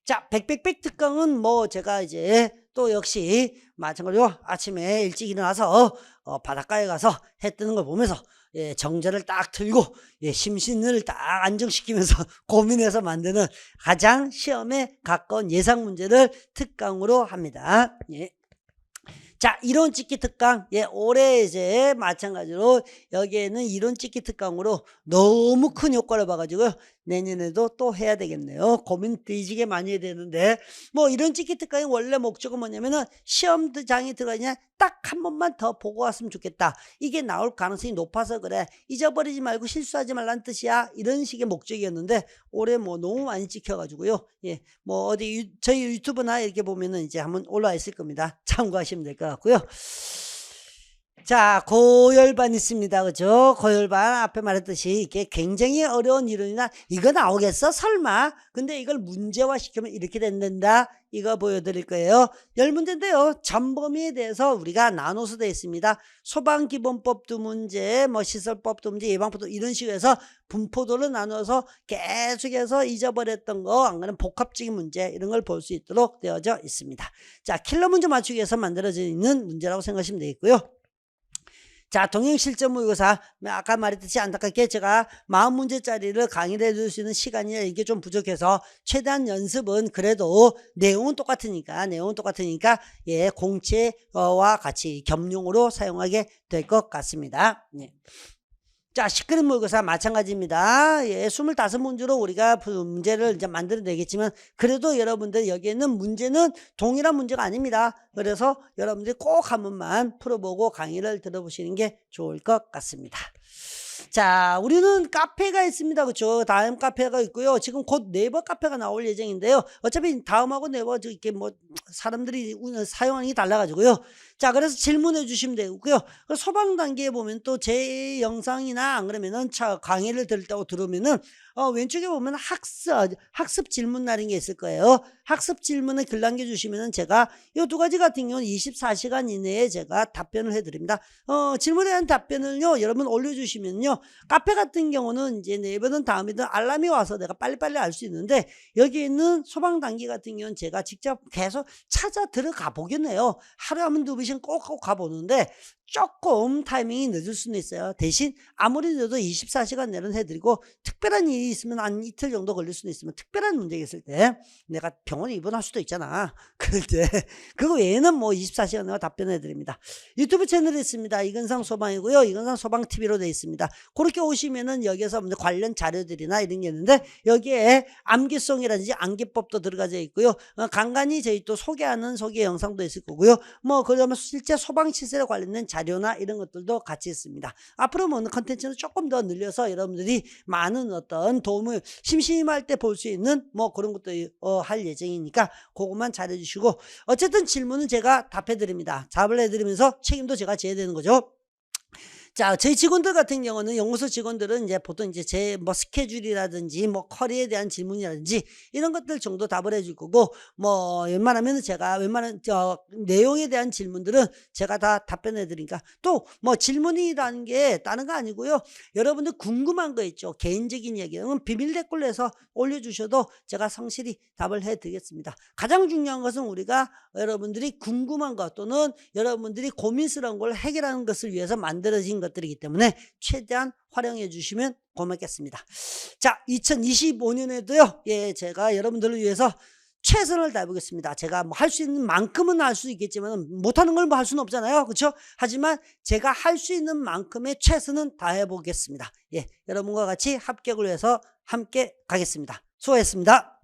자, 백백백 특강은 뭐 제가 이제 또 역시 마찬가지로 아침에 일찍 일어나서 바닷가에 가서 해 뜨는 걸 보면서 예, 정제를 딱 틀고 예, 심신을 딱 안정시키면서 고민해서 만드는 가장 시험에 가까운 예상 문제를 특강으로 합니다. 예. 자, 이론 찍기 특강. 예, 올해 이제 마찬가지로 여기에는 이론 찍기 특강으로 너무 큰 효과를 봐가지고요. 내년에도 또 해야 되겠네요. 고민 뒤지게 많이 해야 되는데, 뭐 이론 찍기 특강의 원래 목적은 뭐냐면은 시험장에 들어가냐 딱 한 번만 더 보고 왔으면 좋겠다. 이게 나올 가능성이 높아서 그래. 잊어버리지 말고 실수하지 말라는 뜻이야. 이런 식의 목적이었는데 올해 뭐 너무 많이 찍혀가지고요. 예, 뭐 어디 저희 유튜브나 이렇게 보면은 이제 한번 올라와 있을 겁니다. 참고하시면 될 것 같고요. 자, 고열반 있습니다. 그죠? 고열반 앞에 말했듯이 이게 굉장히 어려운 이론이나 이거 나오겠어? 설마? 근데 이걸 문제화 시키면 이렇게 된다. 이거 보여드릴 거예요. 10문제인데요. 전범위에 대해서 우리가 나눠서 되어 있습니다. 소방기본법 2문제, 뭐 시설법 2문제, 예방법 이런 식으로 해서 분포도를 나눠서 계속해서 잊어버렸던 거, 안 그러면 복합적인 문제 이런 걸 볼 수 있도록 되어져 있습니다. 자, 킬러 문제 맞추기 위해서 만들어져 있는 문제라고 생각하시면 되겠고요. 자, 동행실전 모의고사 아까 말했듯이 안타깝게 제가 40문제짜리를 강의를 해줄 수 있는 시간이 이게 좀 부족해서 최대한 연습은 그래도 내용은 똑같으니까 예, 공채와 같이 겸용으로 사용하게 될 것 같습니다. 예. 자, 시크릿 모의고사 마찬가지입니다. 예, 25문제로 우리가 문제를 이제 만들어내겠지만, 그래도 여러분들 여기에는 문제는 동일한 문제가 아닙니다. 그래서 여러분들이 꼭 한 번만 풀어보고 강의를 들어보시는 게 좋을 것 같습니다. 자, 우리는 카페가 있습니다. 그렇죠? 다음 카페가 있고요. 지금 곧 네이버 카페가 나올 예정인데요. 어차피 다음하고 네이버 이렇게 뭐 사람들이 사용하는 게 달라가지고요. 자, 그래서 질문해 주시면 되고요. 소방 단계에 보면 또 제 영상이나 안 그러면은 강의를 들을 때고 들으면은 왼쪽에 보면 학습 질문이라는 게 있을 거예요. 학습 질문에 글 남겨주시면은 제가 이 두 가지 같은 경우는 24시간 이내에 제가 답변을 해드립니다. 질문에 대한 답변을요, 여러분 올려주시면요. 카페 같은 경우는 이제 네이버든 다음이든 알람이 와서 내가 빨리빨리 알 수 있는데, 여기 있는 소방 단계 같은 경우는 제가 직접 계속 찾아 들어가 보겠네요. 하루에 한 두 번씩 꼭꼭 가보는데, 조금 타이밍이 늦을 수는 있어요. 대신 아무리 늦어도 24시간 내는 해드리고, 특별한 일이 있으면 한 이틀 정도 걸릴 수는 있으면, 특별한 문제가 있을 때 내가 병원에 입원할 수도 있잖아. 그럴 때 그거 외에는 뭐 24시간 내가 답변해드립니다. 유튜브 채널이 있습니다. 이근상 소방이고요. 이근상 소방TV로 되어 있습니다. 그렇게 오시면은 여기에서 관련 자료들이나 이런 게 있는데, 여기에 암기송이라든지 암기법도 들어가져 있고요. 간간히 저희 또 소개하는 소개 영상도 있을 거고요. 뭐 그러면 실제 소방시설에 관련된 자료나 이런 것들도 같이 있습니다. 앞으로 뭐 컨텐츠는 조금 더 늘려서 여러분들이 많은 어떤 도움을 심심할 때 볼 수 있는 뭐 그런 것도 할 예정이니까 그것만 잘해주시고, 어쨌든 질문은 제가 답해드립니다. 답을 해드리면서 책임도 제가 져야 되는 거죠. 자, 저희 직원들 같은 경우는, 연구소 직원들은 이제 보통 이제 제 뭐 스케줄이라든지 뭐 커리에 대한 질문이라든지 이런 것들 정도 답을 해줄 거고, 뭐 웬만하면 제가 웬만한 내용에 대한 질문들은 제가 다 답변해 드리니까, 또 뭐 질문이라는 게 다른 거 아니고요. 여러분들 궁금한 거 있죠. 개인적인 얘기는 비밀 댓글로 해서 올려주셔도 제가 성실히 답을 해 드리겠습니다. 가장 중요한 것은 우리가 여러분들이 궁금한 것 또는 여러분들이 고민스러운 걸 해결하는 것을 위해서 만들어진 것들이기 때문에 최대한 활용해 주시면 고맙겠습니다. 자, 2025년에도요, 예, 제가 여러분들을 위해서 최선을 다해보겠습니다. 제가 뭐 할 수 있는 만큼은 할 수 있겠지만 못하는 걸 뭐 할 수는 없잖아요. 그렇죠? 하지만 제가 할 수 있는 만큼의 최선은 다해보겠습니다. 예, 여러분과 같이 합격을 위해서 함께 가겠습니다. 수고했습니다.